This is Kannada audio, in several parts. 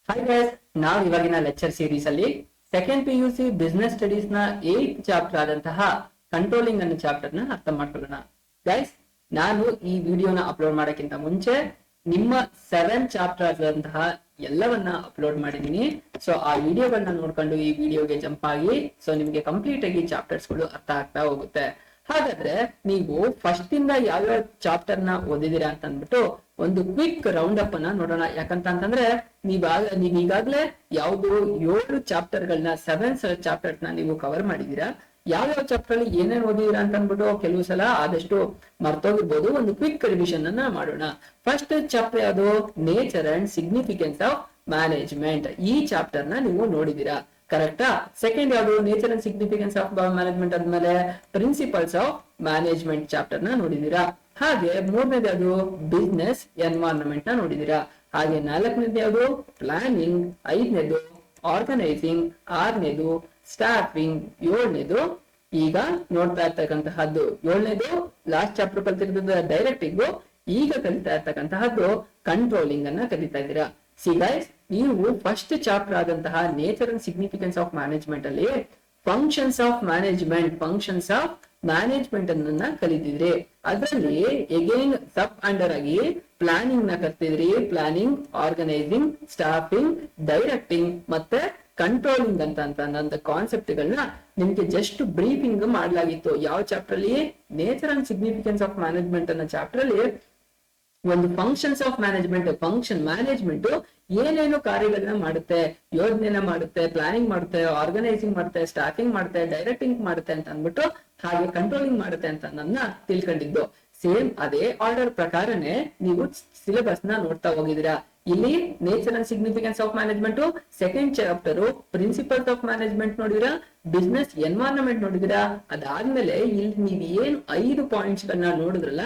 ಹಾಯ್ ಗೈಸ್, ನಾವು ಇವಾಗಿನ ಲೆಕ್ಚರ್ ಸೀರೀಸ್ ಅಲ್ಲಿ ಸೆಕೆಂಡ್ PUC ಬಿಸ್ನೆಸ್ ಸ್ಟಡೀಸ್ ನ 8th ಚಾಪ್ಟರ್ ಆದಂತಹ ಕಂಟ್ರೋಲಿಂಗ್ ಅನ್ನೋ ಚಾಪ್ಟರ್ ನ ಅರ್ಥ ಮಾಡ್ಕೊಳ್ಳೋಣ. ಗೈಸ್, ನಾನು ಈ ವಿಡಿಯೋನ ಅಪ್ಲೋಡ್ ಮಾಡಕ್ಕಿಂತ ಮುಂಚೆ ನಿಮ್ಮ 7 ಚಾಪ್ಟರ್ ಆದಂತಹ ಎಲ್ಲವನ್ನ ಅಪ್ಲೋಡ್ ಮಾಡಿದೀನಿ. ಸೊ ಆ ವಿಡಿಯೋಗಳನ್ನ ನೋಡ್ಕೊಂಡು ಈ ವಿಡಿಯೋಗೆ ಜಂಪ್ ಆಗಿ ಸೊ ನಿಮ್ಗೆ ಕಂಪ್ಲೀಟ್ ಆಗಿ ಚಾಪ್ಟರ್ಸ್ ಗಳು ಅರ್ಥ ಆಗ್ತಾ ಹೋಗುತ್ತೆ. ಹಾಗಾದ್ರೆ ನೀವು ಫಸ್ಟ್ ಇಂದ ಯಾವ್ಯಾವ ಚಾಪ್ಟರ್ ನ ಓದಿದೀರಾ ಅಂತ ಅಂದ್ಬಿಟ್ಟು ಒಂದು ಕ್ವಿಕ್ ರೌಂಡ್ ಅಪ್ ಅನ್ನ ನೋಡೋಣ. ಯಾಕಂತಂದ್ರೆ ನೀವ್ ಈಗಾಗ್ಲೇ ಯಾವ್ದು 7 ಚಾಪ್ಟರ್ ಗಳನ್ನ 7 ಚಾಪ್ಟರ್ ನ ನೀವು ಕವರ್ ಮಾಡಿದೀರಾ. ಯಾವ್ಯಾವ ಚಾಪ್ಟರ್ ಅಲ್ಲಿ ಏನೇನ್ ಓದಿದೀರಾ ಅಂತ ಅಂದ್ಬಿಟ್ಟು ಕೆಲವು ಸಲ ಆದಷ್ಟು ಮರ್ತೋಗಿರ್ಬೋದು. ಒಂದು ಕ್ವಿಕ್ ರಿವಿಷನ್ ಅನ್ನ ಮಾಡೋಣ. ಫಸ್ಟ್ ಚಾಪ್ಟರ್ ಯಾವುದು? Nature and significance of management. ಈ ಚಾಪ್ಟರ್ ನ ನೀವು ನೋಡಿದೀರಾ, ಕರೆಕ್ಟಾ? ಸೆಕೆಂಡ್ ಯಾವುದು? Nature and significance of management ಆದ್ಮೇಲೆ ಪ್ರಿನ್ಸಿಪಲ್ಸ್ ಆಫ್ ಮ್ಯಾನೇಜ್ಮೆಂಟ್ ಚಾಪ್ಟರ್ ನ ನೋಡಿದೀರಾ. ಹಾಗೆ ಮೂರನೇದು ಯಾವುದು? ಬಿಸ್ನೆಸ್ ಎನ್ವೈರನ್ಮೆಂಟ್ ನ ನೋಡಿದೀರಾ. ಹಾಗೆ ನಾಲ್ಕನೇದು ಯಾವುದು? ಪ್ಲಾನಿಂಗ್. ಐದನೇದು ಆರ್ಗನೈಸಿಂಗ್. ಆರನೇದು ಸ್ಟಾಫಿಂಗ್. ಏಳನೇದು ಈಗ ನೋಡ್ತಾ ಇರ್ತಕ್ಕಂತಹದ್ದು ಏಳನೇದು ಲಾಸ್ಟ್ ಚಾಪ್ಟರ್ ಕಲ್ತಿರೋದು ಡೈರೆಕ್ಟಿಂಗ್. ಈಗ ಕಲಿತಾ ಇರ್ತಕ್ಕಂತಹದ್ದು ಕಂಟ್ರೋಲಿಂಗ್ ಅನ್ನ ಕಲಿತಾ ಇದ್ದೀರಾ. ಸಿ ಗೈಸ್, ನೀವು ಫಸ್ಟ್ ಚಾಪ್ಟರ್ ಆದಂತಹ nature and significance of management ಅಲ್ಲಿ ಫಂಕ್ಷನ್ಸ್ ಆಫ್ ಮ್ಯಾನೇಜ್ಮೆಂಟ್ ಅನ್ನ ಕಲಿತಿದ್ರಿ. ಅದರಲ್ಲಿ ಎಗೇನ್ ಸಬ್ ಅಂಡರ್ ಆಗಿ ಪ್ಲಾನಿಂಗ್ ನ ಕಲ್ತಿದ್ರಿ. ಪ್ಲಾನಿಂಗ್, ಆರ್ಗನೈಸಿಂಗ್, ಸ್ಟಾಫಿಂಗ್, ಡೈರೆಕ್ಟಿಂಗ್ ಮತ್ತೆ ಕಂಟ್ರೋಲಿಂಗ್ ಅಂತ ಕಾನ್ಸೆಪ್ಟ್ ಗಳನ್ನ ನಿಮ್ಗೆ ಜಸ್ಟ್ ಬ್ರೀಫಿಂಗ್ ಮಾಡಲಾಗಿತ್ತು. ಯಾವ ಚಾಪ್ಟರ್ ಅಲ್ಲಿ? Nature and significance of management ಅನ್ನೋ ಚಾಪ್ಟರ್ ಅಲ್ಲಿ ಒಂದು ಫಂಕ್ಷನ್ಸ್ ಆಫ್ ಮ್ಯಾನೇಜ್ಮೆಂಟ್ ಏನೇನು ಕಾರ್ಯಗಳನ್ನ ಮಾಡುತ್ತೆ, ಯೋಜನೆನ ಮಾಡುತ್ತೆ, ಪ್ಲಾನಿಂಗ್ ಮಾಡುತ್ತೆ, ಆರ್ಗನೈಸಿಂಗ್ ಮಾಡುತ್ತೆ, ಸ್ಟಾಫಿಂಗ್ ಮಾಡುತ್ತೆ, ಡೈರೆಕ್ಟಿಂಗ್ ಮಾಡುತ್ತೆ ಅಂತ ಅಂದ್ಬಿಟ್ಟು ಹಾಗೆ ಕಂಟ್ರೋಲಿಂಗ್ ಮಾಡುತ್ತೆ ಅಂತ ನನ್ನ ತಿಳ್ಕೊಂಡಿದ್ದು. ಸೇಮ್ ಅದೇ ಆರ್ಡರ್ ಪ್ರಕಾರನೇ ನೀವು ಸಿಲೆಬಸ್ ನ ನೋಡ್ತಾ ಹೋಗಿದ್ದೀರಾ. ಇಲ್ಲಿ nature and significance of management second chapter principles of management ನೋಡಿದಿರಾ, ಬಿಸ್ನೆಸ್ ಎನ್ವೈರನ್ಮೆಂಟ್ ನೋಡಿದಿರಾ. ಅದಾದ್ಮೇಲೆ ಇಲ್ಲಿ ನೀವು ಏನು 5 ಪಾಯಿಂಟ್ಸ್ ಗಳನ್ನ ನೋಡಿದ್ರಲ್ಲ,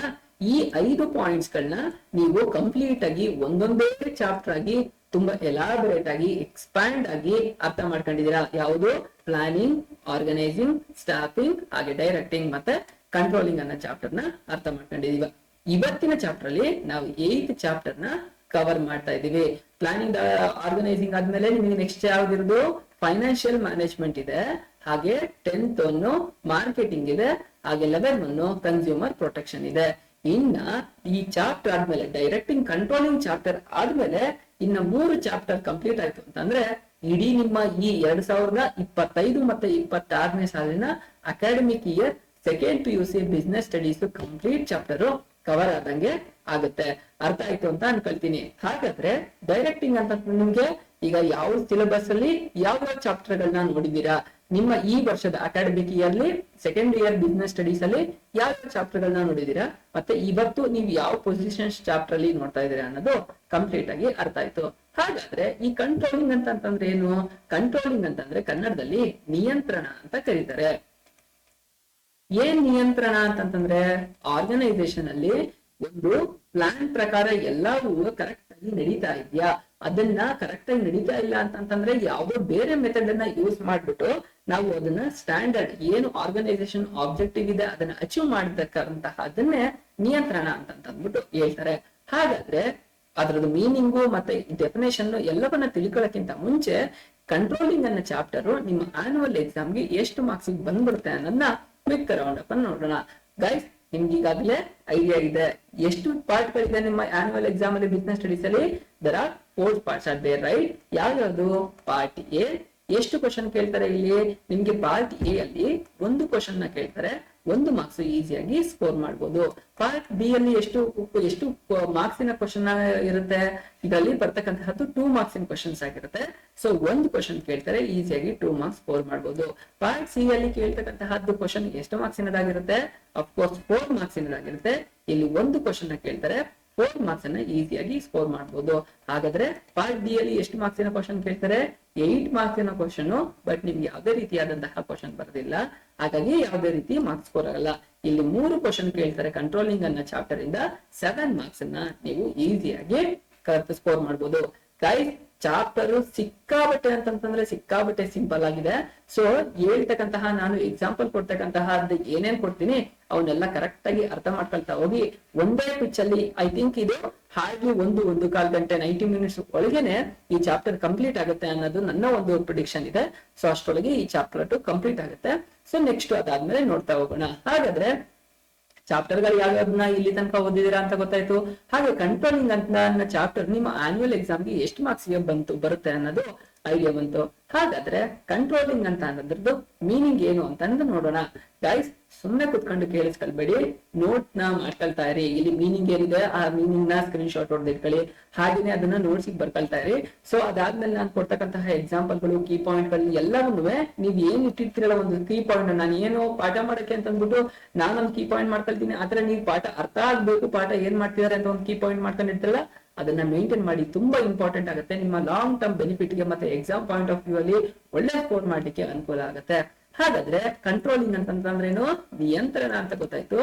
ಈ 5 ಪಾಯಿಂಟ್ಸ್ ಗಳನ್ನ ನೀವು ಕಂಪ್ಲೀಟ್ ಆಗಿ ಒಂದೊಂದೇ ಚಾಪ್ಟರ್ ಆಗಿ ತುಂಬಾ ಎಲಾಬರೇಟ್ ಆಗಿ ಎಕ್ಸ್ಪ್ಯಾಂಡ್ ಆಗಿ ಅರ್ಥ ಮಾಡ್ಕೊಂಡಿದೀರಾ. ಯಾವುದು? ಪ್ಲಾನಿಂಗ್, ಆರ್ಗನೈಸಿಂಗ್, ಸ್ಟಾಫಿಂಗ್ ಹಾಗೆ ಡೈರೆಕ್ಟಿಂಗ್ ಮತ್ತೆ ಕಂಟ್ರೋಲಿಂಗ್ ಅನ್ನೋ ಚಾಪ್ಟರ್ ನ ಅರ್ಥ ಮಾಡ್ಕೊಂಡಿದೀವಿ. ಇವತ್ತಿನ ಚಾಪ್ಟರ್ ಅಲ್ಲಿ ನಾವು 8th ಚಾಪ್ಟರ್ ನ ಕವರ್ ಮಾಡ್ತಾ ಇದೀವಿ. ಪ್ಲಾನಿಂಗ್, ಆರ್ಗನೈಸಿಂಗ್ ಆದ್ಮೇಲೆ ನಿಮಗೆ ನೆಕ್ಸ್ಟ್ ಯಾವ್ದಿರೋದು? ಫೈನಾನ್ಷಿಯಲ್ ಮ್ಯಾನೇಜ್ಮೆಂಟ್ ಇದೆ. ಹಾಗೆ 10th ಒಂದು ಮಾರ್ಕೆಟಿಂಗ್ ಇದೆ. ಹಾಗೆ 11 ಕನ್ಸ್ಯೂಮರ್ ಪ್ರೊಟೆಕ್ಷನ್ ಇದೆ. ಇನ್ನ ಈ ಚಾಪ್ಟರ್ ಆದ್ಮೇಲೆ ಡೈರೆಕ್ಟಿಂಗ್, ಕಂಟ್ರೋಲಿಂಗ್ ಚಾಪ್ಟರ್ ಆದ್ಮೇಲೆ ಇನ್ನ 3 ಚಾಪ್ಟರ್ ಕಂಪ್ಲೀಟ್ ಆಯ್ತು ಅಂತಂದ್ರೆ ಇಡೀ ನಿಮ್ಮ ಈ 2025 ಮತ್ತೆ 26ನೇ ಸಾಲಿನ academic year second PUC business studies complete chapter cover ಆದಂಗೆ ಆಗುತ್ತೆ. ಅರ್ಥ ಆಯ್ತು ಅಂತ ಅನ್ಕೊಳ್ತೀನಿ. ಹಾಗಾದ್ರೆ ಡೈರೆಕ್ಟಿಂಗ್ ಅಂತ ನಿಮ್ಗೆ ಈಗ ಯಾವ ಸಿಲೆಬಸ್ ಅಲ್ಲಿ ಯಾವ ಚಾಪ್ಟರ್ ಗಳನ್ನ ನೋಡಿದೀರಾ, ನಿಮ್ಮ ಈ ವರ್ಷದ ಅಕಾಡೆಮಿಕ್ ಇಯರ್ ಅಲ್ಲಿ ಸೆಕೆಂಡ್ ಇಯರ್ ಬಿಸ್ನೆಸ್ ಸ್ಟಡೀಸ್ ಅಲ್ಲಿ ಯಾವ ಚಾಪ್ಟರ್ ಗಳನ್ನ ನೋಡಿದೀರಾ, ಮತ್ತೆ ಇವತ್ತು ನೀವು ಯಾವ ಪೊಸಿಷನ್ಸ್ ಚಾಪ್ಟರ್ ಅಲ್ಲಿ ನೋಡ್ತಾ ಇದೀರಾ ಅನ್ನೋದು ಕಂಪ್ಲೀಟ್ ಆಗಿ ಅರ್ಥ ಆಯ್ತು. ಹಾಗಾದ್ರೆ ಈ ಕಂಟ್ರೋಲಿಂಗ್ ಅಂತಂದ್ರೆ ಏನು? ಕಂಟ್ರೋಲಿಂಗ್ ಅಂತಂದ್ರೆ ಕನ್ನಡದಲ್ಲಿ ನಿಯಂತ್ರಣ ಅಂತ ಕರೀತಾರೆ. ಏನ್ ನಿಯಂತ್ರಣ ಅಂತಂದ್ರೆ ಆರ್ಗನೈಸೇಷನ್ ಅಲ್ಲಿ ಒಂದು ಪ್ಲಾನ್ ಪ್ರಕಾರ ಎಲ್ಲವೂ ಕರೆಕ್ಟ್ ಆಗಿ ನಡೀತಾ ಇದೆಯಾ, ಅದನ್ನ ಕರೆಕ್ಟ್ ಆಗಿ ನಡೀತಾ ಇಲ್ಲ ಅಂತಂದ್ರೆ ಯಾವುದೋ ಬೇರೆ ಮೆಥಡ್ ಅನ್ನ ಯೂಸ್ ಮಾಡ್ಬಿಟ್ಟು ನಾವು ಅದನ್ನ ಸ್ಟ್ಯಾಂಡರ್ಡ್ ಏನು ಆರ್ಗನೈಸೇಷನ್ ಆಬ್ಜೆಕ್ಟಿವ್ ಇದೆ ಅದನ್ನ ಅಚೀವ್ ಮಾಡತಕ್ಕಂತಹ ಅದನ್ನೇ ನಿಯಂತ್ರಣ ಅಂತಂದ್ಬಿಟ್ಟು ಹೇಳ್ತಾರೆ. ಹಾಗಾದ್ರೆ ಅದ್ರದ್ದು ಮೀನಿಂಗು ಮತ್ತೆ ಡೆಫಿನೇಷನ್ ಎಲ್ಲವನ್ನ ತಿಳ್ಕೊಳ್ಳೋಕ್ಕಿಂತ ಮುಂಚೆ ಕಂಟ್ರೋಲಿಂಗ್ ಅನ್ನೋ ಚಾಪ್ಟರ್ ನಿಮ್ಮ ಆನ್ಯುವಲ್ ಎಕ್ಸಾಮ್ಗೆ ಎಷ್ಟು ಮಾರ್ಕ್ಸ್ ಬಂದ್ಬಿಡುತ್ತೆ ಅನ್ನೋದನ್ನ ಕ್ವಿಕ್ ರೌಂಡ್ ಅಪ್ ನೋಡೋಣ. ಗೈಸ್, ನಿಮ್ಗೆ ಈಗಾಗಲೇ ಐಡಿಯಾ ಇದೆ ಎಷ್ಟು ಪಾರ್ಟ್ ಗಳಿದೆ ನಿಮ್ಮ ಆನ್ಯುವಲ್ ಎಕ್ಸಾಮ್ ಅಲ್ಲಿ ಬಿಸ್ನೆಸ್ ಸ್ಟಡೀಸ್ ಅಲ್ಲಿ. There are 4 parts are there, right? ಯಾವ್ಯಾವ್ದು? Part A. ಎಷ್ಟು ಕ್ವಶನ್ ಕೇಳ್ತಾರೆ ಇಲ್ಲಿ? ನಿಮ್ಗೆ ಪಾರ್ಟ್ ಎ ಅಲ್ಲಿ 1 ಕ್ವಶನ್ ನ ಕೇಳ್ತಾರೆ, 1 ಮಾರ್ಕ್ಸ್ ಈಸಿಯಾಗಿ ಸ್ಕೋರ್ ಮಾಡಬಹುದು. ಪಾರ್ಟ್ ಬಿ ಅಲ್ಲಿ ಎಷ್ಟು ಮಾರ್ಕ್ಸಿನ ಕ್ವಶನ್ ಇರುತ್ತೆ? ಇದರಲ್ಲಿ ಬರ್ತಕ್ಕಂತಹದ್ದು 2 ಮಾರ್ಕ್ಸಿನ ಕ್ವಶನ್ಸ್ ಆಗಿರುತ್ತೆ. ಸೊ 1 ಕ್ವಶನ್ ಕೇಳ್ತಾರೆ, ಈಸಿಯಾಗಿ 2 ಮಾರ್ಕ್ಸ್ ಸ್ಕೋರ್ ಮಾಡಬಹುದು. ಪಾರ್ಟ್ ಸಿ ಅಲ್ಲಿ ಕೇಳ್ತಕ್ಕಂತಹದ್ದು ಕ್ವಶನ್ ಎಷ್ಟು ಮಾರ್ಕ್ಸಿನದಾಗಿರುತ್ತೆ? ಅಫ್ಕೋರ್ಸ್ 4 ಮಾರ್ಕ್ಸಿನದಾಗಿರುತ್ತೆ. ಇಲ್ಲಿ 1 ಕ್ವಶನ್ ನ ಕೇಳ್ತಾರೆ, 4 ಮಾರ್ಕ್ಸ್ ಅನ್ನ ಈಸಿಯಾಗಿ ಸ್ಕೋರ್ ಮಾಡಬಹುದು. ಹಾಗಾದ್ರೆ ಪಾರ್ಟ್ ಡಿ ಅಲ್ಲಿ ಎಷ್ಟು ಮಾರ್ಕ್ಸಿನ ಕ್ವಶನ್ ಕೇಳ್ತಾರೆ? 8 ಮಾರ್ಕ್ಸಿನ ಕ್ವಶನ್. ಬಟ್ ನಿಮ್ಗೆ ಯಾವುದೇ ರೀತಿಯಾದಂತಹ ಕ್ವಶನ್ ಬರೋದಿಲ್ಲ, ಹಾಗಾಗಿ ಯಾವುದೇ ರೀತಿ ಮಾರ್ಕ್ಸ್ ಸ್ಕೋರ್ ಆಗಲ್ಲ. ಇಲ್ಲಿ 3 ಕ್ವಶನ್ ಕೇಳ್ತಾರೆ ಕಂಟ್ರೋಲಿಂಗ್ ಅನ್ನೋ ಚಾಪ್ಟರ್ ಇಂದ 7 ಮಾರ್ಕ್ಸ್ ಅನ್ನ ನೀವು ಈಸಿಯಾಗಿ ಸ್ಕೋರ್ ಮಾಡಬಹುದು. ಗೈಸ್, ಚಾಪ್ಟರ್ ಸಿಕ್ಕಾಬಟ್ಟೆ ಅಂತಂತಂದ್ರೆ ಸಿಕ್ಕಾಬಟ್ಟೆ ಸಿಂಪಲ್ ಆಗಿದೆ. ಸೊ ಹೇಳ್ತಕ್ಕಂತಹ ನಾನು ಎಕ್ಸಾಂಪಲ್ ಕೊಡ್ತಕ್ಕಂತಹ ಏನೇನ್ ಕೊಡ್ತೀನಿ ಅವನ್ನೆಲ್ಲ ಕರೆಕ್ಟ್ ಆಗಿ ಅರ್ಥ ಮಾಡ್ಕೊಳ್ತಾ ಹೋಗಿ ಒಂದೇ ಪಿಚ್ ಅಲ್ಲಿ ಐ ಥಿಂಕ್ ಇದು ಹಾರ್ಡ್ಲಿ ಒಂದು ಕಾಲ್ ಗಂಟೆ 90 ಮಿನಿಟ್ಸ್ ಒಳಗೇನೆ ಈ ಚಾಪ್ಟರ್ ಕಂಪ್ಲೀಟ್ ಆಗುತ್ತೆ ಅನ್ನೋದು ನನ್ನ ಒಂದು ಪ್ರಿಡಿಕ್ಷನ್ ಇದೆ. ಸೊ ಅಷ್ಟೊಳಗೆ ಈ ಚಾಪ್ಟರ್ ಕಂಪ್ಲೀಟ್ ಆಗುತ್ತೆ. ಸೊ ನೆಕ್ಸ್ಟ್ ಅದಾದ್ಮೇಲೆ ನೋಡ್ತಾ ಹೋಗೋಣ. ಹಾಗಾದ್ರೆ ಚಾಪ್ಟರ್ ಗಳು ಯಾವ್ಯಾವ್ದನ್ನ ಇಲ್ಲಿ ತನಕ ಓದಿದಿರಾ ಅಂತ ಗೊತ್ತಾಯ್ತು. ಹಾಗೆ ಕಂಟ್ರೋಲಿಂಗ್ ಅಂತ ಚಾಪ್ಟರ್ ನಿಮ್ಮ ಆನ್ಯುವಲ್ ಎಕ್ಸಾಮ್ಗೆ ಎಷ್ಟು ಮಾರ್ಕ್ಸ್ ಬರುತ್ತೆ ಅನ್ನೋದು ಐಡಿಯಾ ಬಂತು. ಹಾಗಾದ್ರೆ ಕಂಟ್ರೋಲಿಂಗ್ ಅಂತ ಅನ್ನೋದ್ರದ್ದು ಮೀನಿಂಗ್ ಏನು ಅಂತ ನೋಡೋಣ. ಗೈಸ್ ಸುಮ್ಮನೆ ಕುತ್ಕೊಂಡು ಕೇಳಿಸ್ಕೊಳ್ಬೇಡಿ, ನೋಟ್ ನ ಮಾಡ್ಕೊಳ್ತಾ ಇರಿ. ಇಲ್ಲಿ ಮೀನಿಂಗ್ ಏನಿದೆ ಆ ಮೀನಿಂಗ್ ನ ಸ್ಕ್ರೀನ್ ಶಾಟ್ ಹೊಡೆದಿಟ್ಕೊಳ್ಳಿ, ಹಾಗೇನೆ ಅದನ್ನ ನೋಟ್ಸ್ ಬರ್ಕೊಳ್ತಾ ಇರಿ. ಸೊ ಅದಾದ್ಮೇಲೆ ನಾನು ಕೊಡ್ತಕ್ಕಂತಹ ಎಕ್ಸಾಂಪಲ್ ಗಳು, ಕೀ ಪಾಯಿಂಟ್ ಗಳು ಎಲ್ಲವನ್ನೂ ನೀವ್ ಏನ್ ಇಟ್ಟಿರ್ತೀರಲ್ಲ ಒಂದು ಕೀ ಪಾಯಿಂಟ್, ನಾನು ಏನು ಪಾಠ ಮಾಡಕ್ಕೆ ಅಂತ ಅಂದ್ಬಿಟ್ಟು ನಾನೊಂದು ಕೀ ಪಾಯಿಂಟ್ ಮಾಡ್ಕೊಳ್ತೀನಿ. ಆದ್ರೆ ನೀವು ಪಾಠ ಅರ್ಥ ಆಗ್ಬೇಕು, ಪಾಠ ಏನ್ ಮಾಡ್ತಿದಾರೆ ಅಂತ ಒಂದು ಕೀ ಪಾಯಿಂಟ್ ಮಾಡ್ಕೊಂಡಿರ್ತೀರಲ್ಲ ಅದನ್ನ ಮೇಂಟೈನ್ ಮಾಡಿ. ತುಂಬಾ ಇಂಪಾರ್ಟೆಂಟ್ ಆಗುತ್ತೆ ನಿಮ್ಮ ಲಾಂಗ್ ಟರ್ಮ್ ಬೆನಿಫಿಟ್ ಗೆ ಮತ್ತೆ ಎಕ್ಸಾಮ್ ಪಾಯಿಂಟ್ ಆಫ್ ವ್ಯೂ ಅಲ್ಲಿ ಒಳ್ಳೆ ಸ್ಕೋರ್ ಮಾಡ್ಲಿಕ್ಕೆ ಅನುಕೂಲ ಆಗುತ್ತೆ. ಹಾಗಾದ್ರೆ ಕಂಟ್ರೋಲಿಂಗ್ ಅಂತಂದ್ರೇನು, ನಿಯಂತ್ರಣ ಅಂತ ಗೊತ್ತಾಯ್ತು.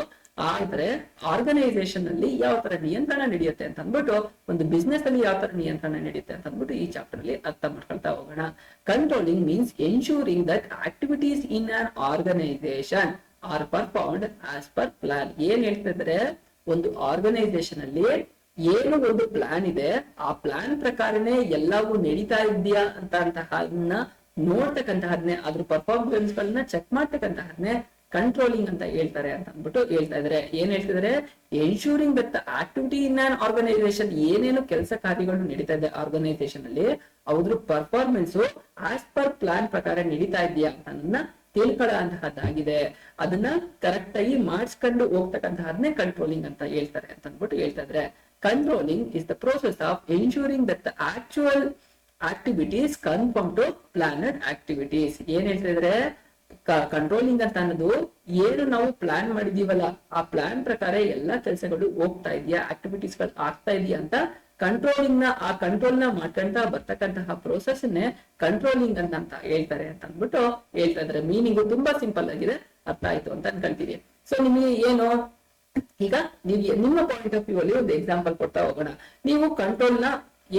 ಆದ್ರೆ ಆರ್ಗನೈಸೇಷನ್ ಅಲ್ಲಿ ಯಾವ ತರ ನಿಯಂತ್ರಣ ನಡೆಯುತ್ತೆ ಅಂತ ಅಂದ್ಬಿಟ್ಟು, ಒಂದು ಬಿಸ್ನೆಸ್ ಅಲ್ಲಿ ಯಾವ ತರ ನಿಯಂತ್ರಣ ನಡೆಯುತ್ತೆ ಅಂತ ಅಂದ್ಬಿಟ್ಟು ಈ ಚಾಪ್ಟರ್ ಅಲ್ಲಿ ಅರ್ಥ ಮಾಡ್ಕೊಳ್ತಾ ಹೋಗೋಣ. Controlling means ensuring that activities in an organisation are performed as per plan. ಏನ್ ಹೇಳ್ತಿದ್ರೆ, ಒಂದು ಆರ್ಗನೈಸೇಷನ್ ಅಲ್ಲಿ ಏನು ಒಂದು ಪ್ಲಾನ್ ಇದೆ ಆ ಪ್ಲಾನ್ ಪ್ರಕಾರನೇ ಎಲ್ಲವೂ ನಡೀತಾ ಇದೆಯಾ ಅದನ್ನ ನೋಡ್ತಕ್ಕಂತಹದ್ನೇ, ಅದ್ರ ಪರ್ಫಾರ್ಮೆನ್ಸ್ ಗಳನ್ನ ಚೆಕ್ ಮಾಡ್ತಕ್ಕಂತಹದ್ನೇ ಕಂಟ್ರೋಲಿಂಗ್ ಅಂತ ಹೇಳ್ತಾರೆ ಅಂತ ಅಂದ್ಬಿಟ್ಟು ಹೇಳ್ತಾ ಇದಾರೆ. ಏನ್ ಹೇಳ್ತಿದ್ರೆ, ensuring that activity in an organisation, ಏನೇನು ಕೆಲಸ ಕಾರ್ಯಗಳು ನಡೀತಾ ಇದೆ ಆರ್ಗನೈಸೇಷನ್ ಅಲ್ಲಿ ಅವ್ರ ಪರ್ಫಾರ್ಮೆನ್ಸ್ ಆಸ್ ಪರ್ ಪ್ಲಾನ್ ಪ್ರಕಾರ ನಡೀತಾ ಇದೆಯಾ ಅಂತ ತಿಳ್ಕೊಳ್ಳೋ ಅಂತಹದ್ದಾಗಿದೆ. ಅದನ್ನ ಕರೆಕ್ಟ್ ಆಗಿ ಮಾಡಿಸ್ಕೊಂಡು ಹೋಗ್ತಕ್ಕಂತಹದ್ನೇ ಕಂಟ್ರೋಲಿಂಗ್ ಅಂತ ಹೇಳ್ತಾರೆ ಅಂತ ಅಂದ್ಬಿಟ್ಟು ಹೇಳ್ತಾ ಇದ್ರೆ. Controlling is the process of ensuring that the actual activities confirm to planned activities. ಏನ್ ಹೇಳ್ತಾ ಇದ್ರೆ, ಕಂಟ್ರೋಲಿಂಗ್ ಅಂತ ಅನ್ನೋದು ಏನು ನಾವು ಪ್ಲಾನ್ ಮಾಡಿದೀವಲ್ಲ ಆ ಪ್ಲಾನ್ ಪ್ರಕಾರ ಎಲ್ಲಾ ಕೆಲಸಗಳು ಹೋಗ್ತಾ ಇದೆಯಾ, ಆಕ್ಟಿವಿಟೀಸ್ ಗಳು ಆಗ್ತಾ ಇದೆಯಾ ಅಂತ ಕಂಟ್ರೋಲಿಂಗ್ ಆ ಕಂಟ್ರೋಲ್ ನ ಮಾಡ್ಕೊಂತ ಬರ್ತಕ್ಕಂತಹ ಪ್ರೋಸೆಸ್ ನೇ ಕಂಟ್ರೋಲಿಂಗ್ ಅಂತ ಹೇಳ್ತಾರೆ ಅಂತ ಅಂದ್ಬಿಟ್ಟು ಹೇಳ್ತಾ ಇದಾರೆ. ಮೀನಿಂಗ್ ತುಂಬಾ ಸಿಂಪಲ್ ಆಗಿದೆ, ಅರ್ಥ ಆಯ್ತು ಅಂತ ಅನ್ಕೊಳ್ತೀವಿ. ಸೊ ನಿಮಗೆ ಏನು, ಈಗ ನೀವು ನಿಮ್ಮ ಪಾಯಿಂಟ್ ಆಫ್ ವ್ಯೂ ಅಲ್ಲಿ ಒಂದು ಎಕ್ಸಾಂಪಲ್ ಕೊಡ್ತಾ ಹೋಗೋಣ. ನೀವು ಕಂಟ್ರೋಲ್ ನ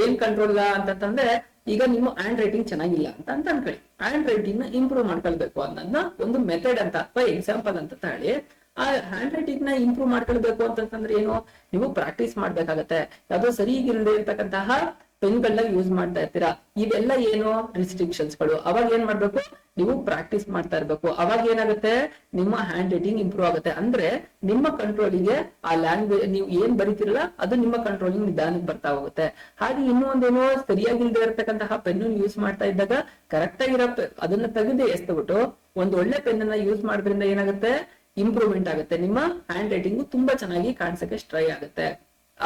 ಏನ್ ಕಂಟ್ರೋಲ್ ಅಂತಂದ್ರೆ, ಈಗ ನಿಮ್ಮ ಹ್ಯಾಂಡ್ ರೈಟಿಂಗ್ ಚೆನ್ನಾಗಿಲ್ಲ ಅಂತ ಅನ್ಕೊಳ್ಳಿ, ಹ್ಯಾಂಡ್ ರೈಟಿಂಗ್ ನ ಇಂಪ್ರೂವ್ ಮಾಡ್ಕೊಳ್ಬೇಕು ಅನ್ನೋದನ್ನ ಒಂದು ಮೆಥಡ್ ಅಂತ ಅಥವಾ ಎಕ್ಸಾಂಪಲ್ ಅಂತ ತಗೊಳ್ಳಿ. ಆ ಹ್ಯಾಂಡ್ ರೈಟಿಂಗ್ ನ ಇಂಪ್ರೂವ್ ಮಾಡ್ಕೊಳ್ಬೇಕು ಅಂತಂದ್ರೆ ಏನು, ನೀವು ಪ್ರಾಕ್ಟೀಸ್ ಮಾಡ್ಬೇಕಾಗತ್ತೆ. ಯಾವ್ದೋ ಸರಿಗಿಲ್ಲದೆ ಇರ್ತಕ್ಕಂತಹ ಪೆನ್ಗಳನ್ನ ಯೂಸ್ ಮಾಡ್ತಾ ಇರ್ತೀರಾ, ಇವೆಲ್ಲ ಏನು ರಿಸ್ಟ್ರಿಕ್ಷನ್ಸ್ ಗಳು. ಅವಾಗ ಏನ್ ಮಾಡ್ಬೇಕು, ನೀವು ಪ್ರಾಕ್ಟೀಸ್ ಮಾಡ್ತಾ ಇರ್ಬೇಕು. ಅವಾಗ ಏನಾಗುತ್ತೆ, ನಿಮ್ಮ ಹ್ಯಾಂಡ್ ರೈಟಿಂಗ್ ಇಂಪ್ರೂವ್ ಆಗುತ್ತೆ. ಅಂದ್ರೆ ನಿಮ್ಮ ಕಂಟ್ರೋಲಿಗೆ ಆ ಲ್ಯಾಂಗ್ವೇಜ್ ನೀವು ಏನ್ ಬರೀತಿರಲ್ಲ ಅದು ನಿಮ್ಮ ಕಂಟ್ರೋಲಿಂಗ್ ನಿಧಾನಕ್ಕೆ ಬರ್ತಾ ಹೋಗುತ್ತೆ. ಹಾಗೆ ಇನ್ನೂ ಒಂದೇನೋ ಸರಿಯಾಗಿಲ್ದೇ ಇರತಕ್ಕಂತಹ ಪೆನ್ ಯೂಸ್ ಮಾಡ್ತಾ ಇದ್ದಾಗ ಕರೆಕ್ಟ್ ಆಗಿರೋ ಅದನ್ನ ತೆಗೆದು ಎಸ್ಬಿಟ್ಟು ಒಂದು ಒಳ್ಳೆ ಪೆನ್ ಅನ್ನ ಯೂಸ್ ಮಾಡೋದ್ರಿಂದ ಏನಾಗುತ್ತೆ, ಇಂಪ್ರೂವ್ಮೆಂಟ್ ಆಗುತ್ತೆ. ನಿಮ್ಮ ಹ್ಯಾಂಡ್ ರೈಟಿಂಗ್ ತುಂಬಾ ಚೆನ್ನಾಗಿ ಕಾಣಿಸಕ್ಕೆ ಟ್ರೈ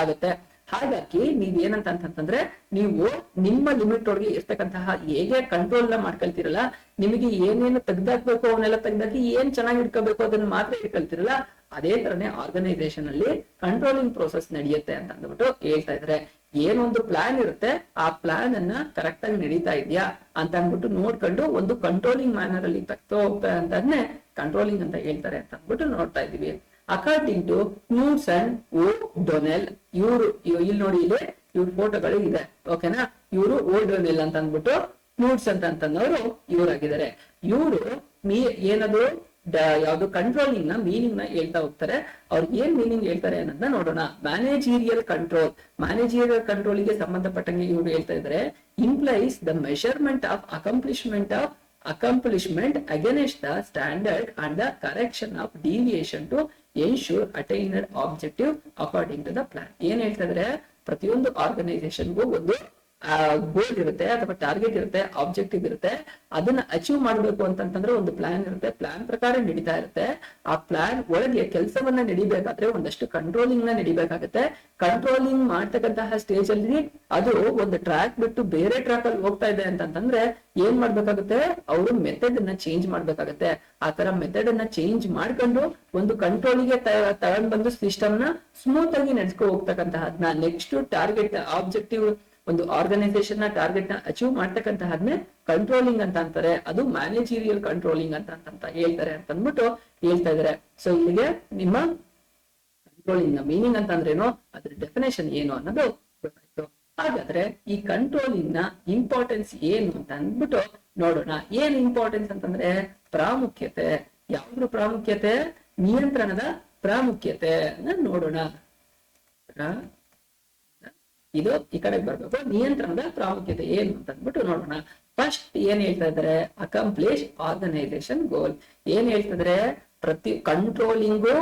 ಆಗುತ್ತೆ. ಹಾಗಾಗಿ ನೀವ್ ಏನಂತ ಅಂತಂದ್ರೆ, ನೀವು ನಿಮ್ಮ ಲಿಮಿಟ್ ಒಳಗೆ ಇರ್ತಕ್ಕಂತಹ ಹೇಗೆ ಕಂಟ್ರೋಲ್ ನ ಮಾಡ್ಕೊಳ್ತಿರಲ್ಲ, ನಿಮಗೆ ಏನೇನು ತೆಗ್ದಾಕ್ಬೇಕು ಅವನ್ನೆಲ್ಲ ತೆಗ್ದಾಕಿ ಏನ್ ಚೆನ್ನಾಗಿ ಇಟ್ಕೋಬೇಕು ಅದನ್ನ ಮಾತ್ರ ಇಟ್ಕೊಳ್ತಿರಲ್ಲ, ಅದೇ ತರನೇ ಆರ್ಗನೈಸೇಷನ್ ಅಲ್ಲಿ ಕಂಟ್ರೋಲಿಂಗ್ ಪ್ರೋಸೆಸ್ ನಡೆಯುತ್ತೆ ಅಂತ ಅಂದ್ಬಿಟ್ಟು ಹೇಳ್ತಾ ಇದ್ರೆ. ಏನೊಂದು ಪ್ಲಾನ್ ಇರುತ್ತೆ ಆ ಪ್ಲಾನ್ ಅನ್ನ ಕರೆಕ್ಟ್ ಆಗಿ ನಡೀತಾ ಇದೆಯಾ ಅಂತ ಅಂದ್ಬಿಟ್ಟು ನೋಡ್ಕೊಂಡು ಒಂದು ಕಂಟ್ರೋಲಿಂಗ್ ಮ್ಯಾನರ್ ಅಲ್ಲಿ ತಗ್ತಾ ಹೋಗ್ತಾ ಅಂತಂದ್ರೆ ಕಂಟ್ರೋಲಿಂಗ್ ಅಂತ ಹೇಳ್ತಾರೆ ಅಂತ ಅಂದ್ಬಿಟ್ಟು ನೋಡ್ತಾ ಇದೀವಿ. ಅಕಾರ್ಡಿಂಗ್ ಟು ಕ್ನೂಡ್ಸನ್ ಓ ಡೊನೆಲ್, ಇವ್ರು ಇಲ್ಲಿ ನೋಡಿ, ಇಲ್ಲಿ ಇವ್ರ ಫೋಟೋಗಳು ಇದೆ, ಓಕೆನಾ. ಇವರು ಓ ಡೊನೆಲ್ ಅಂತ ಅಂದ್ಬಿಟ್ಟು ಕ್ನೂಡ್ಸನ್ ಅಂತಂದವರು ಇವರಾಗಿದ್ದಾರೆ. ಇವರು ಏನದು ಯಾವ್ದು ಕಂಟ್ರೋಲಿಂಗ್ ನ ಮೀನಿಂಗ್ ನ ಹೇಳ್ತಾ ಹೋಗ್ತಾರೆ. ಅವ್ರಿಗೆ ಏನ್ ಮೀನಿಂಗ್ ಹೇಳ್ತಾರೆ ಅನ್ನೋದನ್ನ ನೋಡೋಣ. ಮ್ಯಾನೇಜೀರಿಯಲ್ ಕಂಟ್ರೋಲ್, ಮ್ಯಾನೇಜೀರಿಯಲ್ ಕಂಟ್ರೋಲ್ ಗೆ ಸಂಬಂಧಪಟ್ಟಂಗೆ ಇವರು ಹೇಳ್ತಾ ಇದ್ದಾರೆ, implies the measurement of accomplishment against the standard and the correction of deviation to ensure attained objective according to the plan. ಏನ್ ಹೇಳ್ತಾ ಇದ್ರೆ, ಪ್ರತಿಯೊಂದು ಆರ್ಗನೈಸೇಷನ್ಗೂ ಒಂದು ಗೋಲ್ ಇರುತ್ತೆ ಅಥವಾ ಟಾರ್ಗೆಟ್ ಇರುತ್ತೆ, ಆಬ್ಜೆಕ್ಟಿವ್ ಇರುತ್ತೆ. ಅದನ್ನ ಅಚೀವ್ ಮಾಡ್ಬೇಕು ಅಂತಂದ್ರೆ ಒಂದು ಪ್ಲಾನ್ ಇರುತ್ತೆ, ಪ್ಲಾನ್ ಪ್ರಕಾರ ನಡೀತಾ ಇರುತ್ತೆ. ಆ ಪ್ಲಾನ್ ಒಳಗೆ ಕೆಲಸವನ್ನ ನಡಿಬೇಕಾದ್ರೆ ಒಂದಷ್ಟು ಕಂಟ್ರೋಲಿಂಗ್ ನ ನಡಿಬೇಕಾಗತ್ತೆ. ಕಂಟ್ರೋಲಿಂಗ್ ಮಾಡ್ತಕ್ಕಂತಹ ಸ್ಟೇಜ್ ಅಲ್ಲಿ ಅದು ಒಂದು ಟ್ರ್ಯಾಕ್ ಬಿಟ್ಟು ಬೇರೆ ಟ್ರ್ಯಾಕ್ ಅಲ್ಲಿ ಹೋಗ್ತಾ ಇದೆ ಅಂತಂದ್ರೆ ಏನ್ ಮಾಡ್ಬೇಕಾಗುತ್ತೆ, ಅವರು ಮೆಥಡ್ ಅನ್ನ ಚೇಂಜ್ ಮಾಡ್ಬೇಕಾಗತ್ತೆ. ಆ ತರ ಮೆಥಡ್ ಅನ್ನ ಚೇಂಜ್ ಮಾಡ್ಕೊಂಡು ಒಂದು ಕಂಟ್ರೋಲಿಗೆ ತಗೊಂಡ್ ಬಂದು ಸಿಸ್ಟಮ್ ನ ಸ್ಮೂತ್ ಆಗಿ ನಡೆಸ್ಕೊ ಹೋಗ್ತಕ್ಕಂತಹದ್ನ ನೆಕ್ಸ್ಟ್ ಟಾರ್ಗೆಟ್ ಆಬ್ಜೆಕ್ಟಿವ್ ಒಂದು ಆರ್ಗನೈಸೇಷನ್ ನ ಟಾರ್ಗೆಟ್ ನ ಅಚೀವ್ ಮಾಡ್ತಕ್ಕಂತಹದ್ನೇ ಕಂಟ್ರೋಲಿಂಗ್ ಅಂತ ಅಂತಾರೆ. ಅದು ಮ್ಯಾನೇಜೀರಿಯಲ್ ಕಂಟ್ರೋಲಿಂಗ್ ಅಂತ ಹೇಳ್ತಾರೆ ಅಂತ ಅಂದ್ಬಿಟ್ಟು ಹೇಳ್ತಾ ಇದಾರೆ. ಸೊ ಇಲ್ಲಿಗೆ ನಿಮ್ಮ ಕಂಟ್ರೋಲಿಂಗ್ ನ ಮೀನಿಂಗ್ ಅಂತ ಅಂದ್ರೇನು, ಅದ್ರ ಡೆಫಿನೇಷನ್ ಏನು ಅನ್ನೋದು ಗೊತ್ತಾಯ್ತು. ಹಾಗಾದ್ರೆ ಈ ಕಂಟ್ರೋಲಿಂಗ್ ನ ಇಂಪಾರ್ಟೆನ್ಸ್ ಏನು ಅಂತ ಅಂದ್ಬಿಟ್ಟು ನೋಡೋಣ. ಏನ್ ಇಂಪಾರ್ಟೆನ್ಸ್ ಅಂತಂದ್ರೆ ಪ್ರಾಮುಖ್ಯತೆ. ಯಾವ್ದ್ರ ಪ್ರಾಮುಖ್ಯತೆ? ನಿಯಂತ್ರಣದ ಪ್ರಾಮುಖ್ಯತೆ ನೋಡೋಣ. ಇದು ಈ ಕಡೆ ಬರ್ಬೇಕು. ನಿಯಂತ್ರಣದ ಪ್ರಾಮುಖ್ಯತೆ ಏನು ಅಂತ ಅಂದ್ಬಿಟ್ಟು ನೋಡೋಣ. ಫಸ್ಟ್ ಏನ್ ಹೇಳ್ತಾ ಇದಾರೆ? ಅಕಂಪ್ಲಿಷ್ ಆರ್ಗನೈಸೇಷನ್ ಗೋಲ್. ಏನ್ ಹೇಳ್ತಾ ಇದಾರೆ? ಪ್ರತಿ ಕಂಟ್ರೋಲಿಂಗು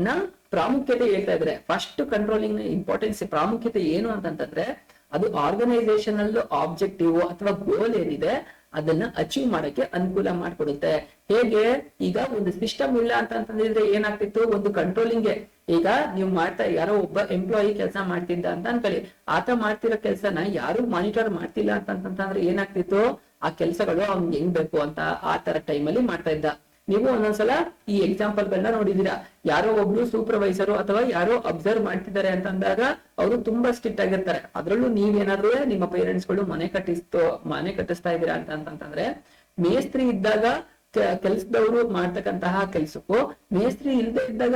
ನ ಪ್ರಾಮುಖ್ಯತೆ ಹೇಳ್ತಾ ಇದ್ರೆ. ಫಸ್ಟ್ ಕಂಟ್ರೋಲಿಂಗ್ ನ ಇಂಪಾರ್ಟೆನ್ಸ್ ಪ್ರಾಮುಖ್ಯತೆ ಏನು ಅಂತಂತಂದ್ರೆ ಅದು ಆರ್ಗನೈಸೇಷನಲ್ ಆಬ್ಜೆಕ್ಟಿವ್ ಅಥವಾ ಗೋಲ್ ಏನಿದೆ ಅದನ್ನ ಅಚೀವ್ ಮಾಡಕ್ಕೆ ಅನುಕೂಲ ಮಾಡ್ಕೊಡುತ್ತೆ. ಹೇಗೆ? ಈಗ ಒಂದು ಸಿಸ್ಟಮ್ ಇಲ್ಲ ಅಂತಂದ್ರೆ ಏನಾಗ್ತಿತ್ತು? ಒಂದು ಕಂಟ್ರೋಲಿಂಗ್ ಈಗ ನೀವು ಯಾರೋ ಒಬ್ಬ ಎಂಪ್ಲಾಯಿ ಕೆಲಸ ಮಾಡ್ತಿದ್ದ ಅಂತ ಅನ್ಕೊಳ್ಳಿ. ಆತ ಮಾಡ್ತಿರೋ ಕೆಲ್ಸನ ಯಾರು ಮಾನಿಟರ್ ಮಾಡ್ತಿಲ್ಲ ಅಂತಂತಂದ್ರೆ ಏನಾಗ್ತಿತ್ತು? ಆ ಕೆಲ್ಸಗಳು ಅವ್ನ್ ಹೆಂಗ್ ಬೇಕು ಅಂತ ಆ ತರ ಟೈಮಲ್ಲಿ ಮಾಡ್ತಾ ಇದ್ದ. ನೀವು ಒಂದೊಂದ್ಸಲ ಈ ಎಕ್ಸಾಂಪಲ್ ಗಳನ್ನ ನೋಡಿದೀರಾ. ಯಾರೋ ಒಬ್ರು ಸೂಪರ್ವೈಸರು ಅಥವಾ ಯಾರೋ ಅಬ್ಸರ್ವ್ ಮಾಡ್ತಿದ್ದಾರೆ ಅಂತಂದಾಗ ಅವರು ತುಂಬಾ ಸ್ಟ್ರಿಕ್ಟ್ ಆಗಿರ್ತಾರೆ. ಅದ್ರಲ್ಲೂ ನೀವೇನಾದ್ರೂ ನಿಮ್ಮ ಪೇರೆಂಟ್ಸ್ ಗಳು ಮನೆ ಕಟ್ಟಿಸ್ತಾ ಇದ್ದೀರಾ ಅಂತಂದ್ರೆ ಮೇಸ್ತ್ರಿ ಇದ್ದಾಗ ಕೆಲ್ಸದವ್ರು ಮಾಡ್ತಕ್ಕಂತಹ ಕೆಲ್ಸಕ್ಕೂ ಮೇಸ್ತ್ರಿ ಇಲ್ದೇ ಇದ್ದಾಗ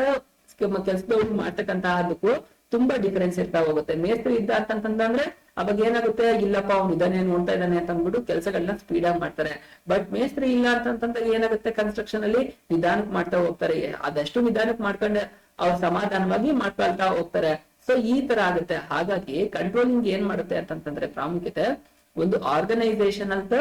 ಕೆಲ್ಸದವ್ರು ಮಾಡ್ತಕ್ಕಂತಹ ಅದಕ್ಕೂ ತುಂಬಾ ಡಿಫರೆನ್ಸ್ ಇರ್ತಾ ಹೋಗುತ್ತೆ. ಮೇಸ್ತ್ರಿ ಇದ್ದ ಅಂತಂದ್ರೆ ಅವಾಗ ಏನಾಗುತ್ತೆ? ಇಲ್ಲಪ್ಪ ಅವ್ನು ಇದಾನೆ ನೋಡ್ತಾ ಇದ್ದಾನೆ ಅಂತ ಅಂದ್ಬಿಟ್ಟು ಕೆಲಸಗಳನ್ನ ಸ್ಪೀಡ್ ಆಗಿ ಮಾಡ್ತಾರೆ. ಬಟ್ ಮೇಸ್ತ್ರಿ ಇಲ್ಲ ಅಂತಂದಾಗ ಏನಾಗುತ್ತೆ? ಕನ್ಸ್ಟ್ರಕ್ಷನ್ ಅಲ್ಲಿ ನಿಧಾನಕ್ಕೆ ಮಾಡ್ತಾ ಹೋಗ್ತಾರೆ. ಅದಷ್ಟು ನಿಧಾನಕ್ಕೆ ಮಾಡ್ಕೊಂಡೆ ಅವ್ರು ಸಮಾಧಾನವಾಗಿ ಮಾಡ್ಕೊಳ್ತಾ ಹೋಗ್ತಾರೆ. ಸೊ ಈ ತರ ಆಗುತ್ತೆ. ಹಾಗಾಗಿ ಕಂಟ್ರೋಲಿಂಗ್ ಏನ್ ಮಾಡುತ್ತೆ ಅಂತಂದ್ರೆ ಪ್ರಾಮುಖ್ಯತೆ ಒಂದು ಆರ್ಗನೈಸೇಷನ್ ಅಂತ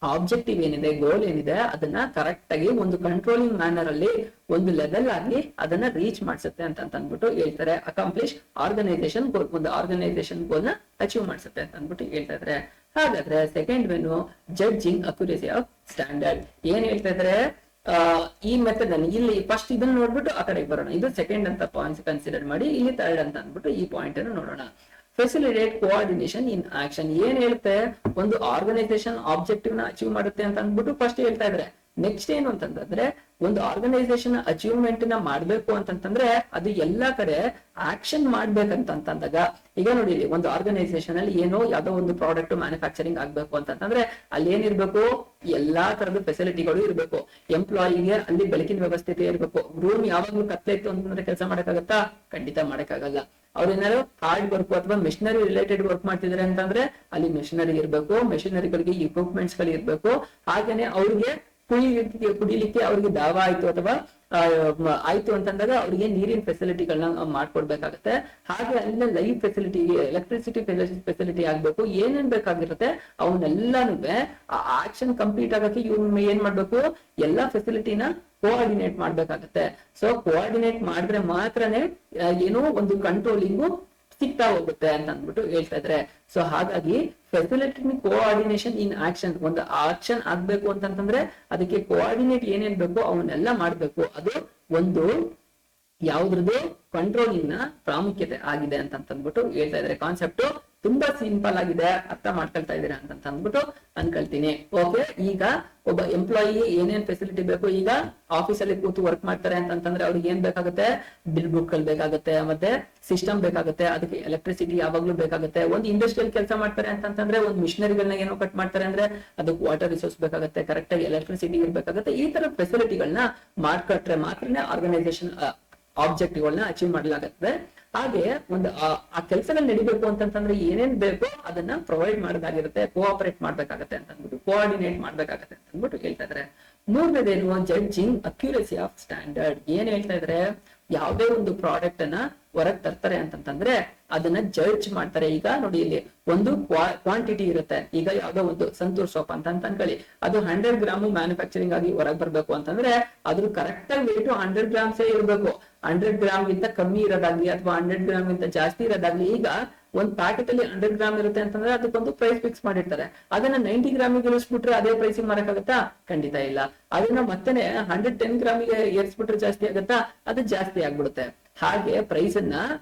ಆಬ್ಜೆಕ್ಟಿವ್ ಏನಿದೆ, ಗೋಲ್ ಏನಿದೆ ಅದನ್ನ ಕರೆಕ್ಟ್ ಆಗಿ ಒಂದು ಕಂಟ್ರೋಲಿಂಗ್ ಮ್ಯಾನರ್ ಅಲ್ಲಿ ಒಂದು ಲೆವೆಲ್ ಆಗಿ ಅದನ್ನ ರೀಚ್ ಮಾಡಿಸುತ್ತೆ ಅಂತ ಅಂದ್ಬಿಟ್ಟು ಹೇಳ್ತಾರೆ. ಅಕಾಂಪ್ಲಿಷ್ ಆರ್ಗನೈಸೇಷನ್ ಗೋಲ್, ಒಂದು ಆರ್ಗನೈಸೇಷನ್ ಗೋಲ್ ನ ಅಚೀವ್ ಮಾಡಿಸುತ್ತೆ ಅಂತ ಅಂದ್ಬಿಟ್ಟು ಹೇಳ್ತಾ ಇದ್ರೆ. ಹಾಗಾದ್ರೆ ಸೆಕೆಂಡ್ ವೇನು ಜಡ್ಜಿಂಗ್ ಅಕ್ಯುರೇಸಿ ಆಫ್ ಸ್ಟ್ಯಾಂಡರ್ಡ್. ಏನ್ ಹೇಳ್ತಾ ಇದ್ರೆ ಈ ಮೆಥಡ್ ಅಲ್ಲಿ ಇಲ್ಲಿ ಫಸ್ಟ್ ಇದನ್ನ ನೋಡ್ಬಿಟ್ಟು ಆ ಕಡೆಗೆ ಬರೋಣ. ಇದು ಸೆಕೆಂಡ್ ಅಂತ ಪಾಯಿಂಟ್ಸ್ ಕನ್ಸಿಡರ್ ಮಾಡಿ, ಇಲ್ಲಿ ಥರ್ಡ್ ಅಂತ ಅಂದ್ಬಿಟ್ಟು ಈ ಪಾಯಿಂಟ್ ಅನ್ನು ನೋಡೋಣ. ಫೆಸಿಲಿಟೇಟ್ ಕೋಆರ್ಡಿನೇಷನ್ ಇನ್ ಆಕ್ಷನ್. ಏನ್ ಹೇಳುತ್ತೆ? ಒಂದು ಆರ್ಗನೈಸೇಷನ್ ಆಬ್ಜೆಕ್ಟಿವ್ ನ ಅಚೀವ್ ಮಾಡುತ್ತೆ ಅಂತ ಅಂದ್ಬಿಟ್ಟು ಫಸ್ಟ್ ಹೇಳ್ತಾ ಇದ್ರೆ. ನೆಕ್ಸ್ಟ್ ಏನು ಅಂತಂದ್ರೆ ಒಂದು ಆರ್ಗನೈಸೇಷನ್ ಅಚೀವ್ಮೆಂಟ್ ನ ಮಾಡ್ಬೇಕು ಅಂತಂದ್ರೆ ಅದು ಎಲ್ಲಾ ಕಡೆ ಆಕ್ಷನ್ ಮಾಡ್ಬೇಕಂತಂದಾಗ ಈಗ ನೋಡಿ ಒಂದು ಆರ್ಗನೈಸೇಷನ್ ಅಲ್ಲಿ ಏನೋ ಯಾವ್ದೋ ಒಂದು ಪ್ರಾಡಕ್ಟ್ ಮ್ಯಾನುಫ್ಯಾಕ್ಚರಿಂಗ್ ಆಗ್ಬೇಕು ಅಂತಂದ್ರೆ ಅಲ್ಲಿ ಏನಿರ್ಬೇಕು? ಎಲ್ಲಾ ತರದ ಫೆಸಿಲಿಟಿಗಳು ಇರ್ಬೇಕು. ಎಂಪ್ಲಾಯಿಗೆ ಅಲ್ಲಿ ಬೆಳಕಿನ ವ್ಯವಸ್ಥೆ ಇರ್ಬೇಕು. ರೂಮ್ ಯಾವಾಗ್ಲೂ ಕತ್ಲೆ ಇತ್ತು ಅಂತಂದ್ರೆ ಕೆಲಸ ಮಾಡಕ್ಕಾಗತ್ತಾ? ಖಂಡಿತ ಮಾಡಕ್ಕಾಗಲ್ಲ. ಅವ್ರೇನಾದ್ರು ಹಾರ್ಡ್ ವರ್ಕ್ ಅಥವಾ ಮೆಷಿನರಿ ರಿಲೇಟೆಡ್ ವರ್ಕ್ ಮಾಡ್ತಿದ್ರೆ ಅಂತಂದ್ರೆ ಅಲ್ಲಿ ಮೆಷಿನರಿ ಇರ್ಬೇಕು, ಮೆಷಿನರಿಗಳಿಗೆ ಇಕ್ವಿಪ್ಮೆಂಟ್ಸ್ ಗಳು ಇರ್ಬೇಕು. ಹಾಗೇನೆ ಅವ್ರಿಗೆ ಕುಡಿಲಿಕ್ಕೆ ಅವ್ರಿಗೆ ದಾವ ಆಯ್ತು ಅಥವಾ ಆಯ್ತು ಅಂತಂದಾಗ ಅವ್ರಿಗೆ ನೀರಿನ ಫೆಸಿಲಿಟಿಗಳನ್ನ ಮಾಡ್ಕೊಡ್ಬೇಕಾಗತ್ತೆ. ಹಾಗೆ ಅಲ್ಲಿನ ಲೈವ್ ಫೆಸಿಲಿಟಿ, ಎಲೆಕ್ಟ್ರಿಸಿಟಿ ಫೆಸಿಲಿಟಿ ಆಗ್ಬೇಕು. ಏನೇನ್ ಬೇಕಾಗಿರುತ್ತೆ ಅವನ್ನೆಲ್ಲಾನು ಆ ಆಕ್ಷನ್ ಕಂಪ್ಲೀಟ್ ಆಗಕ್ಕೆ ಇವ್ರು ಏನ್ ಮಾಡ್ಬೇಕು? ಎಲ್ಲಾ ಫೆಸಿಲಿಟಿನ ಕೋಆರ್ಡಿನೇಟ್ ಮಾಡ್ಬೇಕಾಗತ್ತೆ. ಸೊ ಕೋಆರ್ಡಿನೇಟ್ ಮಾಡಿದ್ರೆ ಮಾತ್ರನೇ ಏನೋ ಒಂದು ಕಂಟ್ರೋಲಿಂಗು ಸಿಗ್ತಾ ಹೋಗುತ್ತೆ ಅಂತ ಅಂದ್ಬಿಟ್ಟು ಹೇಳ್ತಾ ಇದ್ರೆ. ಸೊ ಹಾಗಾಗಿ ಫೆಸಿಲಿಟಿ ಕೋಆರ್ಡಿನೇಷನ್ ಇನ್ ಆಕ್ಷನ್, ಒಂದು ಆಕ್ಷನ್ ಆಗ್ಬೇಕು ಅಂತಂದ್ರೆ ಅದಕ್ಕೆ ಕೋಆರ್ಡಿನೇಟ್ ಏನೇನ್ ಬೇಕು ಅವನ್ನೆಲ್ಲ ಮಾಡ್ಬೇಕು. ಅದು ಒಂದು ಯಾವ್ದ್ರದ್ದು ಕಂಟ್ರೋಲಿಂಗ್ ನ ಪ್ರಾಮುಖ್ಯತೆ ಆಗಿದೆ ಅಂತ ಅಂದ್ಬಿಟ್ಟು ಹೇಳ್ತಾ ಇದಾರೆ. ಕಾನ್ಸೆಪ್ಟ್ ತುಂಬಾ ಸಿಂಪಲ್ ಆಗಿದೆ, ಅರ್ಥ ಮಾಡ್ಕೊಳ್ತಾ ಇದೀರಾ ಅಂತ ಅಂದ್ಬಿಟ್ಟು ಅನ್ಕೊಳ್ತೀನಿ. ಓಕೆ, ಈಗ ಒಬ್ಬ ಎಂಪ್ಲಾಯಿ ಏನೇನ್ ಫೆಸಿಲಿಟಿ ಬೇಕು? ಈಗ ಆಫೀಸ್ ಅಲ್ಲಿ ಕೂತು ವರ್ಕ್ ಮಾಡ್ತಾರೆ ಅಂತಂದ್ರೆ ಅವ್ರಿಗೆ ಏನ್ ಬೇಕಾಗುತ್ತೆ? ಬಿಲ್ ಬುಕ್ ಗಳು ಬೇಕಾಗುತ್ತೆ, ಮತ್ತೆ ಸಿಸ್ಟಮ್ ಬೇಕಾಗುತ್ತೆ, ಅದಕ್ಕೆ ಎಲೆಕ್ಟ್ರಿಸಿಟಿ ಯಾವಾಗ್ಲೂ ಬೇಕಾಗುತ್ತೆ. ಒಂದು ಇಂಡಸ್ಟ್ರಿಯಲ್ ಕೆಲಸ ಮಾಡ್ತಾರೆ ಅಂತಂದ್ರೆ ಒಂದು ಮಿಷನರಿಗಳನ್ನ ಏನೋ ಕಟ್ ಮಾಡ್ತಾರೆ ಅಂದ್ರೆ ಅದಕ್ಕೆ ವಾಟರ್ ರಿಸೋರ್ಸ್ ಬೇಕಾಗುತ್ತೆ, ಕರೆಕ್ಟ್ ಆಗಿ ಎಲೆಕ್ಟ್ರಿಸಿಟಿ ಇರ್ಬೇಕಾಗುತ್ತೆ. ಈ ತರ ಫೆಸಿಲಿಟಿಗಳನ್ನ ಮಾಡ್ಕೊಟ್ರೆ ಮಾತ್ರನೇ ಆರ್ಗನೈಸೇಷನ್ ಆಬ್ಜೆಕ್ಟಿವ್ ಗಳನ್ನ ಅಚೀವ್ ಮಾಡಲಾಗುತ್ತೆ. ಹಾಗೆ ಒಂದು ಆ ಕೆಲಸಗಳು ನಡಿಬೇಕು ಅಂತಂದ್ರೆ ಏನೇನ್ ಬೇಕೋ ಅದನ್ನ ಪ್ರೊವೈಡ್ ಮಾಡೋದಾಗಿರುತ್ತೆ, ಕೋಆಪರೇಟ್ ಮಾಡ್ಬೇಕಾಗತ್ತೆ ಅಂತ ಅಂದ್ಬಿಟ್ಟು, ಕೋಆರ್ಡಿನೇಟ್ ಮಾಡ್ಬೇಕಾಗತ್ತೆ ಅಂತ ಅಂದ್ಬಿಟ್ಟು ಹೇಳ್ತಾ ಇದ್ರೆ. ಮೂರನೇದೇನು? Judging accuracy of standard. ಏನ್ ಹೇಳ್ತಾ ಇದ್ರೆ ಯಾವುದೇ ಒಂದು ಪ್ರಾಡಕ್ಟ್ ಅನ್ನ ಹೊರಗ್ ತರ್ತಾರೆ ಅಂತಂದ್ರೆ ಅದನ್ನ ಜಡ್ಜ್ ಮಾಡ್ತಾರೆ. ಈಗ ನೋಡಿ ಇಲ್ಲಿ ಒಂದು ಕ್ವಾಂಟಿಟಿ ಇರುತ್ತೆ. ಈಗ ಯಾವ್ದೋ ಒಂದು ಸಂತೂರ್ ಸೋಪ್ ಅಂತ ಅನ್ಕೊಳ್ಳಿ, ಅದು 100 ಗ್ರಾಮ್ ಮ್ಯಾನುಫ್ಯಾಕ್ಚರಿಂಗ್ ಆಗಿ ಹೊರಗ್ ಬರ್ಬೇಕು ಅಂತಂದ್ರೆ ಅದ್ರ ಕರೆಕ್ಟ್ ಆಗಿ ವೇಟ್ 100 ಗ್ರಾಮ್ಸೇ ಇರ್ಬೇಕು. 100 ಗ್ರಾಮ್ ಗಿಂತ ಕಮ್ಮಿ ಇರೋದಾಗ್ಲಿ ಅಥವಾ 100 ಗ್ರಾಮ್ ಗಿಂತ ಜಾಸ್ತಿ ಇರೋದಾಗ್ಲಿ, ಈಗ ಒಂದ್ ಪ್ಯಾಕೆಟ್ ಅಲ್ಲಿ 100 ಗ್ರಾಮ್ ಇರುತ್ತೆ ಅಂತಂದ್ರೆ ಅದಕ್ಕೊಂದು ಪ್ರೈಸ್ ಫಿಕ್ಸ್ ಮಾಡಿರ್ತಾರೆ. ಅದನ್ನ 90 ಗ್ರಾಮಿಗೆ ಇಳಿಸ್ಬಿಟ್ರೆ ಅದೇ ಪ್ರೈಸಿಗೆ ಮಾರಕ್ಕಾಗತ್ತಾ? ಖಂಡಿತ ಇಲ್ಲ. ಅದನ್ನ ಮತ್ತೆ 110 ಗ್ರಾಮಿಗೆ ಏರ್ಸ್ಬಿಟ್ರೆ ಜಾಸ್ತಿ ಆಗತ್ತಾ? ಅದು ಜಾಸ್ತಿ ಆಗ್ಬಿಡುತ್ತೆ. ಹಾಗೆ ಪ್ರೈಸ್ ಅನ್ನ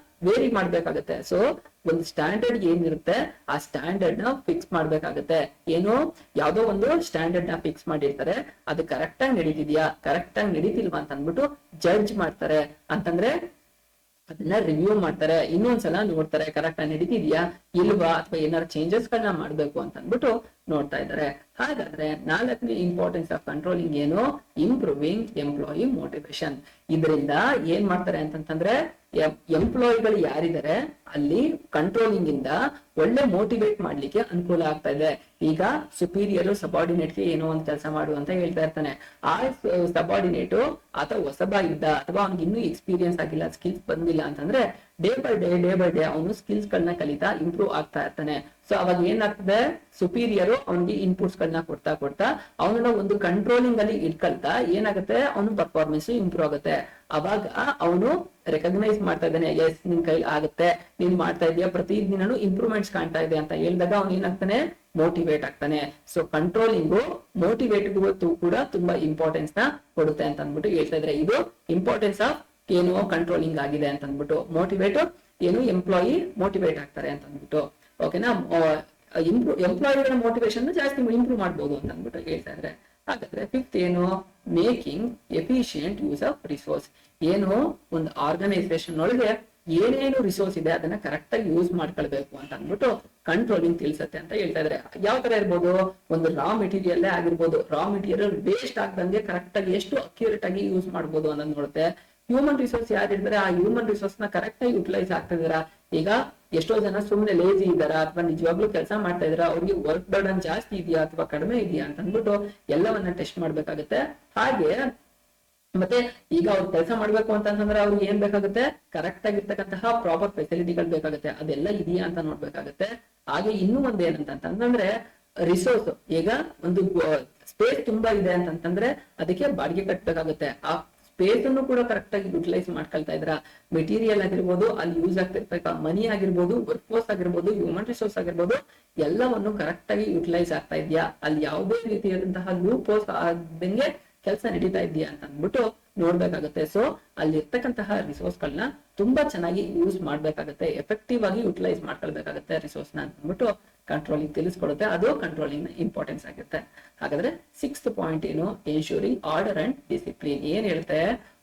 ವೇರಿ ಮಾಡ್ಬೇಕಾಗತ್ತೆ. ಸೊ ಒಂದು ಸ್ಟ್ಯಾಂಡರ್ಡ್ ಏನಿರುತ್ತೆ ಆ ಸ್ಟ್ಯಾಂಡರ್ಡ್ ನ ಫಿಕ್ಸ್ ಮಾಡ್ಬೇಕಾಗತ್ತೆ. ಏನು ಯಾವ್ದೋ ಒಂದು ಸ್ಟ್ಯಾಂಡರ್ಡ್ ನ ಫಿಕ್ಸ್ ಮಾಡಿರ್ತಾರೆ, ಅದು ಕರೆಕ್ಟ್ ಆಗಿ ನಡೀತಿದ್ಯಾ, ಕರೆಕ್ಟ್ ಆಗಿ ನಡೀತಿಲ್ವಾ ಅಂತ ಅಂದ್ಬಿಟ್ಟು ಜಡ್ಜ್ ಮಾಡ್ತಾರೆ. ಅಂತಂದ್ರೆ ಅದನ್ನ ರಿವ್ಯೂ ಮಾಡ್ತಾರೆ, ಇನ್ನೊಂದ್ಸಲ ನೋಡ್ತಾರೆ ಕರೆಕ್ಟ್ ಆಗಿ ನಡೀತಿದ್ಯಾ ಇಲ್ವಾ ಅಥವಾ ಏನಾದ್ರು ಚೇಂಜಸ್ ಗಳನ್ನ ಮಾಡ್ಬೇಕು ಅಂತ ಅಂದ್ಬಿಟ್ಟು ನೋಡ್ತಾ ಇದ್ದಾರೆ. ಹಾಗಾದ್ರೆ 4ನೇ ಇಂಪಾರ್ಟೆನ್ಸ್ ಆಫ್ ಕಂಟ್ರೋಲಿಂಗ್ ಏನು? Improving employee motivation. ಇದರಿಂದ ಏನ್ ಮಾಡ್ತಾರೆ ಅಂತಂದ್ರೆ ಎಂಪ್ಲಾಯಿಗಳು ಯಾರಿದ್ದಾರೆ ಅಲ್ಲಿ ಕಂಟ್ರೋಲಿಂಗ್ ಇಂದ ಒಳ್ಳೆ ಮೋಟಿವೇಟ್ ಮಾಡ್ಲಿಕ್ಕೆ ಅನುಕೂಲ ಆಗ್ತಾ ಇದೆ. ಈಗ ಸುಪೀರಿಯರ್ ಸಬಾರ್ಡಿನೇಟ್ ಗೆ ಏನೋ ಒಂದು ಕೆಲಸ ಮಾಡು ಅಂತ ಹೇಳ್ತಾ ಇರ್ತಾನೆ. ಆ ಸಬಾರ್ಡಿನೇಟ್ ಆತ ಹೊಸಬ ಇದ್ದ ಅಥವಾ ಅವ್ನಿಗೆ ಇನ್ನೂ ಎಕ್ಸ್ಪೀರಿಯನ್ಸ್ ಆಗಿಲ್ಲ, ಸ್ಕಿಲ್ಸ್ ಬಂದಿಲ್ಲ ಅಂತಂದ್ರೆ ಡೇ ಬೈ ಡೇ ಅವನು ಸ್ಕಿಲ್ಸ್ ಗಳನ್ನ ಕಲಿತಾ ಇಂಪ್ರೂವ್ ಆಗ್ತಾ ಇರ್ತಾನೆ. ಸೊ ಅವಾಗ ಏನಾಗ್ತದೆ, ಸುಪೀರಿಯರ್ ಅವನಿಗೆ ಇನ್ಪುಟ್ಸ್ ಗಳನ್ನ ಕೊಡ್ತಾ ಅವನನ್ನ ಒಂದು ಕಂಟ್ರೋಲಿಂಗ್ ಅಲ್ಲಿ ಇಟ್ಕೊಳ್ತಾ ಏನಾಗುತ್ತೆ, ಅವನ ಪರ್ಫಾರ್ಮೆನ್ಸ್ ಇಂಪ್ರೂವ್ ಆಗುತ್ತೆ. ಅವಾಗ ಅವನು ರೆಕಗ್ನೈಸ್ ಮಾಡ್ತಾ ಇದ್ದಾನೆ, ಎಸ್ ನಿನ್ ಕೈಲಿ ಆಗುತ್ತೆ, ನೀನ್ ಮಾಡ್ತಾ ಇದೀಯ, ಪ್ರತಿ ದಿನನೂ ಇಂಪ್ರೂವ್ಮೆಂಟ್ಸ್ ಕಾಣ್ತಾ ಇದೆ ಅಂತ ಹೇಳಿದಾಗ ಅವ್ನು ಏನಾಗ್ತಾನೆ, ಮೋಟಿವೇಟ್ ಆಗ್ತಾನೆ. ಸೊ ಕಂಟ್ರೋಲಿಂಗು ಮೋಟಿವೇಟ್ಗೂ ಕೂಡ ತುಂಬಾ ಇಂಪಾರ್ಟೆನ್ಸ್ ನ ಕೊಡುತ್ತೆ ಅಂತ ಅಂದ್ಬಿಟ್ಟು ಹೇಳ್ತಾ ಇದ್ರೆ, ಇದು ಇಂಪಾರ್ಟೆನ್ಸ್ ಆಫ್ ಏನು ಕಂಟ್ರೋಲಿಂಗ್ ಆಗಿದೆ ಅಂತ ಅಂದ್ಬಿಟ್ಟು. ಮೋಟಿವೇಟ್ ಏನು, ಎಂಪ್ಲಾಯಿ ಮೋಟಿವೇಟ್ ಆಗ್ತಾರೆ ಅಂತ ಅಂದ್ಬಿಟ್ಟು. ಓಕೆನಾ, ಎಂಪ್ಲಾಯಿಗಳ ಮೋಟಿವೇಶನ್ ಜಾಸ್ತಿ ಇಂಪ್ರೂವ್ ಮಾಡ್ಬೋದು ಅಂತ ಅಂದ್ಬಿಟ್ಟು ಹೇಳ್ತಾ ಇದ್ರೆ. ಹಾಗಾದ್ರೆ ಫಿಫ್ತ್ ಏನು, making efficient use of resource. ಏನು, ಒಂದು ಆರ್ಗನೈಸೇಷನ್ ಒಳಗೆ ಏನೇನು ರಿಸೋರ್ಸ್ ಇದೆ ಅದನ್ನ ಕರೆಕ್ಟ್ ಆಗಿ ಯೂಸ್ ಮಾಡ್ಕೊಳ್ಬೇಕು ಅಂತ ಅಂದ್ಬಿಟ್ಟು ಕಂಟ್ರೋಲಿಂಗ್ ತಿಳಿಸುತ್ತೆ ಅಂತ ಹೇಳ್ತಾ ಇದ್ರೆ. ಯಾವ ತರ ಇರ್ಬೋದು, ಒಂದು ರಾ ಮೆಟೀರಿಯಲ್ ಆಗಿರ್ಬೋದು, ರಾ ಮೆಟೀರಿಯಲ್ ವೇಸ್ಟ್ ಆಗ್ದಂಗೆ ಕರೆಕ್ಟ್ ಆಗಿ ಎಷ್ಟು ಅಕ್ಯುರೇಟ್ ಆಗಿ ಯೂಸ್ ಮಾಡ್ಬೋದು ಅನ್ನೋದು ನೋಡುತ್ತೆ. ಹ್ಯೂಮನ್ ರಿಸೋರ್ಸ್ ಯಾರಿದ್ದಾರೆ, ಆ ಹ್ಯೂಮನ್ ರಿಸೋರ್ಸ್ ನ ಕರೆಕ್ಟ್ ಆಗಿ ಯುಟಿಲೈಸ್ ಆಗ್ತಿದಾರ. ಈಗ ಎಷ್ಟೋ ಜನ ಸುಮ್ನೆ ಲೇಜಿ ಇದಾರ ಅಥವಾ ನಿಜವಾಗ್ಲೂ ಕೆಲಸ ಮಾಡ್ತಾ ಇದಾರ, ಅವ್ರಿಗೆ ವರ್ಕ್ ಬರ್ಡನ್ ಜಾಸ್ತಿ ಇದೆಯಾ ಅಥವಾ ಕಡಿಮೆ ಇದೆಯಾ ಅಂತ ಅಂದ್ಬಿಟ್ಟು ಎಲ್ಲವನ್ನ ಟೆಸ್ಟ್ ಮಾಡ್ಬೇಕಾಗುತ್ತೆ. ಹಾಗೆ ಮತ್ತೆ ಈಗ ಅವ್ರು ಕೆಲಸ ಮಾಡ್ಬೇಕು ಅಂತಂದ್ರೆ ಅವ್ರಿಗೆ ಏನ್ ಬೇಕಾಗುತ್ತೆ, ಕರೆಕ್ಟ್ ಆಗಿರ್ತಕ್ಕಂತಹ ಪ್ರಾಪರ್ ಫೆಸಿಲಿಟಿಗಳು ಬೇಕಾಗುತ್ತೆ, ಅದೆಲ್ಲ ಇದೆಯಾ ಅಂತ ನೋಡ್ಬೇಕಾಗುತ್ತೆ. ಹಾಗೆ ಇನ್ನೂ ಒಂದ್ ಏನಂತಂದ್ರೆ ರಿಸೋರ್ಸ್, ಈಗ ಒಂದು ಸ್ಪೇಸ್ ತುಂಬಾ ಇದೆ ಅಂತಂದ್ರೆ ಅದಕ್ಕೆ ಬಾಡಿಗೆ ಕಟ್ಬೇಕಾಗುತ್ತೆ. ಆ ಸ್ಪೇಸ್ ಅನ್ನು ಕೂಡ ಕರೆಕ್ಟ್ ಆಗಿ ಯುಟಿಲೈಸ್ ಮಾಡ್ಕೊಳ್ತಾ ಇದ್ರ, ಮೆಟೀರಿಯಲ್ ಆಗಿರ್ಬೋದು, ಅಲ್ಲಿ ಯೂಸ್ ಆಗ್ತಿರ್ತಕ್ಕ ಮನಿ ಆಗಿರ್ಬೋದು, ವರ್ಕ್ ಫೋರ್ಸ್ ಆಗಿರ್ಬೋದು, ಹ್ಯೂಮನ್ ರಿಸೋರ್ಸ್ ಆಗಿರ್ಬೋದು, ಎಲ್ಲವನ್ನು ಕರೆಕ್ಟ್ ಆಗಿ ಯುಟಿಲೈಸ್ ಆಗ್ತಾ ಇದೆಯಾ, ಅಲ್ಲಿ ಯಾವುದೇ ರೀತಿಯಾದಂತಹ ಲೂಪ್ ಹೋಲ್ಸ್ ಆದಂಗೆ ಕೆಲಸ ನಡೀತಾ ಇದೆಯಾ ಅಂತ ಅಂದ್ಬಿಟ್ಟು ನೋಡ್ಬೇಕಾಗುತ್ತೆ. ಸೊ ಅಲ್ಲಿ ಇರ್ತಕ್ಕಂತಹ ರಿಸೋರ್ಸ್ ಗಳನ್ನ ತುಂಬಾ ಚೆನ್ನಾಗಿ ಯೂಸ್ ಮಾಡ್ಬೇಕಾಗುತ್ತೆ, ಎಫೆಕ್ಟಿವ್ ಆಗಿ ಯುಟಿಲೈಸ್ ಮಾಡ್ಕೊಳ್ಬೇಕಾಗುತ್ತೆ ರಿಸೋರ್ಸ್ ನ ಅಂತ ಅಂದ್ಬಿಟ್ಟು ಕಂಟ್ರೋಲಿಂಗ್ ತಿಳಿಸ್ಕೊಡುತ್ತೆ. ಅದು ಕಂಟ್ರೋಲಿಂಗ್ ನ ಇಂಪಾರ್ಟೆನ್ಸ್ ಆಗುತ್ತೆ. ಹಾಗಾದ್ರೆ ಸಿಕ್ಸ್ತ್ ಪಾಯಿಂಟ್ ಏನು, ಎನ್ಶೂರಿಂಗ್ ಆರ್ಡರ್ ಅಂಡ್ ಡಿಸಿಪ್ಲಿನ್. ಏನ್ ಹೇಳ್ತೆ,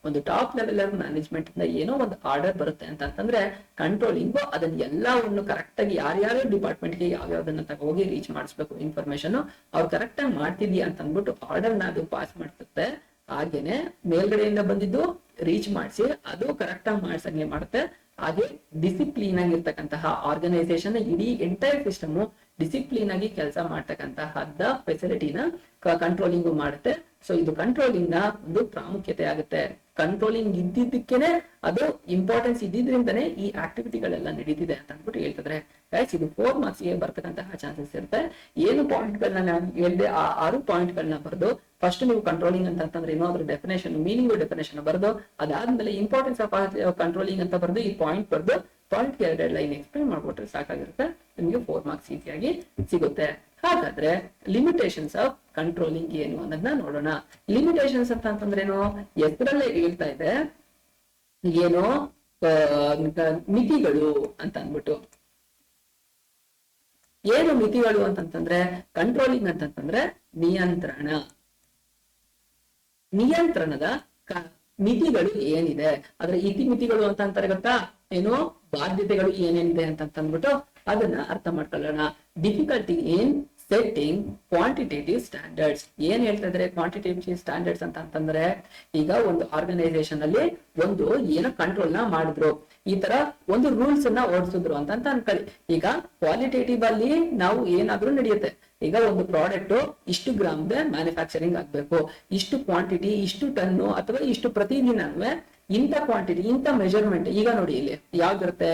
ಒಂದು ಟಾಪ್ ಲೆವೆಲ್ ಮ್ಯಾನೇಜ್ಮೆಂಟ್ ಇಂದ ಏನೋ ಒಂದು ಆರ್ಡರ್ ಬರುತ್ತೆ ಅಂತಂದ್ರೆ ಕಂಟ್ರೋಲಿಂಗ್ ಅದನ್ನ ಎಲ್ಲವನ್ನು ಕರೆಕ್ಟ್ ಆಗಿ ಯಾರ್ಯಾರು ಡಿಪಾರ್ಟ್ಮೆಂಟ್ ಗೆ ಯಾವ್ಯಾವ್ದನ್ನ ತಗೋಗಿ ರೀಚ್ ಮಾಡಿಸ್ಬೇಕು ಇನ್ಫಾರ್ಮೇಶನ್ ಅವ್ರು ಕರೆಕ್ಟ್ ಆಗಿ ಮಾಡ್ತಿದ್ಯಾ ಅಂತ ಅಂದ್ಬಿಟ್ಟು ಆರ್ಡರ್ ನ ಅದು ಪಾಸ್ ಮಾಡ್ಸುತ್ತೆ. ಹಾಗೇನೆ ಮೇಲ್ಗಡೆಯಿಂದ ಬಂದಿದ್ದು ರೀಚ್ ಮಾಡಿಸಿ ಅದು ಕರೆಕ್ಟ್ ಆಗಿ ಮಾಡ್ಸಂಗೆ ಮಾಡುತ್ತೆ. ಹಾಗೆ ಡಿಸಿಪ್ಲಿನ್ ಆಗಿರ್ತಕ್ಕಂತಹ ಆರ್ಗನೈಸೇಷನ್ ಇಡೀ ಎಂಟೈರ್ ಸಿಸ್ಟಮ್ ಡಿಸಿಪ್ಲಿನ್ ಆಗಿ ಕೆಲಸ ಮಾಡ್ತಕ್ಕಂತಹದ್ದ ಫೆಸಿಲಿಟಿನ ಕಂಟ್ರೋಲಿಂಗ್ ಮಾಡುತ್ತೆ. ಸೊ ಇದು ಕಂಟ್ರೋಲಿಂಗ್ ನ ಒಂದು ಪ್ರಾಮುಖ್ಯತೆ ಆಗುತ್ತೆ. ಕಂಟ್ರೋಲಿಂಗ್ ಇದ್ದಿದ್ದಕ್ಕೇನೆ ಅದು ಇಂಪಾರ್ಟೆನ್ಸ್ ಇದ್ದಿದ್ರಿಂದನೇ ಈ ಆಕ್ಟಿವಿಟಿಗಳೆಲ್ಲ ನಡೀತಿದೆ ಅಂತ ಅಂದ್ಬಿಟ್ಟು ಹೇಳ್ತಿದ್ರೆ. ಗೈಸ್ ಇದು 4 ಮಾರ್ಕ್ಸ್ ಗೆ ಬರ್ತಕ್ಕಂತಹ ಚಾನ್ಸಸ್ ಇರುತ್ತೆ. ಏನು ಪಾಯಿಂಟ್ ಗಳನ್ನ ನಾನು ಹೇಳಿದೆ ಆ 6 ಪಾಯಿಂಟ್ ಗಳನ್ನ ಬರೆದು ಫಸ್ಟ್ ನೀವು ಕಂಟ್ರೋಲಿಂಗ್ ಅಂತಂದ್ರೆ ಏನೋ ಅದ್ರ ಡೆಫಿನೇಷನ್ ಮೀನಿಂಗ್ ಡೆಫಿನೇಷನ್ ಬರೆದು ಅದಾದ್ಮೇಲೆ ಇಂಪಾರ್ಟೆನ್ಸ್ ಆಫ್ ಕಂಟ್ರೋಲಿಂಗ್ ಅಂತ ಬರೆದು ಈ ಪಾಯಿಂಟ್ ಬರೆದು ಪಾಯಿಂಟ್ ಗೆ 2 ಲೈನ್ ಎಕ್ಸ್ಪ್ಲೇನ್ ಮಾಡ್ಬಿಟ್ರೆ ಸಾಕಾಗಿರುತ್ತೆ. ನಿಮ್ಗೆ 4 ಮಾರ್ಕ್ಸ್ ಈಸಿಯಾಗಿ ಸಿಗುತ್ತೆ. ಹಾಗಾದ್ರೆ ಲಿಮಿಟೇಷನ್ಸ್ ಆಫ್ ಕಂಟ್ರೋಲಿಂಗ್ ಏನು ಅನ್ನೋದನ್ನ ನೋಡೋಣ. ಲಿಮಿಟೇಷನ್ಸ್ ಅಂತಂದ್ರೆ ಏನು, ಹೆಸರಲ್ಲೇ ಹೇಳ್ತಾ ಇದೆ ಏನೋ ಮಿತಿಗಳು ಅಂತ ಅಂದ್ಬಿಟ್ಟು. ಏನು ಮಿತಿಗಳು ಅಂತಂತಂದ್ರೆ ಕಂಟ್ರೋಲಿಂಗ್ ಅಂತಂತಂದ್ರೆ ನಿಯಂತ್ರಣದ ಮಿತಿಗಳು ಏನಿದೆ, ಅದ್ರ ಇತಿಮಿತಿಗಳು ಅಂತ ಅಂತಾರೆ ಗೊತ್ತಾ, ಏನು ಬಾಧ್ಯತೆಗಳು ಏನೇನಿದೆ ಅಂತಂದ್ಬಿಟ್ಟು ಅದನ್ನ ಅರ್ಥ ಮಾಡ್ಕೊಳ್ಳೋಣ. Difficulty in setting quantitative standards. ಏನ್ ಹೇಳ್ತಾ ಇದ್ರೆ ಕ್ವಾಂಟಿಟೇಟಿವ್ ಸ್ಟ್ಯಾಂಡರ್ಡ್ಸ್ ಅಂತಂದ್ರೆ, ಈಗ ಒಂದು ಆರ್ಗನೈಸೇಷನ್ ಅಲ್ಲಿ ಒಂದು ಏನೋ ಕಂಟ್ರೋಲ್ ನ ಮಾಡಿದ್ರು, ಈ ತರ ಒಂದು ರೂಲ್ಸ್ ಅನ್ನ ಓಡಿಸಿದ್ರು ಅಂತ ಅನ್ಕೊಳ್ಳಿ. ಈಗ ಕ್ವಾಲಿಟೇಟಿವ್ ಅಲ್ಲಿ ನಾವು ಏನಾದ್ರೂ ನಡೆಯುತ್ತೆ. ಈಗ ಒಂದು ಪ್ರಾಡಕ್ಟ್ ಇಷ್ಟು ಗ್ರಾಮ್ ಮ್ಯಾನುಫ್ಯಾಕ್ಚರಿಂಗ್ ಆಗ್ಬೇಕು, ಇಷ್ಟು ಕ್ವಾಂಟಿಟಿ, ಇಷ್ಟು ಟನ್ನು ಅಥವಾ ಇಷ್ಟು ಪ್ರತಿದಿನವೇ ಇಂಥ ಕ್ವಾಂಟಿಟಿ ಇಂಥ ಮೆಜರ್ಮೆಂಟ್. ಈಗ ನೋಡಿ ಇಲ್ಲಿ ಯಾವ್ದಿರುತ್ತೆ,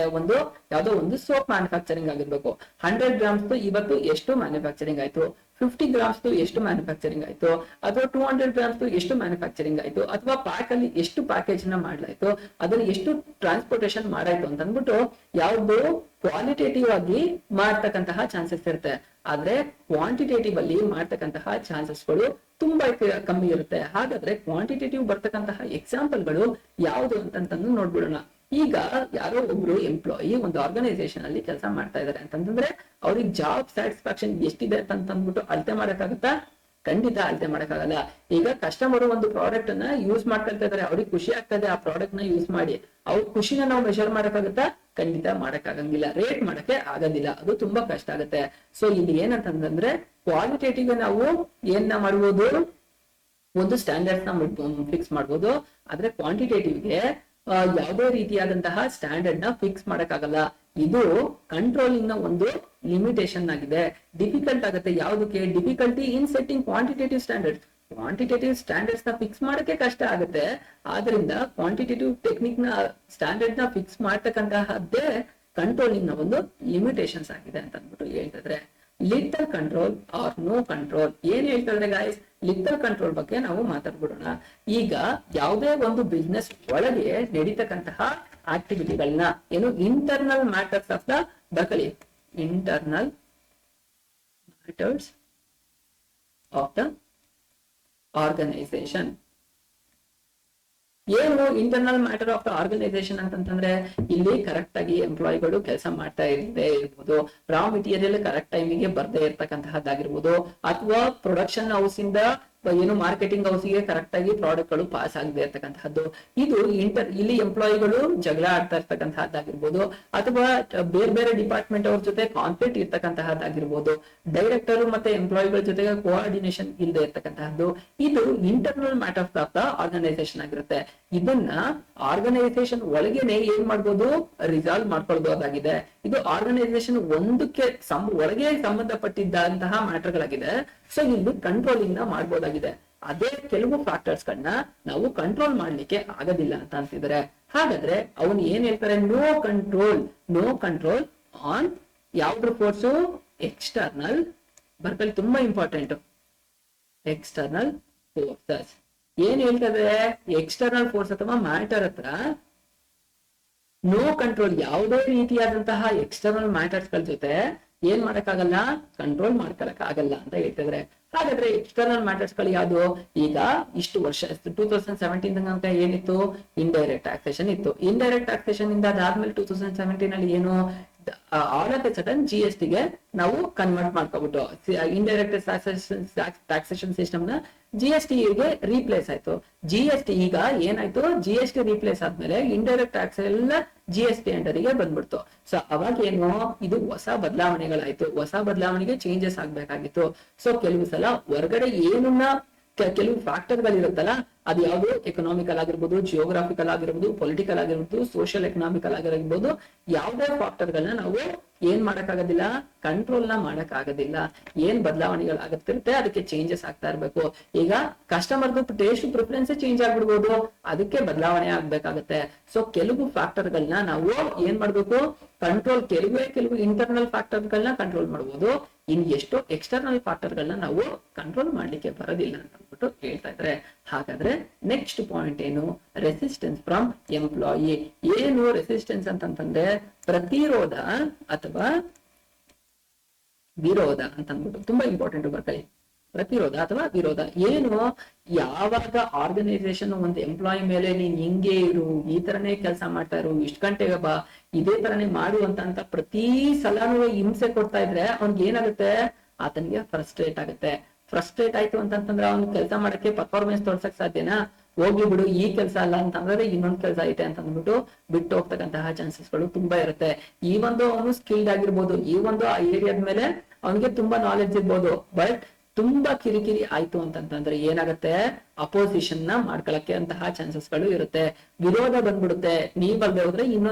ಯಾವ್ದೋ ಒಂದು ಸೋಪ್ ಮ್ಯಾನುಫ್ಯಾಕ್ಚರಿಂಗ್ ಆಗಿರ್ಬೇಕು. 100 ಗ್ರಾಮ್ಸ್ ಇವತ್ತು ಎಷ್ಟು ಮ್ಯಾನುಫ್ಯಾಕ್ಚರಿಂಗ್ ಆಯ್ತು, 50 ಗ್ರಾಮ್ಸ್ ಎಷ್ಟು ಮ್ಯಾನುಫ್ಯಾಕ್ಚರಿಂಗ್ ಆಯ್ತು, ಅಥವಾ 200 ಗ್ರಾಮ್ಸ್ ಎಷ್ಟು ಮ್ಯಾನುಫ್ಯಾಕ್ಚರಿಂಗ್ ಆಯ್ತು, ಅಥವಾ ಪ್ಯಾಕ್ ಅಲ್ಲಿ ಎಷ್ಟು ಪ್ಯಾಕೇಜ್ ನ ಮಾಡ್ಲಾಯ್ತು, ಅದನ್ನ ಎಷ್ಟು ಟ್ರಾನ್ಸ್ಪೋರ್ಟೇಷನ್ ಮಾಡಾಯ್ತು ಅಂತ ಅಂದ್ಬಿಟ್ಟು ಯಾವ್ದು ಕ್ವಾಲಿಟೇಟಿವ್ ಆಗಿ ಮಾಡ್ತಕ್ಕಂತಹ ಚಾನ್ಸಸ್ ಇರುತ್ತೆ. ಆದ್ರೆ ಕ್ವಾಂಟಿಟೇಟಿವ್ ಅಲ್ಲಿ ಮಾಡ್ತಕ್ಕಂತಹ ಚಾನ್ಸಸ್ಗಳು ತುಂಬಾ ಕಮ್ಮಿ ಇರುತ್ತೆ. ಹಾಗಾದ್ರೆ ಕ್ವಾಂಟಿಟೇಟಿವ್ ಬರ್ತಕ್ಕಂತಹ ಎಕ್ಸಾಂಪಲ್ಗಳು ಯಾವ್ದು ಅಂತಂದು ನೋಡ್ಬಿಡೋಣ. ಈಗ ಯಾರೋ ಒಬ್ರು ಎಂಪ್ಲಾಯಿ ಒಂದು ಆರ್ಗನೈಸೇಷನ್ ಅಲ್ಲಿ ಕೆಲಸ ಮಾಡ್ತಾ ಇದಾರೆ ಅಂತಂದ್ರೆ ಅವ್ರಿಗೆ ಜಾಬ್ ಸ್ಯಾಟಿಸ್ಫ್ಯಾಕ್ಷನ್ ಎಷ್ಟಿದೆ ಅಂತಂದ್ಬಿಟ್ಟು ಅಳತೆ ಮಾಡಕ್ಕಾಗತ್ತಾ? ಖಂಡಿತ ಅಳತೆ ಮಾಡಕ್ಕಾಗಲ್ಲ. ಈಗ ಕಸ್ಟಮರ್ ಒಂದು ಪ್ರಾಡಕ್ಟ್ ಅನ್ನ ಯೂಸ್ ಮಾಡ್ಕೊಳ್ತಾ ಇದಾರೆ, ಅವ್ರಿಗೆ ಖುಷಿ ಆಗ್ತದೆ ಆ ಪ್ರಾಡಕ್ಟ್ ನ ಯೂಸ್ ಮಾಡಿ. ಅವ್ರ ಖುಷಿನ ನಾವು ಮೆಷರ್ ಮಾಡಕ್ಕಾಗತ್ತಾ? ಖಂಡಿತ ಮಾಡಕ್ಕಾಗಂಗಿಲ್ಲ, ರೇಟ್ ಮಾಡಕ್ಕೆ ಆಗೋದಿಲ್ಲ, ಅದು ತುಂಬಾ ಕಷ್ಟ ಆಗುತ್ತೆ. ಸೊ ಇಲ್ಲಿ ಏನಂತಂದ್ರೆ ಕ್ವಾಲಿಟೇಟಿವ್ ನಾವು ಏನ್ನ ಮಾಡ್ಬೋದು, ಒಂದು ಸ್ಟ್ಯಾಂಡರ್ಡ್ಸ್ ನ ಫಿಕ್ಸ್ ಮಾಡ್ಬೋದು. ಆದ್ರೆ ಕ್ವಾಂಟಿಟೇಟಿವ್ಗೆ ಯಾವುದೇ ರೀತಿಯಾದಂತಹ ಸ್ಟ್ಯಾಂಡರ್ಡ್ ನ ಫಿಕ್ಸ್ ಮಾಡಕ್ಕಾಗಲ್ಲ. ಇದು ಕಂಟ್ರೋಲಿಂಗ್ ನ ಒಂದು ಲಿಮಿಟೇಷನ್ ಆಗಿದೆ. ಡಿಫಿಕಲ್ಟ್ ಆಗುತ್ತೆ. ಯಾವುದಕ್ಕೆ? Difficulty in setting quantitative standards. Quantitative standards ನ ಫಿಕ್ಸ್ ಮಾಡಕ್ಕೆ ಕಷ್ಟ ಆಗುತ್ತೆ. ಆದ್ರಿಂದ ಕ್ವಾಂಟಿಟೇಟಿವ್ ಟೆಕ್ನಿಕ್ ನ ಸ್ಟ್ಯಾಂಡರ್ಡ್ ನ ಫಿಕ್ಸ್ ಮಾಡ್ತಕ್ಕಂತಹದ್ದೇ ಕಂಟ್ರೋಲಿಂಗ್ ನ ಒಂದು ಲಿಮಿಟೇಷನ್ಸ್ ಆಗಿದೆ ಅಂತ ಅಂದ್ಬಿಟ್ಟು ಹೇಳ್ತಿದ್ರೆ. Little control or no control. ಏನ್ ಹೇಳ್ತಿದ್ರೆ ಗಾಯ್ಸ್? ಲಿಟಲ್ ಕಂಟ್ರೋಲ್ ಬಗ್ಗೆ ನಾವು ಮಾತಾಡ್ಬಿಡೋಣ. ಈಗ ಯಾವುದೇ ಒಂದು ಬಿಸ್ನೆಸ್ ಒಳಗೆ ನಡೀತಕ್ಕಂತಹ ಆಕ್ಟಿವಿಟಿಗಳನ್ನ ಏನು ಇಂಟರ್ನಲ್ ಮ್ಯಾಟರ್ಸ್ ಆಫ್ ದ ಬರ್ಕಲಿ internal matters of the organisation. ಏನು internal matter of the organisation ಅಂತಂದ್ರೆ ಇಲ್ಲಿ ಕರೆಕ್ಟ್ ಆಗಿ ಎಂಪ್ಲಾಯಿಗಳು ಕೆಲಸ ಮಾಡ್ತಾ ಇರದೇ ಇರ್ಬೋದು, ರಾ ಮೆಟೀರಿಯಲ್ ಕರೆಕ್ಟ್ ಟೈಮಿಗೆ ಬರ್ದೇ ಇರ್ತಕ್ಕಂತಹದ್ದಾಗಿರ್ಬೋದು, ಅಥವಾ ಪ್ರೊಡಕ್ಷನ್ ಹೌಸ್ ಇಂದ ಏನು ಮಾರ್ಕೆಟಿಂಗ್ ಹೌಸ್ಗೆ ಕರೆಕ್ಟ್ ಆಗಿ ಪ್ರಾಡಕ್ಟ್ ಗಳು ಪಾಸ್ ಆಗದೆ ಇರ್ತಕ್ಕಂತಹದ್ದು. ಇದು ಇಲ್ಲಿ ಎಂಪ್ಲಾಯಿಗಳು ಜಗಳ ಆಡ್ತಾ ಇರ್ತಕ್ಕಂತಹದ್ದಾಗಿರ್ಬೋದು, ಅಥವಾ ಬೇರೆ ಬೇರೆ ಡಿಪಾರ್ಟ್ಮೆಂಟ್ ಅವ್ರ ಜೊತೆ ಕಾನ್ಫ್ಲಿಕ್ಟ್ ಇರ್ತಕ್ಕಂತಹದ್ದಾಗಿರ್ಬೋದು, ಡೈರೆಕ್ಟರ್ ಮತ್ತೆ ಎಂಪ್ಲಾಯಿಗಳ ಜೊತೆಗೆ ಕೋಆರ್ಡಿನೇಷನ್ ಇಲ್ಲದೆ ಇರ್ತಕ್ಕಂತಹದ್ದು. ಇದು internal matter of the organisation ಆಗಿರುತ್ತೆ. ಇದನ್ನ ಆರ್ಗನೈಸೇಷನ್ ಒಳಗೇನೆ ಏನ್ ಮಾಡ್ಬೋದು? ರಿಸಾಲ್ವ್ ಮಾಡ್ಕೊಳ್ಬಹುದಾಗಿದೆ. ಇದು ಆರ್ಗನೈಸೇಷನ್ ಒಂದಕ್ಕೆ ಒಳಗೆ ಸಂಬಂಧಪಟ್ಟಿದ್ದಂತಹ ಮ್ಯಾಟರ್ ಗಳಾಗಿದೆ. ಸೊ ಇಲ್ಲಿ ಕಂಟ್ರೋಲಿಂಗ್ ನ ಮಾಡ್ಬೋದಾಗಿದೆ. ಅದೇ ಕೆಲವು ಫ್ಯಾಕ್ಟರ್ಸ್ ಗಳನ್ನ ನಾವು ಕಂಟ್ರೋಲ್ ಮಾಡ್ಲಿಕ್ಕೆ ಆಗೋದಿಲ್ಲ ಅಂತ ಅಂತಿದ್ದಾರೆ. ಹಾಗಾದ್ರೆ ಅವನು ಏನ್ ಹೇಳ್ತಾರೆ? ನೋ ಕಂಟ್ರೋಲ್ ಆನ್ ಯಾವ್ದ್ರ ಫೋರ್ಸು? ಎಕ್ಸ್ಟರ್ನಲ್. ಬರ್ಕಲ್ಲಿ ತುಂಬಾ ಇಂಪಾರ್ಟೆಂಟ್. External forces. ಏನ್ ಹೇಳ್ತದೆ? ಎಕ್ಸ್ಟರ್ನಲ್ ಫೋರ್ಸ್ ಅಥವಾ ಮ್ಯಾಟರ್ ಹತ್ರ ನೋ ಕಂಟ್ರೋಲ್. ಯಾವುದೇ ರೀತಿಯಾದಂತಹ ಎಕ್ಸ್ಟರ್ನಲ್ ಮ್ಯಾಟರ್ಸ್ ಗಳ ಜೊತೆ ಏನ್ ಮಾಡಕ್ಕಾಗಲ್ಲ? ಕಂಟ್ರೋಲ್ ಮಾಡ್ಕೊಳಕ್ ಆಗಲ್ಲ ಅಂತ ಹೇಳ್ತಿದ್ರೆ. ಹಾಗಾದ್ರೆ ಎಕ್ಸ್ಟರ್ನಲ್ ಮ್ಯಾಟರ್ಸ್ ಗಳು ಯಾವ್ದು? ಈಗ ಇಷ್ಟು ವರ್ಷ 2017 ತನಕ ಏನಿತ್ತು? ಇಂಡೈರೆಕ್ಟ್ ಟ್ಯಾಕ್ಸೇಷನ್ ಇತ್ತು. ಇಂಡೈರೆಕ್ಟ್ ಟ್ಯಾಕ್ಸೇಷನ್ ಇಂದ ಅದಾದ್ಮೇಲೆ 2017 ಅಲ್ಲಿ ಏನು all of A sudden GST ಗೆ ನಾವು ಕನ್ವರ್ಟ್ ಮಾಡ್ಕೊಬಿಟ್ಟು ಇಂಡೈರೆಕ್ಟ್ ಟ್ಯಾಕ್ಸೇಷನ್ ಸಿಸ್ಟಮ್ ನ GST ಗೆ ರೀಪ್ಲೇಸ್ ಆಯ್ತು. GST ಈಗ ಏನಾಯ್ತು? GST ರೀಪ್ಲೇಸ್ ಆದ್ಮೇಲೆ ಇಂಡೈರೆಕ್ಟ್ ಟ್ಯಾಕ್ಸ್ ಎಲ್ಲ GST ಅಂಡರಿಗೆ ಬಂದ್ಬಿಡ್ತು. ಸೊ ಅವಾಗ ಏನು? ಇದು ಹೊಸ ಬದಲಾವಣೆಗಳಾಯ್ತು. ಹೊಸ ಬದಲಾವಣೆಗೆ ಚೇಂಜಸ್ ಆಗ್ಬೇಕಾಗಿತ್ತು. ಸೊ ಕೆಲವು ಸಲ ಹೊರಗಡೆ ಏನನ್ನ ಕೆಲವು ಫ್ಯಾಕ್ಟರ್ಗಳಿರುತ್ತಲ್ಲ, ಅದು ಯಾವುದು? ಎಕನಾಮಿಕಲ್ ಆಗಿರ್ಬೋದು, ಜಿಯೋಗ್ರಾಫಿಕಲ್ ಆಗಿರ್ಬೋದು, ಪೊಲಿಟಿಕಲ್ ಆಗಿರ್ಬೋದು, ಸೋಷಿಯಲ್ ಎಕನಾಮಿಕಲ್ ಆಗಿರ್ಬೋದು, ಯಾವುದೇ ಫ್ಯಾಕ್ಟರ್ಗಳನ್ನ ನಾವು ಏನ್ ಮಾಡಕ್ಕಾಗೋದಿಲ್ಲ? ಕಂಟ್ರೋಲ್ ನ ಮಾಡಕ್ ಆಗೋದಿಲ್ಲ. ಏನ್ ಬದಲಾವಣೆಗಳಾಗುತ್ತಿರುತ್ತೆ ಅದಕ್ಕೆ ಚೇಂಜಸ್ ಆಗ್ತಾ ಇರ್ಬೇಕು. ಈಗ ಕಸ್ಟಮರ್ದು ಟೇಸ್ಟ್ ಪ್ರಿಫರೆನ್ಸ್ ಚೇಂಜ್ ಆಗ್ಬಿಡ್ಬೋದು, ಅದಕ್ಕೆ ಬದಲಾವಣೆ ಆಗ್ಬೇಕಾಗತ್ತೆ. ಸೊ ಕೆಲವು ಫ್ಯಾಕ್ಟರ್ಗಳನ್ನ ನಾವು ಏನ್ ಮಾಡ್ಬೇಕು? ಕಂಟ್ರೋಲ್. ಕೆಲವು ಇಂಟರ್ನಲ್ ಫ್ಯಾಕ್ಟರ್ಗಳನ್ನ ಕಂಟ್ರೋಲ್ ಮಾಡ್ಬೋದು, ಇನ್ ಎಷ್ಟೋ ಎಕ್ಸ್ಟರ್ನಲ್ ಫ್ಯಾಕ್ಟರ್ಗಳನ್ನ ನಾವು ಕಂಟ್ರೋಲ್ ಮಾಡ್ಲಿಕ್ಕೆ ಬರೋದಿಲ್ಲ ಅಂತ ಅಂದ್ಬಿಟ್ಟು ಹೇಳ್ತಾ ಇದ್ದಾರೆ. ಹಾಗಾದ್ರೆ ನೆಕ್ಸ್ಟ್ ಪಾಯಿಂಟ್ ಏನು? Resistance from employee. ಏನು ರೆಸಿಸ್ಟೆನ್ಸ್ ಅಂತಂದ್ರೆ ಪ್ರತಿರೋಧ ಅಥವಾ ವಿರೋಧ ಅಂತ ಅಂದ್ಬಿಟ್ಟು ತುಂಬಾ ಇಂಪಾರ್ಟೆಂಟ್ ಬರ್ಕೊಳ್ಳಿ. ಪ್ರತಿರೋಧ ಅಥವಾ ವಿರೋಧ ಏನು? ಯಾವಾಗ ಆರ್ಗನೈಸೇಷನ್ ಒಂದು ಎಂಪ್ಲಾಯಿ ಮೇಲೆ ನೀನ್ ಹಿಂಗೆ ಇರು, ಈ ತರನೇ ಕೆಲಸ ಮಾಡ್ತಾ ಇರು, ಇಷ್ಟ ಗಂಟೆಗೆ ಬಾ, ಇದೇ ತರನೇ ಮಾಡು ಅಂತ ಪ್ರತಿ ಸಲನೂ ಹಿಂಸೆ ಕೊಡ್ತಾ ಇದ್ರೆ ಅವ್ನಿಗೆ ಏನಾಗುತ್ತೆ? ಆತನಿಗೆ ಫ್ರಸ್ಟ್ರೇಟ್ ಆಗುತ್ತೆ. ಫ್ರಸ್ಟ್ರೇಟ್ ಆಯ್ತು ಅಂತಂದ್ರೆ ಅವ್ನು ಕೆಲಸ ಮಾಡಕ್ಕೆ ಪರ್ಫಾರ್ಮೆನ್ಸ್ ತೋರ್ಸಕ್ ಸಾಧ್ಯನಾ? ಹೋಗ್ಲಿ ಬಿಡು, ಈ ಕೆಲಸ ಅಲ್ಲ ಅಂತಂದ್ರೆ ಇನ್ನೊಂದ್ ಕೆಲಸ ಐತೆ ಅಂತ ಅಂದ್ಬಿಟ್ಟು ಬಿಟ್ಟು ಹೋಗ್ತಕ್ಕಂತಹ ಚಾನ್ಸಸ್ ಗಳು ತುಂಬಾ ಇರುತ್ತೆ. ಈ ಒಂದು ಅವನು ಸ್ಕಿಲ್ಡ್ ಆಗಿರ್ಬೋದು, ಈ ಒಂದು ಆ ಏರಿಯಾದ ಮೇಲೆ ಅವನಿಗೆ ತುಂಬಾ ನಾಲೆಡ್ಜ್ ಇರ್ಬೋದು, ಬಟ್ ತುಂಬಾ ಕಿರಿಕಿರಿ ಆಯ್ತು ಅಂತಂತಂದ್ರೆ ಏನಾಗುತ್ತೆ? ಅಪೋಸಿಷನ್ ನ ಮಾಡ್ಕೊಳಕ್ಕೆ ಅಂತಹ ಚಾನ್ಸಸ್ ಗಳು ಇರುತ್ತೆ. ವಿರೋಧ ಬಂದ್ಬಿಡುತ್ತೆ. ನೀವ್ ಬರ್ದೆ ಹೋದ್ರೆ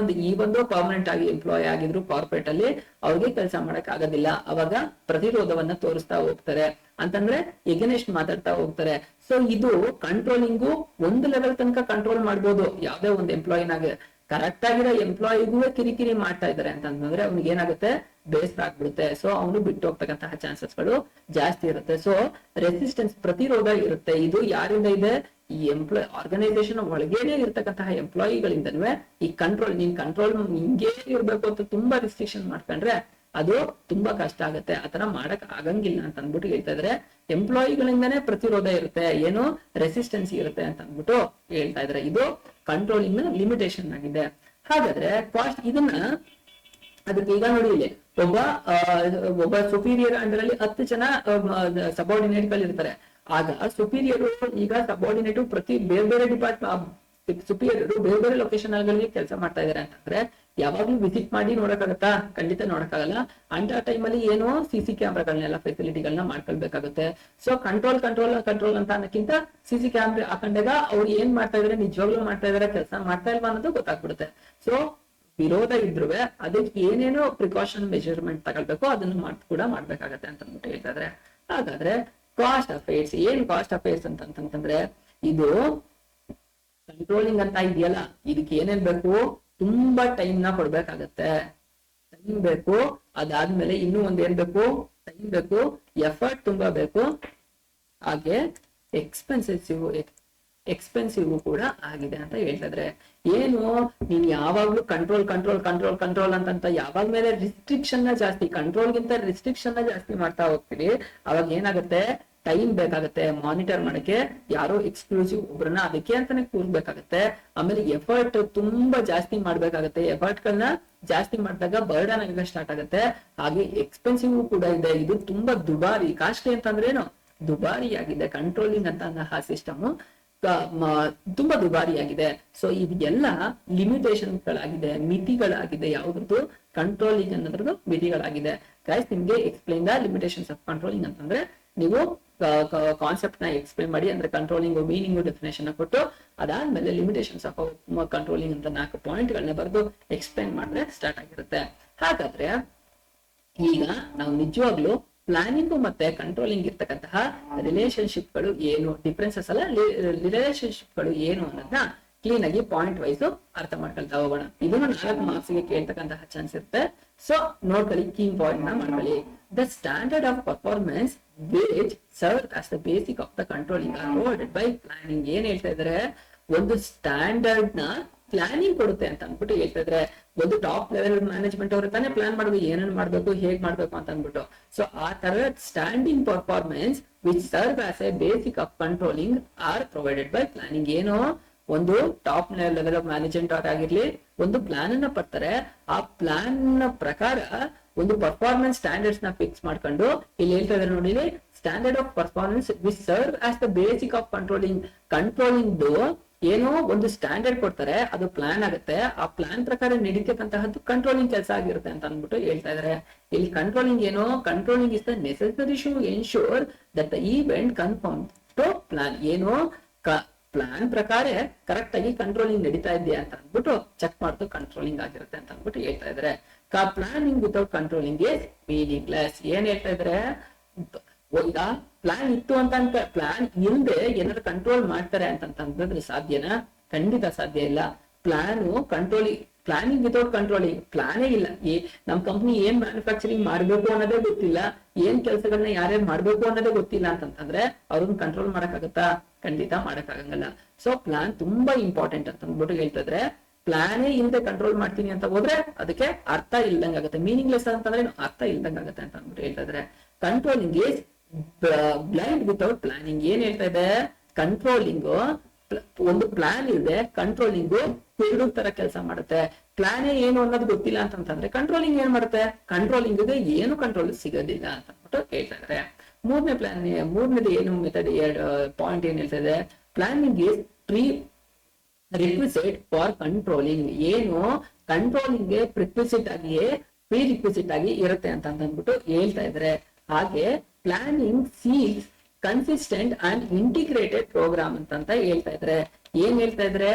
ಈ ಒಂದು ಪರ್ಮನೆಂಟ್ ಆಗಿ ಎಂಪ್ಲಾಯ್ ಆಗಿದ್ರು ಕಾರ್ಪೊರೇಟ್ ಅಲ್ಲಿ ಅವ್ರಿಗೆ ಕೆಲಸ ಮಾಡಕ್ ಆಗೋದಿಲ್ಲ. ಅವಾಗ ಪ್ರತಿರೋಧವನ್ನ ತೋರಿಸ್ತಾ ಹೋಗ್ತಾರೆ, ಅಂತಂದ್ರೆ ಎಗನೆಸ್ಟ್ ಮಾತಾಡ್ತಾ ಹೋಗ್ತಾರೆ. ಸೊ ಇದು ಕಂಟ್ರೋಲಿಂಗು ಒಂದು ಲೆವೆಲ್ ತನಕ ಕಂಟ್ರೋಲ್ ಮಾಡ್ಬೋದು. ಯಾವ್ದೇ ಒಂದು ಎಂಪ್ಲಾಯಿನಾಗ ಕರೆಕ್ಟ್ ಆಗಿರೋ ಎಂಪ್ಲಾಯಿಗೂ ಕಿರಿಕಿರಿ ಮಾಡ್ತಾ ಇದಾರೆ ಅಂತಂದ್ರೆ ಅವ್ನಿಗೆ ಏನಾಗುತ್ತೆ? ಬೇಸರ ಆಗ್ಬಿಡುತ್ತೆ. ಸೊ ಅವನು ಬಿಟ್ಟು ಹೋಗ್ತಕ್ಕಂತಹ ಚಾನ್ಸಸ್ ಗಳು ಜಾಸ್ತಿ ಇರುತ್ತೆ. ಸೊ ರೆಸಿಸ್ಟೆನ್ಸ್, ಪ್ರತಿರೋಧ ಇರುತ್ತೆ. ಇದು ಯಾರಿಂದ ಇದೆ? ಈ ಆರ್ಗನೈಸೇಷನ್ ಒಳಗೇನೆ ಇರ್ತಕ್ಕಂತಹ ಎಂಪ್ಲಾಯಿಗಳಿಂದನೂ ಈ ನೀನ್ ಕಂಟ್ರೋಲ್ ಹಿಂಗೇ ಇರ್ಬೇಕು ಅಂತ ತುಂಬಾ ರಿಸ್ಟ್ರಿಕ್ಷನ್ ಮಾಡ್ಕೊಂಡ್ರೆ ಅದು ತುಂಬಾ ಕಷ್ಟ ಆಗುತ್ತೆ. ಆತರ ಮಾಡಕ್ ಆಗಂಗಿಲ್ಲ ಅಂತ ಅಂದ್ಬಿಟ್ಟು ಹೇಳ್ತಾ ಇದ್ರೆ. ಎಂಪ್ಲಾಯಿಗಳಿಂದಾನೇ ಪ್ರತಿರೋಧ ಇರುತ್ತೆ, ಏನು ರೆಸಿಸ್ಟೆನ್ಸ್ ಇರುತ್ತೆ ಅಂತ ಅಂದ್ಬಿಟ್ಟು ಹೇಳ್ತಾ ಇದ್ರೆ. ಇದು ಕಂಟ್ರೋಲಿಂಗ್ ನ ಲಿಮಿಟೇಷನ್ ಆಗಿದೆ. ಹಾಗಾದ್ರೆ ಇದನ್ನ ಅದಕ್ಕೆ ಈಗ ನೋಡಿ, ಇಲ್ಲಿ ಒಬ್ಬ ಸುಪೀರಿಯರ್ ಅಂಡರ್ ಅಲ್ಲಿ 10 ಜನ ಸಬಾರ್ಡಿನೇಟ್ ಗಳು ಇರ್ತಾರೆ. ಆಗ ಸುಪೀರಿಯರ್ ಈಗ ಸಬಾರ್ಡಿನೇಟ್ ಬೇರೆ ಬೇರೆ ಡಿಪಾರ್ಟ್ಮೆಂಟ್ ಸುಪೀರಿಯರ್ ಬೇರೆ ಬೇರೆ ಲೊಕೇಶನ್ ಗಳಲ್ಲಿ ಕೆಲಸ ಮಾಡ್ತಾ ಇದಾರೆ ಅಂತಂದ್ರೆ ಯಾವಾಗ್ಲೂ ವಿಸಿಟ್ ಮಾಡಿ ನೋಡಕ್ಕಾಗತ್ತಾ? ಖಂಡಿತ ನೋಡಕ್ಕಾಗಲ್ಲ. ಅಂಡ್ ಆ ಟೈಮಲ್ಲಿ ಏನೋ CC ಕ್ಯಾಮ್ರಾಗಳನ್ನೆಲ್ಲ ಫೆಸಿಲಿಟಿಗಳನ್ನ ಮಾಡ್ಕೊಳ್ಬೇಕಾಗುತ್ತೆ. ಸೊ ಕಂಟ್ರೋಲ್ ಅಂತ ಅನ್ನಕ್ಕಿಂತ CC ಕ್ಯಾಮ್ರಾ ಹಾಕೊಂಡಾಗ ಅವ್ರು ಏನ್ ಮಾಡ್ತಾ ಇದಾರೆ, ನಿಜವಾಗ್ಲೂ ಮಾಡ್ತಾ ಇದಾರೆ, ಕೆಲಸ ಮಾಡ್ತಾ ಇಲ್ವಾ ಅನ್ನೋದು ಗೊತ್ತಾಗ್ಬಿಡುತ್ತೆ. ಸೊ ವಿರೋಧ ಇದ್ರು ಅದಕ್ಕೆ ಏನೇನೋ ಪ್ರಿಕಾಷನ್ ಮೆಜರ್ಮೆಂಟ್ ತಗೊಳ್ಬೇಕು ಅದನ್ನ ಕೂಡ ಮಾಡ್ಬೇಕಾಗತ್ತೆ ಅಂತ ಅಂದ್ಬಿಟ್ಟು ಹೇಳ್ತಾ ಇದ್ರೆ. ಹಾಗಾದ್ರೆ ಕಾಸ್ಟ್ ಅಫೇರ್ಸ್ ಏನ್ ಕಾಸ್ಟ್ ಅಫೇರ್ಸ್ ಅಂತಂದ್ರೆ ಇದು ಕಂಟ್ರೋಲಿಂಗ್ ಅಂತ ಇದೆಯಲ್ಲ, ಇದಕ್ಕೆ ಏನೇನ್ ಬೇಕು, ತುಂಬಾ ಟೈಮ್ ನ ಕೊಡ್ಬೇಕಾಗತ್ತೆ. ಟೈಮ್ ಬೇಕು, ಅದಾದ್ಮೇಲೆ ಇನ್ನೂ ಒಂದೇನ್ ಬೇಕು, ಟೈಮ್ ಬೇಕು, ಎಫರ್ಟ್ ತುಂಬಾ ಬೇಕು, ಹಾಗೆ ಎಕ್ಸ್ಪೆನ್ಸಿವ್ ಕೂಡ ಆಗಿದೆ ಅಂತ ಹೇಳ್ತಾ ಇದ್ರೆ. ಏನು ನೀನ್ ಯಾವಾಗ್ಲೂ ಕಂಟ್ರೋಲ್ ಅಂತ ಯಾವಾಗ ಮೇಲೆ ರಿಸ್ಟ್ರಿಕ್ಷನ್ ನ ಜಾಸ್ತಿ, ಕಂಟ್ರೋಲ್ಗಿಂತ ರಿಸ್ಟ್ರಿಕ್ಷನ್ ನ ಜಾಸ್ತಿ ಮಾಡ್ತಾ ಹೋಗ್ತೀರಿ, ಅವಾಗ ಏನಾಗುತ್ತೆ, ಟೈಮ್ ಬೇಕಾಗತ್ತೆ ಮಾನಿಟರ್ ಮಾಡಕ್ಕೆ, ಯಾರೋ ಎಕ್ಸ್ಕ್ಲೂಸಿವ್ ಒಬ್ರನ್ನ ಅದಕ್ಕೆ ಅಂತಾನೆ ಕೂರ್ಬೇಕಾಗತ್ತೆ. ಆಮೇಲೆ ಎಫರ್ಟ್ ತುಂಬಾ ಜಾಸ್ತಿ ಮಾಡ್ಬೇಕಾಗತ್ತೆ. ಎಫರ್ಟ್ ಗಳನ್ನ ಜಾಸ್ತಿ ಮಾಡಿದಾಗ ಬರ್ಡನ್ ಆಗ ಸ್ಟಾರ್ಟ್ ಆಗುತ್ತೆ. ಹಾಗೆ ಎಕ್ಸ್ಪೆನ್ಸಿವ್ ಕೂಡ ಇದೆ. ಇದು ತುಂಬಾ ದುಬಾರಿ, ಕಾಸ್ಟ್ಲಿ ಅಂತಂದ್ರೆ ಏನು, ದುಬಾರಿ ಆಗಿದೆ. ಕಂಟ್ರೋಲಿಂಗ್ ಅಂತ ಸಿಸ್ಟಮ್ ತುಂಬಾ ದುಬಾರಿಯಾಗಿದೆ. ಸೊ ಇದೆಲ್ಲ ಲಿಮಿಟೇಷನ್ ಗಳಾಗಿದೆ, ಮಿತಿಗಳಾಗಿದೆ. ಯಾವ್ದು ಕಂಟ್ರೋಲಿಂಗ್ ಅನ್ನೋದ್ರದ್ದು ಮಿತಿಗಳಾಗಿದೆ. ಗೈಸ್, ನಿಮ್ಗೆ explain the limitations of controlling ಅಂತಂದ್ರೆ ನೀವು ಕಾನ್ಸೆಪ್ಟ್ ನ ಎಕ್ಸ್ಪ್ಲೈನ್ ಮಾಡಿ, ಅಂದ್ರೆ ಕಂಟ್ರೋಲಿಂಗ್ ಮೀನಿಂಗ್ ಡೆಫಿನೇಷನ್ ಕೊಟ್ಟು ಅದಾದ್ಮೇಲೆ ಲಿಮಿಟೇಷನ್ಸ್ ಆಫ್ ಕಂಟ್ರೋಲಿಂಗ್ ಅಂತ 4 ಪಾಯಿಂಟ್ ಗಳನ್ನ ಬರೆದು ಎಕ್ಸ್ಪ್ಲೈನ್ ಮಾಡಿದ್ರೆ ಸ್ಟಾರ್ಟ್ ಆಗಿರುತ್ತೆ. ಹಾಗಾದ್ರೆ ಈಗ ನಾವು ನಿಜವಾಗ್ಲೂ ಪ್ಲಾನಿಂಗ್ ಮತ್ತೆ ಕಂಟ್ರೋಲಿಂಗ್ ಇರ್ತಕ್ಕಂತಹ ರಿಲೇಶನ್ಶಿಪ್ ಗಳು ಏನು, ಡಿಫ್ರೆನ್ಸಸ್ ಅಲ್ಲ, ರಿಲೇಶನ್ಶಿಪ್ ಗಳು ಏನು ಅನ್ನೋದನ್ನ ಕ್ಲೀನ್ ಆಗಿ ಪಾಯಿಂಟ್ ವೈಸ್ ಅರ್ಥ ಮಾಡ್ಕೊಳ್ತಾ ಹೋಗೋಣ. ಇದನ್ನು 4 ಮಾರ್ಕ್ಸ್ ಗೆ ಕೇಳ್ತಕ್ಕಂತಹ ಚಾನ್ಸ್ ಇರುತ್ತೆ. ಸೊ ನೋಡ್ಕೊಳ್ಳಿ, ಕೀ ಪಾಯಿಂಟ್ ನ ಮಾಡ್ಕೊಳ್ಳಿ. The standard of performance which serve as the basic of the controlling R provided by planning. ಏನ್ ಹೇಳ್ತಾ ಇದಾರೆ, ಒಂದು ಸ್ಟ್ಯಾಂಡರ್ಡ್ ನ ಪ್ಲಾನಿಂಗ್ ಕೊಡುತ್ತೆ ಅಂತ ಅಂದ್ಬಿಟ್ಟು ಹೇಳ್ತಾ ಇದ್ರೆ. ಒಂದು ಟಾಪ್ ಲೆವೆಲ್ ಮ್ಯಾನೇಜ್ಮೆಂಟ್ ಅವ್ರ ತಾನೇ ಪ್ಲಾನ್ ಮಾಡೋದು, ಏನೇನು ಮಾಡ್ಬೇಕು, ಹೇಗ್ ಮಾಡ್ಬೇಕು ಅಂತ ಅಂದ್ಬಿಟ್ಟು. ಸೊ ಆ ತರ standing performance which serve as A basic of controlling R provided by planning. ಏನು, ಒಂದು ಟಾಪ್ ಲೆವೆಲ್ ಆಫ್ ಮ್ಯಾನೇಜ್ಮೆಂಟ್ ಆಗಿರ್ಲಿ, ಒಂದು ಪ್ಲಾನ್ ಅನ್ನ ಪಡ್ತಾರೆ. ಆ ಪ್ಲಾನ್ ನ ಪ್ರಕಾರ ಒಂದು ಪರ್ಫಾರ್ಮೆನ್ಸ್ ಸ್ಟ್ಯಾಂಡರ್ಡ್ಸ್ ನ ಫಿಕ್ಸ್ ಮಾಡ್ಕೊಂಡು ಇಲ್ಲಿ ಹೇಳ್ತಾ ಇದಾರೆ ನೋಡಿ, standard of performance which serve as the basic of controlling. Controlling ಏನೋ ಒಂದು ಸ್ಟ್ಯಾಂಡರ್ಡ್ ಕೊಡ್ತಾರೆ, ಅದು ಪ್ಲಾನ್ ಆಗುತ್ತೆ. ಆ ಪ್ಲಾನ್ ಪ್ರಕಾರ ನಡೀತಕ್ಕಂತಹದ್ದು ಕಂಟ್ರೋಲಿಂಗ್ ಕೆಲಸ ಆಗಿರುತ್ತೆ ಅಂತ ಅಂದ್ಬಿಟ್ಟು ಹೇಳ್ತಾ ಇದಾರೆ. ಇಲ್ಲಿ ಕಂಟ್ರೋಲಿಂಗ್ ಏನು, controlling is the necessary to ensure that the event confirm to plan. ಏನು, ಪ್ಲಾನ್ ಪ್ರಕಾರ ಕರೆಕ್ಟ್ ಆಗಿ ಕಂಟ್ರೋಲಿಂಗ್ ನಡೀತಾ ಇದೆಯಾ ಅಂತ ಅಂದ್ಬಿಟ್ಟು ಚೆಕ್ ಮಾಡ್ತು ಕಂಟ್ರೋಲಿಂಗ್ ಆಗಿರುತ್ತೆ ಅಂತ ಅಂದ್ಬಿಟ್ಟು ಹೇಳ್ತಾ ಇದಾರೆ. Planning without controlling is meaningless. ಏನ್ ಹೇಳ್ತಾ ಇದಾರೆ, ಈಗ ಪ್ಲಾನ್ ಇತ್ತು ಅಂತ ಪ್ಲಾನ್ ಇಲ್ಲದೆ ಏನಾದ್ರು ಕಂಟ್ರೋಲ್ ಮಾಡ್ತಾರೆ ಅಂತಂದ್ರೆ ಸಾಧ್ಯನಾ? ಖಂಡಿತ ಸಾಧ್ಯ ಇಲ್ಲ. ಪ್ಲಾನಿಂಗ್ ವಿತೌಟ್ ಕಂಟ್ರೋಲಿಂಗ್, ಪ್ಲಾನೇ ಇಲ್ಲ. ನಮ್ ಕಂಪ್ನಿ ಏನ್ ಮ್ಯಾನುಫ್ಯಾಕ್ಚರಿಂಗ್ ಮಾಡ್ಬೇಕು ಅನ್ನೋದೇ ಗೊತ್ತಿಲ್ಲ, ಏನ್ ಕೆಲಸಗಳನ್ನ ಯಾರ್ಯಾರು ಮಾಡ್ಬೇಕು ಅನ್ನೋದೇ ಗೊತ್ತಿಲ್ಲ ಅಂತಂದ್ರೆ ಅವ್ರನ್ನ ಕಂಟ್ರೋಲ್ ಮಾಡಕ್ಕಾಗತ್ತಾ? ಖಂಡಿತ ಮಾಡಕ್ಕಾಗಂಗಿಲ್ಲ. ಸೊ ಪ್ಲಾನ್ ತುಂಬಾ ಇಂಪಾರ್ಟೆಂಟ್ ಅಂತ ಅಂದ್ಬಿಟ್ಟು ಹೇಳ್ತಿದ್ರೆ. ಪ್ಲಾನೇ ಇಲ್ಲದೆ ಕಂಟ್ರೋಲ್ ಮಾಡ್ತೀನಿ ಅಂತ ಹೋದ್ರೆ ಅದಕ್ಕೆ ಅರ್ಥ ಇಲ್ದಂಗ ಆಗುತ್ತೆ. ಮೀನಿಂಗ್ಲೆಸ್ ಅಂತಂದ್ರೆ ಅರ್ಥ ಇಲ್ದಂಗ ಆಗುತ್ತೆ ಅಂತ ಅಂದ್ಬಿಟ್ಟು ಹೇಳ್ತಾ ಇದ್ರೆ. Controlling is blind without planning. ಏನ್ ಹೇಳ್ತಾ ಇದೆ, ಕಂಟ್ರೋಲಿಂಗ್ ಒಂದು ಪ್ಲಾನ್ ಇದೆ, ಕಂಟ್ರೋಲಿಂಗ್ ಎರಡು ತರ ಕೆಲಸ ಮಾಡುತ್ತೆ. ಪ್ಲಾನೇ ಏನು ಅನ್ನೋದು ಗೊತ್ತಿಲ್ಲ ಅಂತಂದ್ರೆ ಕಂಟ್ರೋಲಿಂಗ್ ಏನ್ ಮಾಡುತ್ತೆ, ಕಂಟ್ರೋಲಿಂಗ್ ಏನು ಕಂಟ್ರೋಲ್ ಸಿಗೋದಿಲ್ಲ ಅಂತ ಅಂದ್ಬಿಟ್ಟು ಹೇಳ್ತಾ ಇದ್ದಾರೆ. ಮೂರನೇದು ಏನು ಮೆಥಡ್ ಪಾಯಿಂಟ್ ಏನ್ ಹೇಳ್ತಾ ಇದೆ, planning is requisite for controlling. ಏನು ಕಂಟ್ರೋಲಿಂಗ್ ಗೆ ಪ್ರಿಕ್ವಿಸಿಟ್ ಆಗಿ ಇರುತ್ತೆ ಅಂತ ಅಂದ್ಬಿಟ್ಟು ಹೇಳ್ತಾ ಇದ್ರೆ. ಹಾಗೆ planning seeks consistent and integrated program ಅಂತ ಹೇಳ್ತಾ ಇದ್ರೆ. ಏನ್ ಹೇಳ್ತಾ ಇದ್ರೆ,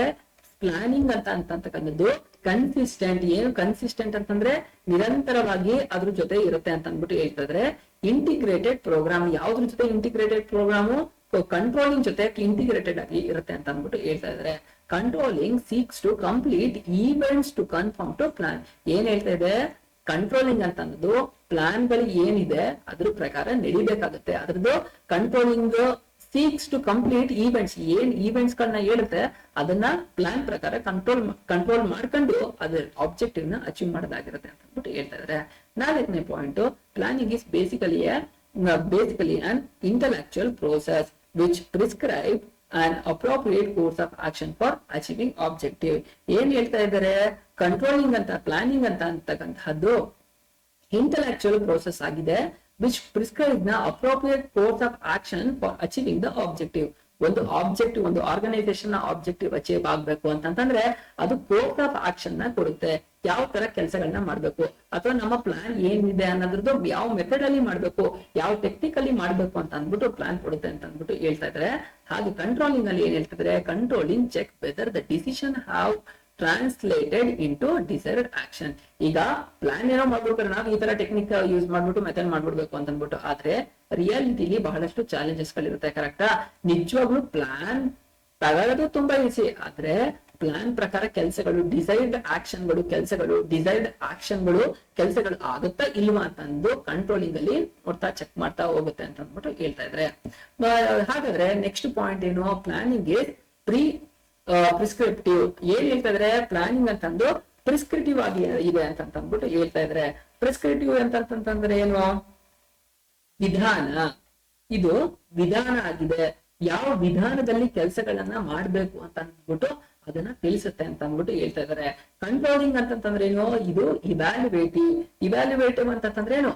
ಪ್ಲಾನಿಂಗ್ ಅಂತಕ್ಕಂಥದ್ದು ಕನ್ಸಿಸ್ಟೆಂಟ್. ಏನು ಕನ್ಸಿಸ್ಟೆಂಟ್ ಅಂತಂದ್ರೆ ನಿರಂತರವಾಗಿ ಅದ್ರ ಜೊತೆ ಇರುತ್ತೆ ಅಂತ ಅಂದ್ಬಿಟ್ಟು ಹೇಳ್ತಾ ಇದ್ರೆ. ಇಂಟಿಗ್ರೇಟೆಡ್ ಪ್ರೋಗ್ರಾಮ್, ಯಾವ್ದ್ರ ಜೊತೆ ಇಂಟಿಗ್ರೇಟೆಡ್ ಪ್ರೋಗ್ರಾಮು, ಕಂಟ್ರೋಲಿಂಗ್ ಜೊತೆ ಇಂಟಿಗ್ರೇಟೆಡ್ ಆಗಿ ಇರುತ್ತೆ ಅಂತ ಅಂದ್ಬಿಟ್ಟು ಹೇಳ್ತಾ ಇದ್ರೆ. Controlling seeks to complete events to confirm to plan. ಏನ್ ಹೇಳ್ತಾ ಇದೆ, ಕಂಟ್ರೋಲಿಂಗ್ ಅಂತ ಅನ್ನೋದು ಪ್ಲಾನ್ ಗಳು ಏನಿದೆ ಅದ್ರ ಪ್ರಕಾರ ನಡಿಬೇಕಾಗುತ್ತೆ. ಅದ್ರದ್ದು controlling seeks to complete events, ಏನ್ ಈವೆಂಟ್ಸ್ ಗಳನ್ನ ಹೇಳುತ್ತೆ ಅದನ್ನ ಪ್ಲಾನ್ ಪ್ರಕಾರ ಕಂಟ್ರೋಲ್ ಮಾಡ್ಕೊಂಡು ಅದ್ರ ಆಬ್ಜೆಕ್ಟಿವ್ ನ ಅಚೀವ್ ಮಾಡೋದಾಗಿರುತ್ತೆ ಅಂತ ಅಂದ್ಬಿಟ್ಟು ಹೇಳ್ತಾ ಇದಾರೆ. 4ನೇ point, planning is basically an intellectual process which prescribe an appropriate course of action for achieving objective. ಏನ್ ಹೇಳ್ತಾ ಇದ್ದಾರೆ, ಕಂಟ್ರೋಲಿಂಗ್ ಅಂತ ಪ್ಲಾನಿಂಗ್ ಅಂತಕ್ಕಂತಹದ್ದು ಇಂಟೆಲೆಕ್ಚುಯಲ್ ಪ್ರೋಸೆಸ್ ಆಗಿದೆ, ವಿಚ್ ಪ್ರಿಸ್ಕ್ರೈಬ್ ನ appropriate course of action for achieving the objective. ಒಂದು ಆಬ್ಜೆಕ್ಟಿವ್, ಒಂದು ಆರ್ಗನೈಸೇಷನ್ ನ ಆಬ್ಜೆಕ್ಟಿವ್ ಅಚೀವ್ ಆಗ್ಬೇಕು ಅಂತಂದ್ರೆ ಅದು ಕೋರ್ಸ್ ಆಫ್ ಆಕ್ಷನ್ ನ ಕೊಡುತ್ತೆ. ಯಾವ ತರ ಕೆಲಸಗಳನ್ನ ಮಾಡ್ಬೇಕು, ಅಥವಾ ನಮ್ಮ ಪ್ಲಾನ್ ಏನಿದೆ ಅನ್ನೋದ್ರದ್ದು ಯಾವ ಮೆಥಡ್ ಅಲ್ಲಿ ಮಾಡ್ಬೇಕು, ಯಾವ ಟೆಕ್ನಿಕಲಿ ಮಾಡ್ಬೇಕು ಅಂತ ಅಂದ್ಬಿಟ್ಟು ಪ್ಲಾನ್ ಕೊಡುತ್ತೆ ಅಂತ ಅಂದ್ಬಿಟ್ಟು ಹೇಳ್ತಾ ಇದ್ದಾರೆ. ಹಾಗೆ ಕಂಟ್ರೋಲಿಂಗ್ ಅಲ್ಲಿ ಏನ್ ಹೇಳ್ತಿದ್ರೆ, controlling check whether the decision have translated into desired action. ಈಗ ಪ್ಲಾನ್ ಏನೋ ಮಾಡ್ಬೇಕಾದ್ರೆ ನಾವು ಈ ತರ ಟೆಕ್ನಿಕ್ ಯೂಸ್ ಮಾಡ್ಬಿಟ್ಟು ಮೆಥಡ್ ಮಾಡ್ಬಿಡ್ಬೇಕು ಅಂತ ಅಂದ್ಬಿಟ್ಟು, ಆದ್ರೆ ರಿಯಾಲಿಟಿಲಿ ಬಹಳಷ್ಟು ಚಾಲೆಂಜಸ್ ಗಳಿರುತ್ತೆ. ಕರೆಕ್ಟಾ? ನಿಜವಾಗ್ಲೂ ಪ್ಲಾನ್ ತಗೊಳ್ಳೋದು ತುಂಬಾ ಈಸಿ, ಆದ್ರೆ ಪ್ಲಾನ್ ಪ್ರಕಾರ ಕೆಲಸಗಳು, ಡಿಸೈರ್ಡ್ ಆಕ್ಷನ್ಗಳು ಕೆಲಸಗಳು, ಡಿಸೈರ್ಡ್ ಆಕ್ಷನ್ಗಳು ಕೆಲಸಗಳು ಆಗುತ್ತಾ ಇಲ್ವಾ ಅಂತಂದು ಕಂಟ್ರೋಲಿಂಗ್ ಅಲ್ಲಿ ನೋಡ್ತಾ ಚೆಕ್ ಮಾಡ್ತಾ ಹೋಗುತ್ತೆ ಅಂತ ಅಂದ್ಬಿಟ್ಟು ಹೇಳ್ತಾ ಇದ್ರೆ. ಹಾಗಾದ್ರೆ ನೆಕ್ಸ್ಟ್ ಪಾಯಿಂಟ್ ಏನು, ಪ್ಲಾನಿಂಗ್ ಪ್ರಿಸ್ಕ್ರಿಪ್ಟಿವ್. ಏನ್ ಹೇಳ್ತಾ ಇದ್ರೆ, ಪ್ಲಾನಿಂಗ್ ಅಂತಂದು ಪ್ರಿಸ್ಕ್ರಿಪ್ಟಿವ್ ಆಗಿ ಇದೆ ಅಂತ ಅಂದ್ಬಿಟ್ಟು ಹೇಳ್ತಾ ಇದ್ರೆ. ಪ್ರಿಸ್ಕ್ರಿಪ್ಟಿವ್ ಅಂತಂದ್ರೆ ಏನು, ವಿಧಾನ. ಇದು ವಿಧಾನ ಆಗಿದೆ, ಯಾವ ವಿಧಾನದಲ್ಲಿ ಕೆಲಸಗಳನ್ನ ಮಾಡ್ಬೇಕು ಅಂತ ಅಂದ್ಬಿಟ್ಟು ಅದನ್ನ ತಿಳಿಸುತ್ತೆ ಅಂತ ಅಂದ್ಬಿಟ್ಟು ಹೇಳ್ತಾ ಇದಾರೆ. ಕಂಟ್ರೋಲಿಂಗ್ ಅಂತಂದ್ರೆ ಏನು, ಇದು ಇವ್ಯಾಲ್ಯುವೇಟಿವ್ ಅಂತಂದ್ರೆ ಏನು,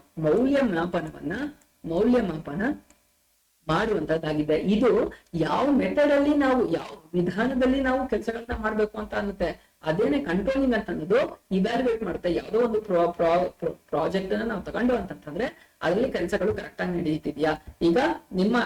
ಮೌಲ್ಯಮಾಪನ ಮಾಡುವಂತದ್ದಾಗಿದೆ. ಇದು ಯಾವ ಮೆಥಡ್ ಅಲ್ಲಿ ನಾವು, ಯಾವ ವಿಧಾನದಲ್ಲಿ ನಾವು ಕೆಲಸಗಳನ್ನ ಮಾಡ್ಬೇಕು ಅಂತ ಅನ್ನುತ್ತೆ. ಅದೇನೆ ಕಂಟ್ರೋಲಿಂಗ್ ಅಂತ ಅನ್ನೋದು ಇವ್ಯಾಲ್ಯುವೇಟ್ ಮಾಡುತ್ತೆ. ಯಾವುದೋ ಒಂದು ಪ್ರಾಜೆಕ್ಟ್ ಅನ್ನ ನಾವು ತಗೊಂಡು ಅಂತಂದ್ರೆ ಅದರಲ್ಲಿ ಕೆಲಸಗಳು ಕರೆಕ್ಟ್ ಆಗಿ ನಡೀತಿದ್ಯಾ. ಈಗ ನಿಮ್ಮ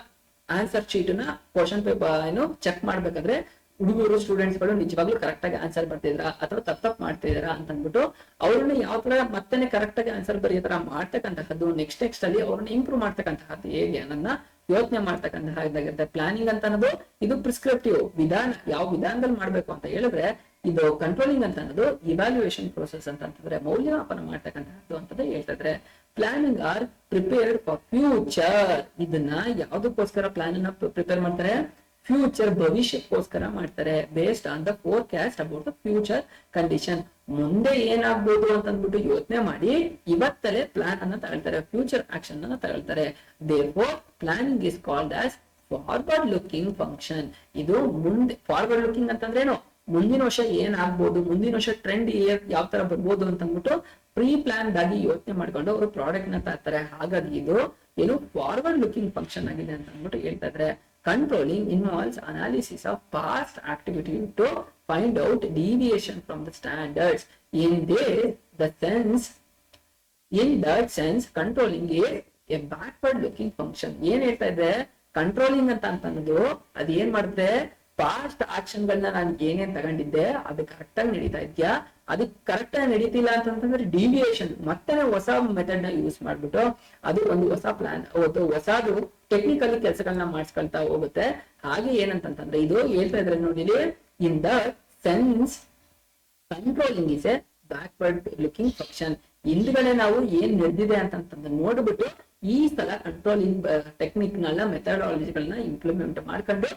ಆನ್ಸರ್ ಶೀಟ್ ನ ಕ್ವಶನ್ ಪೇಪರ್ ಏನು ಚೆಕ್ ಮಾಡ್ಬೇಕಾದ್ರೆ ಹುಡುಗರು ಸ್ಟೂಡೆಂಟ್ಸ್ ಗಳು ನಿಜವಾಗ್ಲೂ ಕರೆಕ್ಟ್ ಆಗಿ ಆನ್ಸರ್ ಬರ್ತಿದ್ರಾ ಅಥವಾ ತಪ್ಪು ಮಾಡ್ತಿದಾರಾ ಅಂತ ಅಂದ್ಬಿಟ್ಟು ಅವ್ರನ್ನ ಯಾವ ತರ ಮತ್ತೆ ಕರೆಕ್ಟ್ ಆಗಿ ಆನ್ಸರ್ ಬರೆಯೋ ತರ ಮಾಡ್ತಕ್ಕಂತಹದ್ದು, ನೆಕ್ಸ್ಟ್ ಅಲ್ಲಿ ಅವ್ರನ್ನ ಇಂಪ್ರೂವ್ ಮಾಡ್ತಕ್ಕಂತಹದ್ದು ಹೇಗೆ ಅನ್ನೋದನ್ನ ಯೋಚನೆ ಮಾಡ್ತಕ್ಕಂತಹದ್ದಾಗಿರುತ್ತೆ. ಪ್ಲಾನಿಂಗ್ ಅಂತ ಅನ್ನೋದು ಇದು ಪ್ರಿಸ್ಕ್ರಿಪ್ಟಿವ್ ವಿಧಾನ, ಯಾವ ವಿಧಾನದಲ್ಲಿ ಮಾಡ್ಬೇಕು ಅಂತ ಹೇಳಿದ್ರೆ, ಇದು ಕಂಟ್ರೋಲಿಂಗ್ ಅಂತ ಅನ್ನೋದು ಇವ್ಯಾಲ್ಯೂಯೇಷನ್ ಪ್ರೋಸೆಸ್ ಅಂತಂದ್ರೆ ಮೌಲ್ಯಮಾಪನ ಮಾಡ್ತಕ್ಕಂತಹದ್ದು ಅಂತ ಹೇಳ್ತಾ ಇದ್ರೆ. Planning are prepared for future. ಇದನ್ನ ಯಾವ್ದಕ್ಕೋಸ್ಕರ ಪ್ಲಾನ್ ಅನ್ನ ಪ್ರಿಪೇರ್ ಮಾಡ್ತಾರೆ, ಫ್ಯೂಚರ್ ಭವಿಷ್ಯಕ್ಕೋಸ್ಕರ ಮಾಡ್ತಾರೆ. Based on the forecast about the future condition. ಮುಂದೆ ಏನಾಗ್ಬೋದು ಅಂತ ಅಂದ್ಬಿಟ್ಟು ಯೋಚನೆ ಮಾಡಿ ಇವತ್ತಲೇ ಪ್ಲಾನ್ ಅನ್ನ ತಗೊಳ್ತಾರೆ, ಫ್ಯೂಚರ್ ಆಕ್ಷನ್ ಅನ್ನ ತಗೊಳ್ತಾರೆ. Therefore planning is called as forward looking function. ಇದು ಮುಂದೆ ಫಾರ್ವರ್ಡ್ ಲುಕಿಂಗ್ ಅಂತಂದ್ರೆ ಏನು, ಮುಂದಿನ ವರ್ಷ ಏನಾಗ್ಬೋದು, ಮುಂದಿನ ವರ್ಷ ಟ್ರೆಂಡ್ ಯಾವ ತರ ಬರ್ಬೋದು ಅಂತ ಅಂದ್ಬಿಟ್ಟು ಪ್ರೀ ಪ್ಲಾನ್ಡ್ ಆಗಿ ಯೋಚನೆ ಮಾಡ್ಕೊಂಡು ಅವರು ಪ್ರಾಡಕ್ಟ್ ನ ತರ್ತಾರೆ. ಹಾಗಾಗಿ ಇದು ಏನು ಫಾರ್ವರ್ಡ್ ಲುಕಿಂಗ್ ಫಂಕ್ಷನ್ ಆಗಿದೆ ಅಂತ ಅಂದ್ಬಿಟ್ಟು ಹೇಳ್ತಾ ಇದ್ರೆ. Controlling involves analysis of past activity to find out deviation from the standards. In that sense, controlling is a backward looking function. ಏನ್ ಹೇಳ್ತಾ ಇದೆ, ಕಂಟ್ರೋಲಿಂಗ್ ಅಂತ ಅನ್ನೋದು ಅದ್ ಏನ್ ಮಾಡುತ್ತೆ, ಪಾಸ್ಟ್ ಆಕ್ಷನ್ ಗಳನ್ನ ನಾನು ಏನೇನ್ ತಗೊಂಡಿದ್ದೆ ಅದು ಕರೆಕ್ಟ್ ಆಗಿ ನಡೀತಾ ಇದ್ಯಾ, ಅದು ಕರೆಕ್ಟ್ ಆಗಿ ನಡೀತಿಲ್ಲ ಅಂತಂದ್ರೆ ಡಿವಿಯೇಷನ್ ಮತ್ತೆ ಹೊಸ ಮೆಥಡ್ ನ ಯೂಸ್ ಮಾಡ್ಬಿಟ್ಟು ಅದು ಒಂದು ಹೊಸ ಪ್ಲಾನ್, ಹೊಸದು ಟೆಕ್ನಿಕಲಿ ಕೆಲಸಗಳನ್ನ ಮಾಡಿಸ್ಕೊಳ್ತಾ ಹೋಗುತ್ತೆ. ಹಾಗೆ ಏನಂತಂದ್ರೆ ಇದು ಹೇಳ್ತಾ ಇದ್ರೆ ನೋಡಿ, in the sense controlling is A backward looking function. ಹಿಂದ್ಗಡೆ ನಾವು ಏನ್ ನಡೆದಿದೆ ಅಂತಂದ್ರೆ ನೋಡ್ಬಿಟ್ಟು ಈ ಸಲ ಕಂಟ್ರೋಲಿಂಗ್ ಟೆಕ್ನಿಕ್ ಗಳನ್ನ ಮೆಥಡಾಲಜಿಗಳನ್ನ ಇಂಪ್ಲಿಮೆಂಟ್ ಮಾಡ್ಕೊಂಡು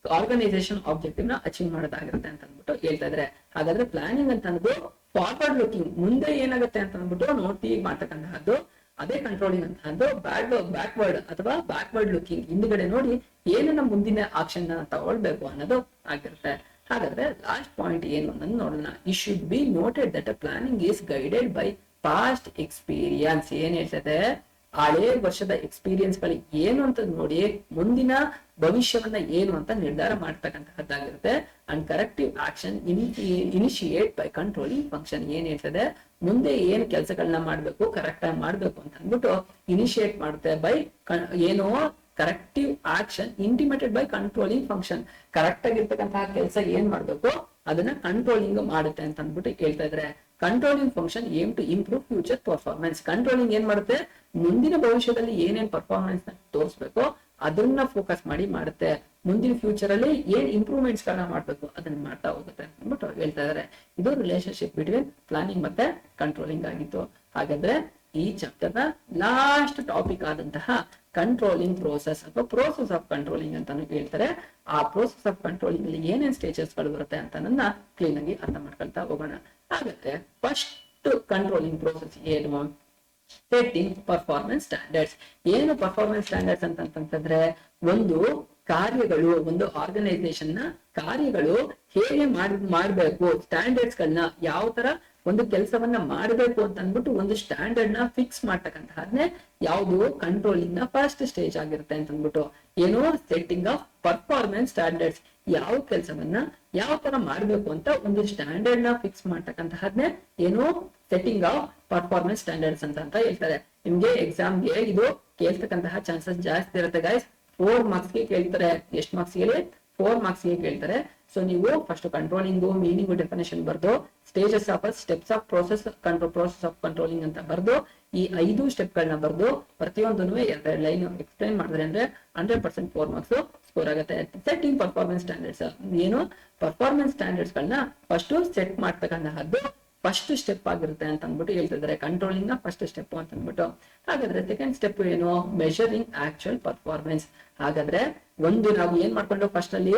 ಆರ್ಗನೈಸೇಷನ್ ಆಬ್ಜೆಕ್ಟಿವ್ ನ ಅಚೀವ್ ಮಾಡೋದಾಗಿರುತ್ತೆ ಅಂತ ಅಂದ್ಬಿಟ್ಟು ಹೇಳ್ತಾ ಇದ್ರೆ. ಹಾಗಾದ್ರೆ ಪ್ಲಾನಿಂಗ್ ಅಂತ ಅನ್ನೋದು ಫಾರ್ವರ್ಡ್ ಲುಕಿಂಗ್, ಮುಂದೆ ಏನಾಗುತ್ತೆ ಅಂತ ಅಂದ್ಬಿಟ್ಟು ನೋಡ್ತಿ ಮಾಡ್ತಕ್ಕಂತಹದ್ದು. ಅದೇ ಕಂಟ್ರೋಲಿಂಗ್ ಅಂತ ಅಂದು ಬ್ಯಾಕ್ವರ್ಡ್ ಅಥವಾ ಬ್ಯಾಕ್ವರ್ಡ್ ಲುಕಿಂಗ್, ಹಿಂದ್ಗಡೆ ನೋಡಿ ಏನನ್ನ ಮುಂದಿನ ಆಕ್ಷನ್ ತಗೊಳ್ಬೇಕು ಅನ್ನೋದು ಆಗಿರುತ್ತೆ. ಹಾಗಾದ್ರೆ ಲಾಸ್ಟ್ ಪಾಯಿಂಟ್ ಏನು ಅನ್ನೋದು ನೋಡೋಣ. It should be noted that planning is guided by past experience. ಏನ್ ಹೇಳ್ತದೆ, ಹಳೆ ವರ್ಷದ ಎಕ್ಸ್ಪೀರಿಯನ್ಸ್ ಗಳಿಗೆ ಏನು ಅಂತ ನೋಡಿ ಮುಂದಿನ ಭವಿಷ್ಯವನ್ನ ಏನು ಅಂತ ನಿರ್ಧಾರ ಮಾಡ್ತಕ್ಕಂತಹದ್ದಾಗಿರುತ್ತೆ. And corrective action initiate by controlling function. ಏನ್ ಹೇಳ್ತದೆ, ಮುಂದೆ ಏನ್ ಕೆಲಸಗಳನ್ನ ಮಾಡ್ಬೇಕು, ಕರೆಕ್ಟ್ ಆಗಿ ಮಾಡ್ಬೇಕು ಅಂತ ಅಂದ್ಬಿಟ್ಟು ಇನಿಶಿಯೇಟ್ ಮಾಡುತ್ತೆ ಬೈ ಏನೋ corrective action intimated by controlling function. Correct ಆಗಿರ್ತಕ್ಕಂತಹ ಕೆಲಸ ಏನ್ ಮಾಡ್ಬೇಕು ಅದನ್ನ ಕಂಟ್ರೋಲಿಂಗ್ ಮಾಡುತ್ತೆ ಅಂತ ಅಂದ್ಬಿಟ್ಟು ಹೇಳ್ತಾ ಇದ್ರೆ. Controlling function aim to improve future performance. Controlling ಏನ್ ಮಾಡುತ್ತೆ, ಮುಂದಿನ ಭವಿಷ್ಯದಲ್ಲಿ ಏನೇನ್ ಪರ್ಫಾರ್ಮೆನ್ಸ್ ನ ತೋರಿಸ್ಬೇಕು ಅದನ್ನ ಫೋಕಸ್ ಮಾಡಿ ಮಾಡುತ್ತೆ. ಮುಂದಿನ ಫ್ಯೂಚರ್ ಅಲ್ಲಿ ಏನ್ ಇಂಪ್ರೂವ್ಮೆಂಟ್ಸ್ ಗಳನ್ನ ಮಾಡ್ಬೇಕು ಅದನ್ನ ಮಾಡ್ತಾ ಹೋಗುತ್ತೆ ಅಂತ ಅಂದ್ಬಿಟ್ಟು ಹೇಳ್ತಾ ಇದಾರೆ. ಇದು ರಿಲೇಶನ್ಶಿಪ್ ಬಿಟ್ವೀನ್ ಪ್ಲಾನಿಂಗ್ ಮತ್ತೆ ಕಂಟ್ರೋಲಿಂಗ್ ಆಗಿತ್ತು. ಹಾಗಾದ್ರೆ ಈ ಚಾಪ್ಟರ್ ನ ಲಾಸ್ಟ್ ಟಾಪಿಕ್ ಆದಂತಹ ಕಂಟ್ರೋಲಿಂಗ್ ಪ್ರೋಸೆಸ್ ಅಥವಾ ಪ್ರೋಸೆಸ್ ಆಫ್ ಕಂಟ್ರೋಲಿಂಗ್ ಅಂತಾನು ಹೇಳ್ತಾರೆ. ಆ ಪ್ರೋಸೆಸ್ ಆಫ್ ಕಂಟ್ರೋಲಿಂಗ್ ಅಲ್ಲಿ ಏನೇನ್ ಸ್ಟೇಜಸ್ ಗಳು ಬರುತ್ತೆ ಅಂತ ಕ್ಲೀನ್ ಆಗಿ ಅರ್ಥ ಮಾಡ್ಕೊಳ್ತಾ ಹೋಗೋಣ. ಹಾಗಾದ್ರೆ ಫಸ್ಟ್ ಕಂಟ್ರೋಲಿಂಗ್ ಪ್ರೋಸೆಸ್ ಏನು, ಸೆಟ್ಟಿಂಗ್ ಪರ್ಫಾರ್ಮೆನ್ಸ್ ಸ್ಟ್ಯಾಂಡರ್ಡ್ಸ್. ಏನು ಪರ್ಫಾರ್ಮೆನ್ಸ್ ಸ್ಟ್ಯಾಂಡರ್ಡ್ಸ್ ಅಂತಂತಂದ್ರೆ ಒಂದು ಕಾರ್ಯಗಳು, ಒಂದು ಆರ್ಗನೈಸೇಷನ್ ನ ಕಾರ್ಯಗಳು ಹೇಗೆ ಮಾಡ್ಬೇಕು, ಸ್ಟ್ಯಾಂಡರ್ಡ್ಸ್ ಗಳನ್ನ ಯಾವ ತರ ಒಂದು ಕೆಲಸವನ್ನ ಮಾಡಬೇಕು ಅಂತ ಅಂದ್ಬಿಟ್ಟು ಒಂದು ಸ್ಟ್ಯಾಂಡರ್ಡ್ ನ ಫಿಕ್ಸ್ ಮಾಡ್ತಕ್ಕಂತಹದ್ನೇ ಯಾವುದು ಕಂಟ್ರೋಲಿಂಗ್ ನ ಫಸ್ಟ್ ಸ್ಟೇಜ್ ಆಗಿರುತ್ತೆ ಅಂತ ಅಂದ್ಬಿಟ್ಟು. ಏನು, ಸೆಟ್ಟಿಂಗ್ ಆಫ್ ಪರ್ಫಾರ್ಮೆನ್ಸ್ ಸ್ಟ್ಯಾಂಡರ್ಡ್ಸ್. ಯಾವ ಕೆಲಸವನ್ನ ಯಾವ ತರ ಮಾಡ್ಬೇಕು ಅಂತ ಒಂದು ಸ್ಟ್ಯಾಂಡರ್ಡ್ ನ ಫಿಕ್ಸ್ ಮಾಡ್ತಕ್ಕಂತಹದ್ನೇ ಏನು ಸೆಟ್ಟಿಂಗ್ ಆಫ್ ಪರ್ಫಾರ್ಮೆನ್ಸ್ ಸ್ಟ್ಯಾಂಡರ್ಡ್ಸ್ ಅಂತ ಹೇಳ್ತಾರೆ. ನಿಮ್ಗೆ ಎಕ್ಸಾಮ್ಗೆ ಇದು ಕೇಳ್ತಕ್ಕಂತಹ ಚಾನ್ಸಸ್ ಜಾಸ್ತಿ ಇರುತ್ತೆ ಗೈಸ್. 4 ಮಾರ್ಕ್ಸ್ ಗೆ ಕೇಳ್ತಾರೆ. ಎಷ್ಟು ಮಾರ್ಕ್ಸ್ ಗೆ? 4 ಮಾರ್ಕ್ಸ್ ಗೆ ಕೇಳ್ತಾರೆ. ಸೊ ನೀವು ಫಸ್ಟ್ ಕಂಟ್ರೋಲಿಂಗ್ ಮೀನಿಂಗ್ ಡೆಫಿನೇಷನ್ ಬರ್ದು, stages of steps of process of controlling ಅಂತ ಬರ್ದು, ಈ 5 ಸ್ಟೆಪ್ ಗಳನ್ನ ಬರ್ದು ಪ್ರತಿಯೊಂದನ್ನು 2 ಲೈನ್ ಎಕ್ಸ್ಪ್ಲೈನ್ ಮಾಡಿದ್ರೆ ಅಂದ್ರೆ 100% 4 ಮಾರ್ಕ್ಸ್ ಸ್ಕೋರ್ ಆಗುತ್ತೆ. ಸೆಟ್ಟಿಂಗ್ ಪರ್ಫಾರ್ಮೆನ್ಸ್ ಸ್ಟ್ಯಾಂಡರ್ಡ್ಸ್ ಏನು ಪರ್ಫಾರ್ಮೆನ್ಸ್ ಸ್ಟ್ಯಾಂಡರ್ಡ್ಸ್ ಗಳನ್ನ ಫಸ್ಟ್ ಸೆಟ್ ಮಾಡ್ತಕ್ಕಂತಹದ್ದು ಫಸ್ಟ್ ಸ್ಟೆಪ್ ಆಗಿರುತ್ತೆ ಅಂತ ಅಂದ್ಬಿಟ್ಟು ಹೇಳ್ತಿದ್ದಾರೆ. ಕಂಟ್ರೋಲಿಂಗ್ ನ ಫಸ್ಟ್ ಸ್ಟೆಪ್ ಅಂತ ಅಂದ್ಬಿಟ್ಟು. ಹಾಗಾದ್ರೆ ಸೆಕೆಂಡ್ ಸ್ಟೆಪ್ ಏನು? Measuring actual performance. ಹಾಗಾದ್ರೆ ಒಂದು ನಾವು ಏನ್ ಮಾಡ್ಕೊಂಡು ಫಸ್ಟ್ ಅಲ್ಲಿ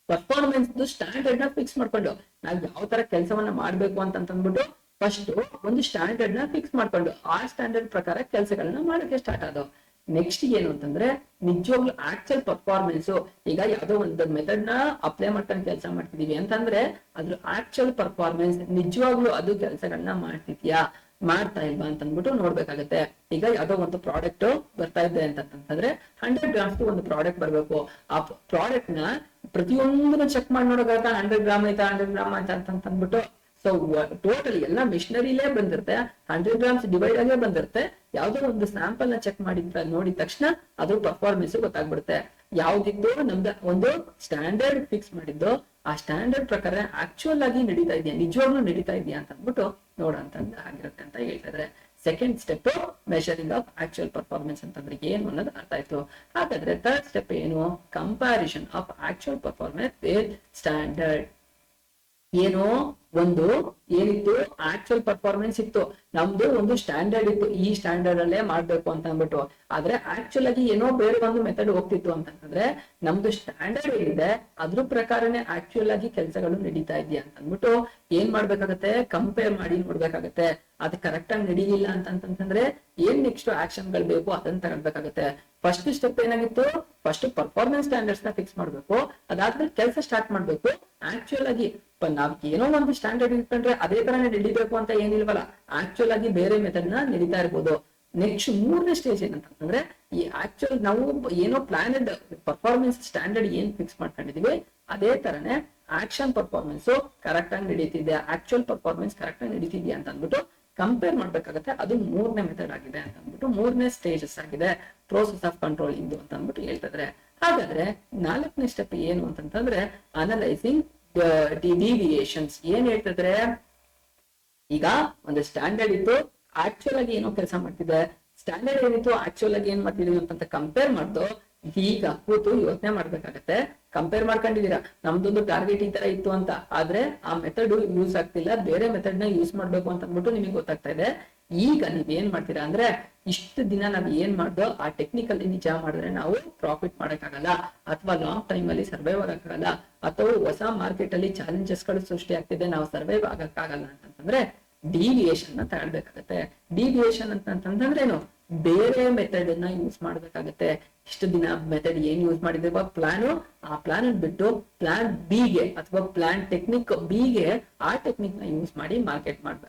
ಪರ್ಫಾರ್ಮೆನ್ಸ್ ಸ್ಟ್ಯಾಂಡರ್ಡ್ ನ ಫಿಕ್ಸ್ ಮಾಡ್ಕೊಂಡು ನಾವು ಯಾವ ತರ ಕೆಲಸವನ್ನ ಮಾಡ್ಬೇಕು ಅಂತ ಅಂದ್ಬಿಟ್ಟು ಫಸ್ಟ್ ಒಂದು ಸ್ಟ್ಯಾಂಡರ್ಡ್ ನ ಫಿಕ್ಸ್ ಮಾಡ್ಕೊಂಡು ಆ ಸ್ಟ್ಯಾಂಡರ್ಡ್ ಪ್ರಕಾರ ಕೆಲಸಗಳನ್ನ ಮಾಡಕ್ಕೆ ಸ್ಟಾರ್ಟ್ ಆದವು. ನೆಕ್ಸ್ಟ್ ಏನು ಅಂತಂದ್ರೆ ನಿಜವಾಗ್ಲೂ ಆಕ್ಚುಯಲ್ ಪರ್ಫಾರ್ಮೆನ್ಸ್. ಈಗ ಯಾವ್ದೋ ಒಂದು ಮೆಥಡ್ ನ ಅಪ್ಲೈ ಮಾಡ್ಕೊಂಡು ಕೆಲಸ ಮಾಡ್ತಿದೀವಿ ಅಂತಂದ್ರೆ ಅದ್ರ ಆಕ್ಚುಯಲ್ ಪರ್ಫಾರ್ಮೆನ್ಸ್ ನಿಜವಾಗ್ಲೂ ಅದು ಕೆಲಸಗಳನ್ನ ಮಾಡ್ತಿದ್ಯಾ ಮಾಡ್ತಾ ಇಲ್ವಾ ಅಂತ ಅಂದ್ಬಿಟ್ಟು ನೋಡ್ಬೇಕಾಗತ್ತೆ. ಈಗ ಯಾವ್ದೋ ಒಂದು ಪ್ರಾಡಕ್ಟ್ ಬರ್ತಾ ಇದೆ ಅಂತಂದ್ರೆ 100 ಗ್ರಾಮ್ಸ್ ಒಂದು ಪ್ರಾಡಕ್ಟ್ ಬರ್ಬೇಕು. ಆ ಪ್ರಾಡಕ್ಟ್ ನ ಪ್ರತಿಯೊಂದನ್ನು ಚೆಕ್ ಮಾಡಿ ನೋಡೋಕಾಗತ್ತ 100 ಗ್ರಾಮ್ ಐತಾ 100 ಗ್ರಾಮ್ ಅಂತ ಅಂದ್ಬಿಟ್ಟು. ಸೊ ಟೋಟಲ್ ಎಲ್ಲ ಮಿಷನರಿಲೇ ಬಂದಿರುತ್ತೆ, 100 ಗ್ರಾಮ್ಸ್ ಡಿವೈಡ್ ಆಗೇ ಬಂದಿರುತ್ತೆ. ಯಾವ್ದೋ ಒಂದು ಸ್ಯಾಂಪಲ್ ನ ಚೆಕ್ ನೋಡಿದ ತಕ್ಷಣ ಅದ್ರ ಪರ್ಫಾರ್ಮೆನ್ಸ್ ಗೊತ್ತಾಗ್ಬಿಡುತ್ತೆ. ಯಾವ್ದಿದ್ದು ನಮ್ದು ಒಂದು ಸ್ಟ್ಯಾಂಡರ್ಡ್ ಫಿಕ್ಸ್ ಮಾಡಿದ್ದು ಆ ಸ್ಟ್ಯಾಂಡರ್ಡ್ ಪ್ರಕಾರ ಆಕ್ಚುಯಲ್ ಆಗಿ ನಡೀತಾ ಇದೆಯಾ, ನಿಜವಾಗ್ಲೂ ನಡೀತಾ ಇದೆಯಾ ಅಂತ ಅಂದ್ಬಿಟ್ಟು ನೋಡೋಂತ ಆಗಿರುತ್ತೆ ಅಂತ ಹೇಳ್ತಿದ್ರೆ. Second step measuring of actual performance ಅಂತಂದ್ರೆ ಏನು ಅನ್ನೋದು ಅರ್ಥ ಆಯ್ತು. ಹಾಗಾದ್ರೆ ಥರ್ಡ್ ಸ್ಟೆಪ್ ಏನು? Comparison of actual performance with standard. ಏನು ಒಂದು ಏನಿತ್ತು ಆಕ್ಚುಯಲ್ ಪರ್ಫಾರ್ಮೆನ್ಸ್ ಇತ್ತು, ನಮ್ದು ಒಂದು ಸ್ಟ್ಯಾಂಡರ್ಡ್ ಇತ್ತು, ಈ ಸ್ಟ್ಯಾಂಡರ್ಡ್ ಅಲ್ಲೇ ಮಾಡ್ಬೇಕು ಅಂತ ಅಂದ್ಬಿಟ್ಟು. ಆದ್ರೆ ಆಕ್ಚುಲ್ ಆಗಿ ಏನೋ ಬೇರೆ ಒಂದು ಮೆಥಡ್ ಹೋಗ್ತಿತ್ತು ಅಂತಂದ್ರೆ ನಮ್ದು ಸ್ಟ್ಯಾಂಡರ್ಡ್ ಏನಿದೆ ಅದ್ರ ಪ್ರಕಾರನೇ ಆಕ್ಚುಯಲ್ ಆಗಿ ಕೆಲಸಗಳು ನಡೀತಾ ಇದೆಯಾ ಅಂತ ಅಂದ್ಬಿಟ್ಟು ಏನ್ ಮಾಡ್ಬೇಕಾಗತ್ತೆ? ಕಂಪೇರ್ ಮಾಡಿ ನೋಡ್ಬೇಕಾಗತ್ತೆ. ಅದು ಕರೆಕ್ಟ್ ಆಗಿ ನಡೀಲಿಲ್ಲ ಅಂತಂದ್ರೆ ಏನ್ ನೆಕ್ಸ್ಟ್ ಆಕ್ಷನ್ ಗಳು ಬೇಕು ಅದನ್ನ ತಗೊಳ್ಬೇಕಾಗತ್ತೆ. ಫಸ್ಟ್ ಸ್ಟೆಪ್ ಏನಾಗಿತ್ತು? ಫಸ್ಟ್ ಪರ್ಫಾರ್ಮೆನ್ಸ್ ಸ್ಟ್ಯಾಂಡರ್ಡ್ಸ್ ನ ಫಿಕ್ಸ್ ಮಾಡ್ಬೇಕು. ಅದಾದ್ಮೇಲೆ ಕೆಲಸ ಸ್ಟಾರ್ಟ್ ಮಾಡ್ಬೇಕು. ಆಕ್ಚುಯಲ್ ಆಗಿ ನಾವ್ ಏನೋ ಒಂದು ಸ್ಟ್ಯಾಂಡರ್ಡ್ ಇಟ್ಕೊಂಡ್ರೆ ಅದೇ ತರನೇ ನಡೀಬೇಕು ಅಂತ ಏನಿಲ್ವಲ್ಲ, ಆಕ್ಚುಯಲ್ ಆಗಿ ಬೇರೆ ಮೆಥಡ್ ನ ನಡೀತಾ ಇರ್ಬೋದು. ನೆಕ್ಸ್ಟ್ 3ನೇ ಸ್ಟೇಜ್ ಏನಂತಂದ್ರೆ ಈ ಆಕ್ಚುಯಲ್ ನಾವು ಏನೋ ಪ್ಲಾನೆಡ್ ಪರ್ಫಾರ್ಮೆನ್ಸ್ ಸ್ಟ್ಯಾಂಡರ್ಡ್ ಏನ್ ಫಿಕ್ಸ್ ಮಾಡ್ಕೊಂಡಿದೀವಿ ಅದೇ ತರನೇ ಆಕ್ಷನ್ ಪರ್ಫಾರ್ಮೆನ್ಸ್ ಕರೆಕ್ಟ್ ಆಗಿ ನಡೀತಿದೆ, ಆಕ್ಚುಯಲ್ ಪರ್ಫಾರ್ಮೆನ್ಸ್ ಕರೆಕ್ಟ್ ಆಗಿ ನಡೀತಿದ್ಯಾ ಅಂತ ಅಂದ್ಬಿಟ್ಟು ಕಂಪೇರ್ ಮಾಡ್ಬೇಕಾಗತ್ತೆ. ಅದು 3ನೇ ಮೆಥಡ್ ಆಗಿದೆ ಅಂತ ಅಂದ್ಬಿಟ್ಟು 3ನೇ ಸ್ಟೇಜಸ್ ಆಗಿದೆ ಪ್ರೋಸೆಸ್ ಆಫ್ ಕಂಟ್ರೋಲ್ ಇಂದು ಅಂತ ಅಂದ್ಬಿಟ್ಟು ಹೇಳ್ತಿದ್ರೆ. ಹಾಗಾದ್ರೆ 4ನೇ ಸ್ಟೆಪ್ ಏನು ಅಂತಂದ್ರೆ ಅನಲೈಸಿಂಗ್ ಡಿವಿಯೇಷನ್ಸ್. ಏನ್ ಹೇಳ್ತಿದ್ರೆ ಈಗ ಒಂದು ಸ್ಟ್ಯಾಂಡರ್ಡ್ ಇತ್ತು, ಆಕ್ಚುಯಲ್ ಆಗಿ ಏನೋ ಕೆಲಸ ಮಾಡ್ತಿದೆ, ಸ್ಟ್ಯಾಂಡರ್ಡ್ ಏನಿತ್ತು ಆಕ್ಚುಯಲ್ ಆಗಿ ಏನ್ ಮಾಡ್ತಿದೀವಿ ಅಂತ ಕಂಪೇರ್ ಮಾಡ್ದು ಈಗ ಕೂತು ಯೋಚನೆ ಮಾಡ್ಬೇಕಾಗತ್ತೆ. ಕಂಪೇರ್ ಮಾಡ್ಕೊಂಡಿದೀರಾ ನಮ್ದೊಂದು ಟಾರ್ಗೆಟ್ ಈ ತರ ಇತ್ತು ಅಂತ, ಆದ್ರೆ ಆ ಮೆಥಡ್ ಯೂಸ್ ಆಗ್ತಿಲ್ಲ, ಬೇರೆ ಮೆಥಡ್ ನ ಯೂಸ್ ಮಾಡ್ಬೇಕು ಅಂತ ಅಂದ್ಬಿಟ್ಟು ನಿಮಗೆ ಗೊತ್ತಾಗ್ತಾ ಇದೆ. ಈಗ ನೀವ್ ಏನ್ ಮಾಡ್ತೀರಾ ಅಂದ್ರೆ ಇಷ್ಟು ದಿನ ನಾವ್ ಏನ್ ಮಾಡ್ದೋ ಆ ಟೆಕ್ನಿಕಲಿ ನಿಜ ಮಾಡಿದ್ರೆ ನಾವು ಪ್ರಾಫಿಟ್ ಮಾಡಕ್ಕಾಗಲ್ಲ, ಅಥವಾ ಲಾಂಗ್ ಟೈಮ್ ಅಲ್ಲಿ ಸರ್ವೈವ್ ಆಗಕ್ಕಾಗಲ್ಲ, ಅಥವಾ ಹೊಸ ಮಾರ್ಕೆಟ್ ಅಲ್ಲಿ ಚಾಲೆಂಜಸ್ ಗಳು ಸೃಷ್ಟಿ ಆಗ್ತಿದೆ ನಾವು ಸರ್ವೈವ್ ಆಗಕ್ಕಾಗಲ್ಲ ಅಂತಂದ್ರೆ ಡಿವಿಯೇಷನ್ ನ ತಗೊಳ್ಬೇಕಾಗತ್ತೆ. ಡಿವಿಯೇಷನ್ ಅಂತಂದ್ರೆ ಏನು? ಬೇರೆ ಮೆಥಡ್ ನ ಯೂಸ್ ಮಾಡ್ಬೇಕಾಗತ್ತೆ. ಇಷ್ಟು ದಿನ ಮೆಥಡ್ ಏನ್ ಯೂಸ್ ಮಾಡಿದ್ರೆ ಪ್ಲಾನ್, ಆ ಪ್ಲಾನ್ ಬಿಟ್ಟು ಪ್ಲಾನ್ ಬಿ ಗೆ ಅಥವಾ ಪ್ಲಾನ್ ಟೆಕ್ನಿಕ್ ಬಿ ಗೆ ಆ ಟೆಕ್ನಿಕ್ ನ ಯೂಸ್ ಮಾಡಿ ಮಾರ್ಕೆಟ್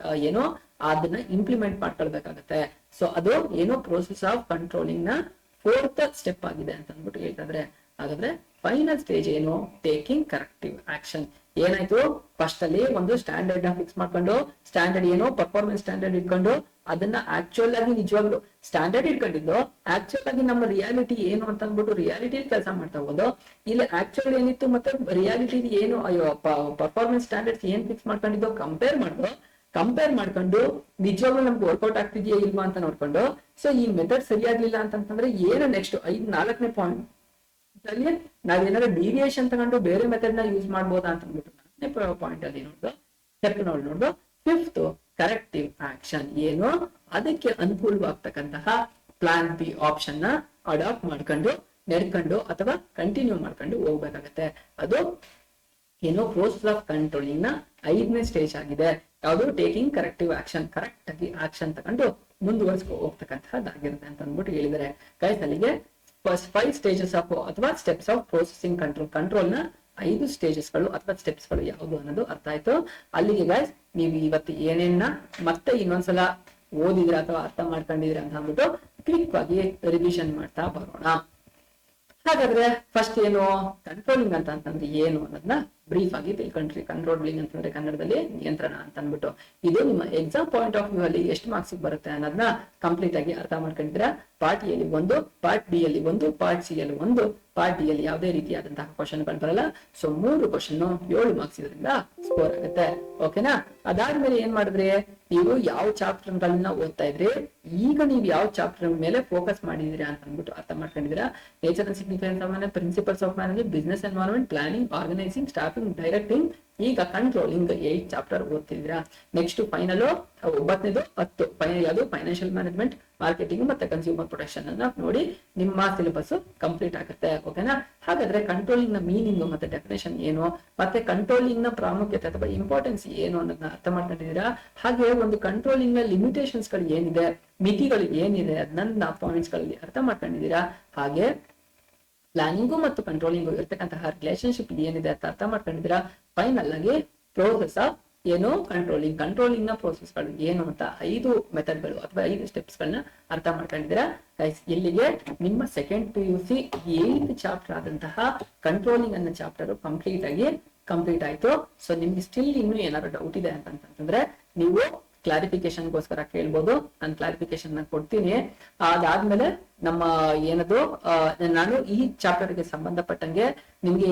ಏನೋ ಅದನ್ನ ಇಂಪ್ಲಿಮೆಂಟ್ ಮಾಡ್ಕೊಳ್ಬೇಕಾಗತ್ತೆ. ಸೊ ಅದು ಏನೋ ಪ್ರೋಸೆಸ್ ಆಫ್ ಕಂಟ್ರೋಲಿಂಗ್ ನ 4th ಸ್ಟೆಪ್ ಆಗಿದೆ ಅಂತ ಅಂದ್ಬಿಟ್ಟು ಹೇಳ್ತಿದ್ರೆ. ಹಾಗಾದ್ರೆ ಫೈನಲ್ ಸ್ಟೇಜ್ ಏನು? Taking corrective action. ಏನಾಯ್ತು? ಫಸ್ಟ್ ಅಲ್ಲಿ ಒಂದು ಸ್ಟ್ಯಾಂಡರ್ಡ್ ನ ಫಿಕ್ಸ್ ಮಾಡ್ಕೊಂಡು, ಸ್ಟ್ಯಾಂಡರ್ಡ್ ಏನೋ ಪರ್ಫಾರ್ಮೆನ್ಸ್ ಸ್ಟ್ಯಾಂಡರ್ಡ್ ಇಟ್ಕೊಂಡು ಅದನ್ನ ಆಕ್ಚುಯಲ್ ಆಗಿ ನಿಜವಾಗ್ಲು ಸ್ಟ್ಯಾಂಡರ್ಡ್ ಇಟ್ಕೊಂಡಿದ್ದು ಆಕ್ಚುಯಲ್ ಆಗಿ ನಮ್ಮ ರಿಯಾಲಿಟಿ ಏನು ಅಂತ ಅಂದ್ಬಿಟ್ಟು ರಿಯಾಲಿಟಿ ಕೆಲಸ ಮಾಡ್ತಾ ಹೋಗೋದು. ಇಲ್ಲಿ ಆಕ್ಚುಯಲ್ ಏನಿತ್ತು ಮತ್ತೆ ರಿಯಾಲಿಟಿ ಏನು ಪರ್ಫಾರ್ಮೆನ್ಸ್ ಸ್ಟ್ಯಾಂಡರ್ಡ್ಸ್ ಏನ್ ಫಿಕ್ಸ್ ಮಾಡ್ಕೊಂಡಿದ್ದು ಕಂಪೇರ್ ಮಾಡ್ಕೊಂಡು ನಿಜವಾಗ್ಲೂ ನಮ್ಗೆ ವರ್ಕೌಟ್ ಆಗ್ತಿದ್ಯಾ ಇಲ್ವಾ ಅಂತ ನೋಡ್ಕೊಂಡು, ಸೊ ಈ ಮೆಥಡ್ ಸರಿಯಾಗ್ಲಿಲ್ಲ ಅಂತಂದ್ರೆ ಏನು ನೆಕ್ಸ್ಟ್ 4ನೇ ಪಾಯಿಂಟ್ ಅಲ್ಲಿ ನಾವೇನಾದ್ರು ಡಿವಿಯೇಷನ್ ತಗೊಂಡು ಬೇರೆ ಮೆಥಡ್ ನ ಯೂಸ್ ಮಾಡ್ಬೋದಾ ಅಂತ ಅಂದ್ಬಿಟ್ಟು ಪಾಯಿಂಟ್ ಅಲ್ಲಿ ಸ್ಟೆಪ್ ನೋಡ್ದು 5th ಕರೆಕ್ಟಿವ್ ಆಕ್ಷನ್. ಏನು? ಅದಕ್ಕೆ ಅನುಕೂಲವಾಗ್ತಕ್ಕಂತಹ ಪ್ಲಾನ್ ಬಿ ಆಪ್ಷನ್ ನ ಅಡಾಪ್ಟ್ ಮಾಡ್ಕೊಂಡು ನಡ್ಕೊಂಡು ಅಥವಾ ಕಂಟಿನ್ಯೂ ಮಾಡ್ಕೊಂಡು ಹೋಗ್ಬೇಕಾಗತ್ತೆ. ಅದು ಏನೋ ಪ್ರೋಸೆಸ್ ಆಫ್ ಕಂಟ್ರೋಲಿಂಗ್ ನ 5ನೇ ಸ್ಟೇಜ್ ಆಗಿದೆ. ಯಾವುದು? Taking corrective action. ಕರೆಕ್ಟ್ ಆಗಿ ಆಕ್ಷನ್ ತಗೊಂಡು ಮುಂದುವರಿಸ್ಕೊ ಹೋಗ್ತಕ್ಕಂತಹದ್ದಾಗಿರುತ್ತೆ ಅಂತ ಅಂದ್ಬಿಟ್ಟು ಹೇಳಿದರೆ. ಗೈಸ್ ಅಲ್ಲಿಗೆ 5 ಸ್ಟೇಜಸ್ ಆಫ್ ಅಥವಾ ಸ್ಟೆಪ್ಸ್ ಆಫ್ ಪ್ರೊಸೆಸಿಂಗ್ ಕಂಟ್ರೋಲ್ ನ 5 ಸ್ಟೇಜಸ್ ಗಳು ಅಥವಾ ಸ್ಟೆಪ್ಸ್ ಗಳು ಯಾವುದು ಅನ್ನೋದು ಅರ್ಥ ಆಯ್ತು. ಅಲ್ಲಿಗೆ ಗೈಸ್ ನೀವು ಇವತ್ತು ಏನೇನ ಮತ್ತೆ ಇನ್ನೊಂದ್ಸಲ ಓದಿದ್ರ ಅಥವಾ ಅರ್ಥ ಮಾಡ್ಕೊಂಡಿದ್ರ ಅಂತ ಅಂದ್ಬಿಟ್ಟು ಕ್ವಿಕ್ ಆಗಿ ರಿವಿಷನ್ ಮಾಡ್ತಾ ಬರೋಣ. ಹಾಗಾದ್ರೆ ಫಸ್ಟ್ ಏನು ಕಂಟ್ರೋಲಿಂಗ್ ಅಂತಂದ್ರೆ ಏನು ಅನ್ನೋದನ್ನ ಬ್ರೀಫ್ ಆಗಿ ತಿಳ್ಕೊಂಡ್ರಿ. ಕಂಟ್ರೋಲಿಂಗ್ ಅಂತಂದ್ರೆ ಕನ್ನಡದಲ್ಲಿ ನಿಯಂತ್ರಣ ಅಂತ ಅಂದ್ಬಿಟ್ಟು, ಇದು ನಿಮ್ಮ ಎಕ್ಸಾಮ್ ಪಾಯಿಂಟ್ ಆಫ್ ವ್ಯೂ ಅಲ್ಲಿ ಎಷ್ಟು ಮಾರ್ಕ್ಸ್ ಬರುತ್ತೆ ಅನ್ನೋದನ್ನ ಕಂಪ್ಲೀಟ್ ಆಗಿ ಅರ್ಥ ಮಾಡ್ಕೊಂಡಿದ್ರೆ ಪಾರ್ಟ್ ಎ ಯಲ್ಲಿ 1, ಪಾರ್ಟ್ ಬಿ ಯಲ್ಲಿ 1, ಪಾರ್ಟ್ ಸಿ ಯಲ್ಲಿ 1, ಪಾರ್ಟ್ ಡಿ ಯಲ್ಲಿ ಯಾವುದೇ ರೀತಿಯಾದಂತಹ ಕ್ವಶನ್ಗಳು ಬರಲ್ಲ. ಸೊ 3 ಕ್ವಶನ್ 7 ಮಾರ್ಕ್ಸ್ ಇದರಿಂದ ಸ್ಕೋರ್ ಆಗುತ್ತೆ. ಓಕೆನಾ? ಅದಾದ್ಮೇಲೆ ಏನ್ ಮಾಡಿದ್ರೆ, ನೀವು ಯಾವ ಚಾಪ್ಟರ್ ಗಳನ್ನ ಓದ್ತಾ ಇದ್ರಿ, ಈಗ ನೀವು ಯಾವ ಚಾಪ್ಟರ್ ಮೇಲೆ ಫೋಕಸ್ ಮಾಡಿದೀರಾ ಅಂತ ಅಂದ್ಬಿಟ್ಟು ಅರ್ಥ ಮಾಡ್ಕೊಂಡಿದ್ದೀರಾ. Nature and significance of management, principles of management, business environment, planning, organising, staffing, directing, ಈಗ ಕಂಟ್ರೋಲಿಂಗ್ 8 ಚಾಪ್ಟರ್ ಓದ್ತಿದ್ದೀರಾ. ನೆಕ್ಸ್ಟ್ ಫೈನಲ್ 9ನೇದು 10 ಯಾವುದು ಫೈನಾನ್ಷಿಯಲ್ ಮ್ಯಾನೇಜ್ಮೆಂಟ್, ಮಾರ್ಕೆಟಿಂಗ್ ಮತ್ತೆ ಕನ್ಸ್ಯೂಮರ್ ಪ್ರೊಟೆಕ್ಷನ್ ಅನ್ನ ನೋಡಿ ನಿಮ್ಮ ಸಿಲೆಬಸ್ ಕಂಪ್ಲೀಟ್ ಆಗುತ್ತೆ. ಓಕೆನಾ? ಹಾಗಾದ್ರೆ ಕಂಟ್ರೋಲಿಂಗ್ ನ ಮೀನಿಂಗ್ ಮತ್ತೆ ಡೆಫಿನೇಷನ್ ಏನು, ಮತ್ತೆ ಕಂಟ್ರೋಲಿಂಗ್ ನ ಪ್ರಾಮುಖ್ಯತೆ ಅಥವಾ ಇಂಪಾರ್ಟೆನ್ಸ್ ಏನು ಅನ್ನೋದನ್ನ ಅರ್ಥ ಮಾಡ್ಕೊಂಡಿದ್ದೀರಾ. ಹಾಗೆ ಒಂದು ಕಂಟ್ರೋಲಿಂಗ್ ನ ಲಿಮಿಟೇಷನ್ಸ್ ಗಳು ಏನಿದೆ, ಮಿತಿಗಳು ಏನಿದೆ ಅದನ್ನ ಪಾಯಿಂಟ್ಸ್ ಗಳಲ್ಲಿ ಅರ್ಥ ಮಾಡ್ಕೊಂಡಿದ್ದೀರಾ. ಹಾಗೆ ಪ್ಲಾನಿಂಗು ಮತ್ತು ಕಂಟ್ರೋಲಿಂಗು ಇರ್ತಕ್ಕಂತಹ ರಿಲೇಶನ್ಶಿಪ್ ಏನಿದೆ ಅಂತ ಅರ್ಥ ಮಾಡ್ಕೊಂಡಿದ್ದೀರಾ. ಫೈನಲ್ ಆಗಿ ಪ್ರೋಸೆಸ್ ಆಫ್ ಏನು ಕಂಟ್ರೋಲಿಂಗ್ ನ ಪ್ರೋಸೆಸ್ ಗಳು ಏನು ಅಂತ 5 ಮೆಥಡ್ಗಳು ಅಥವಾ 5 ಸ್ಟೆಪ್ಸ್ ಗಳನ್ನ ಅರ್ಥ ಮಾಡ್ಕೊಂಡಿದ್ದೀರಾ. ಇಲ್ಲಿಗೆ ನಿಮ್ಮ ಸೆಕೆಂಡ್ PUC 8th ಚಾಪ್ಟರ್ ಆದಂತಹ ಕಂಟ್ರೋಲಿಂಗ್ ಅನ್ನೋ ಚಾಪ್ಟರ್ ಕಂಪ್ಲೀಟ್ ಆಯ್ತು. ಸೊ ನಿಮ್ಗೆ ಸ್ಟಿಲ್ ಇನ್ನೂ ಏನಾದ್ರು ಡೌಟ್ ಇದೆ ಅಂತಂದ್ರೆ ನೀವು ಕ್ಲಾರಿಫಿಕೇಶನ್ಗೋಸ್ಕರ ಕೇಳ್ಬೋದು. ನಾನು ಕ್ಲಾರಿಫಿಕೇಶನ್ ಕೊಡ್ತೀನಿ. ಅದಾದ್ಮೇಲೆ ನಮ್ಮ ಏನದು ನಾನು ಈ ಚಾಪ್ಟರ್ಗೆ ಸಂಬಂಧಪಟ್ಟಂಗೆ ನಿಮ್ಗೆ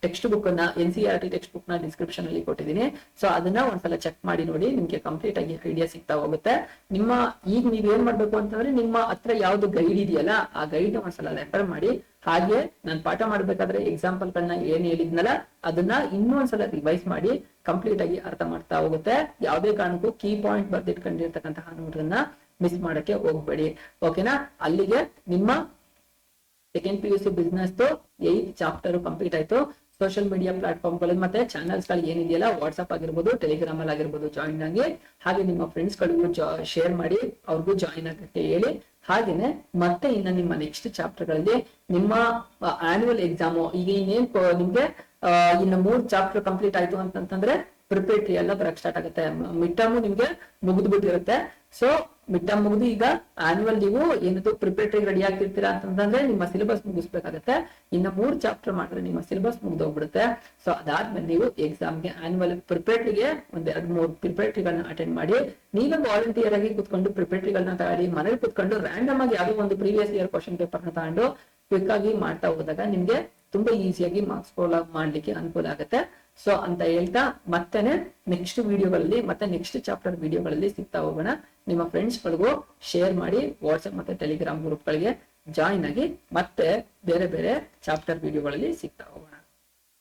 ಟೆಕ್ಸ್ಟ್ ಬುಕ್ ಅನ್ನ NCERT ಟೆಕ್ಸ್ಟ್ ಬುಕ್ ನ ಡಿಸ್ಕ್ರಿಪ್ಷನ್ ಅಲ್ಲಿ ಕೊಟ್ಟಿದ್ದೀನಿ. ಸೊ ಅದನ್ನ ಒಂದ್ಸಲ ಚೆಕ್ ಮಾಡಿ ನೋಡಿ, ನಿಮ್ಗೆ ಕಂಪ್ಲೀಟ್ ಆಗಿ ಐಡಿಯಾ ಸಿಗ್ತಾ ಹೋಗುತ್ತೆ. ಈಗ ನೀವ್ ಏನ್ ಮಾಡ್ಬೇಕು ಅಂತಂದ್ರೆ, ನಿಮ್ಮ ಹತ್ರ ಯಾವ್ದು ಗೈಡ್ ಇದೆಯಲ್ಲ ಆ ಗೈಡ್ ನ ಒಂದ್ಸಲ ರೆಫರ್ ಮಾಡಿ. ಹಾಗೆ ನಾನು ಪಾಠ ಮಾಡ್ಬೇಕಾದ್ರೆ ಎಕ್ಸಾಂಪಲ್ ಗಳನ್ನ ಏನ್ ಹೇಳಿದ್ನಲ್ಲ ಅದನ್ನ ಇನ್ನೊಂದ್ಸಲ ರಿವೈಸ್ ಮಾಡಿ ಕಂಪ್ಲೀಟ್ ಆಗಿ ಅರ್ಥ ಮಾಡ್ತಾ ಹೋಗುತ್ತೆ. ಯಾವುದೇ ಕಾರಣಕ್ಕೂ ಕೀ ಪಾಯಿಂಟ್ ಬರ್ದಿಟ್ಕೊಂಡಿರ್ತಕ್ಕಂತಹ ನೋಟ್ರನ್ನ ಮಿಸ್ ಮಾಡಕ್ಕೆ ಹೋಗ್ಬೇಡಿ. ಓಕೆನಾ? ಅಲ್ಲಿಗೆ ನಿಮ್ಮ second PUC business 8th chapter complete ಆಯ್ತು. ಸೋಷಿಯಲ್ ಮೀಡಿಯಾ ಪ್ಲಾಟ್ಫಾರ್ಮ್ ಗಳು ಮತ್ತೆ ಚಾನಲ್ಸ್ ಗಳು ಏನಿದೆಯಲ್ಲ, ವಾಟ್ಸ್ಆಪ್ ಆಗಿರ್ಬೋದು, ಟೆಲಿಗ್ರಾಮ್ ಅಲ್ಲಿ ಆಗಿರ್ಬೋದು ಜಾಯಿನ್ ಆಗಿ, ಹಾಗೆ ನಿಮ್ಮ ಫ್ರೆಂಡ್ಸ್ ಗಳಿಗೂ ಶೇರ್ ಮಾಡಿ ಅವ್ರಿಗೂ ಜಾಯಿನ್ ಆಗಕ್ಕೆ ಹೇಳಿ. ಹಾಗೇನೆ ಮತ್ತೆ ಇನ್ನ ನಿಮ್ಮ ನೆಕ್ಸ್ಟ್ ಚಾಪ್ಟರ್ ಗಳಲ್ಲಿ ನಿಮ್ಮ ಆನ್ಯುವಲ್ ಎಕ್ಸಾಮು ಈಗ ಇನ್ನೇನ್ ನಿಮ್ಗೆ ಇನ್ನು 3 ಚಾಪ್ಟರ್ ಕಂಪ್ಲೀಟ್ ಆಯ್ತು ಅಂತಂದ್ರೆ ಪ್ರಿಪರೇಟರಿ ಎಲ್ಲ ಬರಕ್ ಸ್ಟಾರ್ಟ್ ಆಗುತ್ತೆ. ಮಿಡ್ ಟರ್ಮ್ ನಿಮ್ಗೆ ಮುಗಿದು ಬಿಟ್ಟಿರುತ್ತೆ. ಸೊ ಮಿಡ್ ಟರ್ಮ್ ಮುಗಿದು ಈಗ ಆನ್ಯುವಲ್ ನೀವು ಏನದು ಪ್ರಿಪರೇಟರಿ ರೆಡಿ ಆಗ್ತಿರ್ತೀರಾ ಅಂತಂದ್ರೆ ನಿಮ್ಮ ಸಿಲೆಬಸ್ ಮುಗಿಸ್ಬೇಕಾಗತ್ತೆ. ಇನ್ನು 3 ಚಾಪ್ಟರ್ ಮಾಡಿದ್ರೆ ನಿಮ್ಮ ಸಿಲೆಬಸ್ ಮುಗ್ದೋಗ್ಬಿಡುತ್ತೆ. ಸೊ ಅದಾದ್ಮೇಲೆ ನೀವು ಎಕ್ಸಾಮ್ಗೆ ಆನ್ಯುವಲ್ ಪ್ರಿಪರೇಟರಿಗೆ 1-2-3 ಪ್ರಿಪರೇಟರಿಗಳನ್ನ ಅಟೆಂಡ್ ಮಾಡಿ. ನೀವೇ ವಾಲಂಟಿಯರ್ ಆಗಿ ಕುತ್ಕೊಂಡು ಪ್ರಿಪರೇಟರಿಗಳನ್ನ ತಗೊಳ್ಳಿ. ಮನೇಲಿ ಕುತ್ಕೊಂಡು ರ್ಯಾಂಡಮ್ ಆಗಿ ಯಾವುದೋ ಒಂದು ಪ್ರೀವಿಯಸ್ ಇಯರ್ ಕ್ವಶನ್ ಪೇಪರ್ ನ ತಗೊಂಡು ಕ್ವಿಕ್ ಆಗಿ ಮಾಡ್ತಾ ಹೋದಾಗ ನಿಮ್ಗೆ ತುಂಬಾ ಈಸಿಯಾಗಿ ಮಾರ್ಕ್ಸ್ ಮಾಡ್ಲಿಕ್ಕೆ ಅನುಕೂಲ ಆಗುತ್ತೆ. ಸೊ ಅಂತ ಹೇಳ್ತಾ ಮತ್ತೇನೆ ನೆಕ್ಸ್ಟ್ ವಿಡಿಯೋಗಳಲ್ಲಿ ಮತ್ತೆ ನೆಕ್ಸ್ಟ್ ಚಾಪ್ಟರ್ ವಿಡಿಯೋಗಳಲ್ಲಿ ಸಿಗ್ತಾ ಹೋಗೋಣ. ನಿಮ್ಮ ಫ್ರೆಂಡ್ಸ್ ಗಳಿಗೂ ಶೇರ್ ಮಾಡಿ, ವಾಟ್ಸ್ಆಪ್ ಮತ್ತೆ ಟೆಲಿಗ್ರಾಮ್ ಗ್ರೂಪ್ ಗಳಿಗೆ ಜಾಯಿನ್ ಆಗಿ ಮತ್ತೆ ಬೇರೆ ಬೇರೆ ಚಾಪ್ಟರ್ ವಿಡಿಯೋಗಳಲ್ಲಿ ಸಿಗ್ತಾ ಹೋಗೋಣ.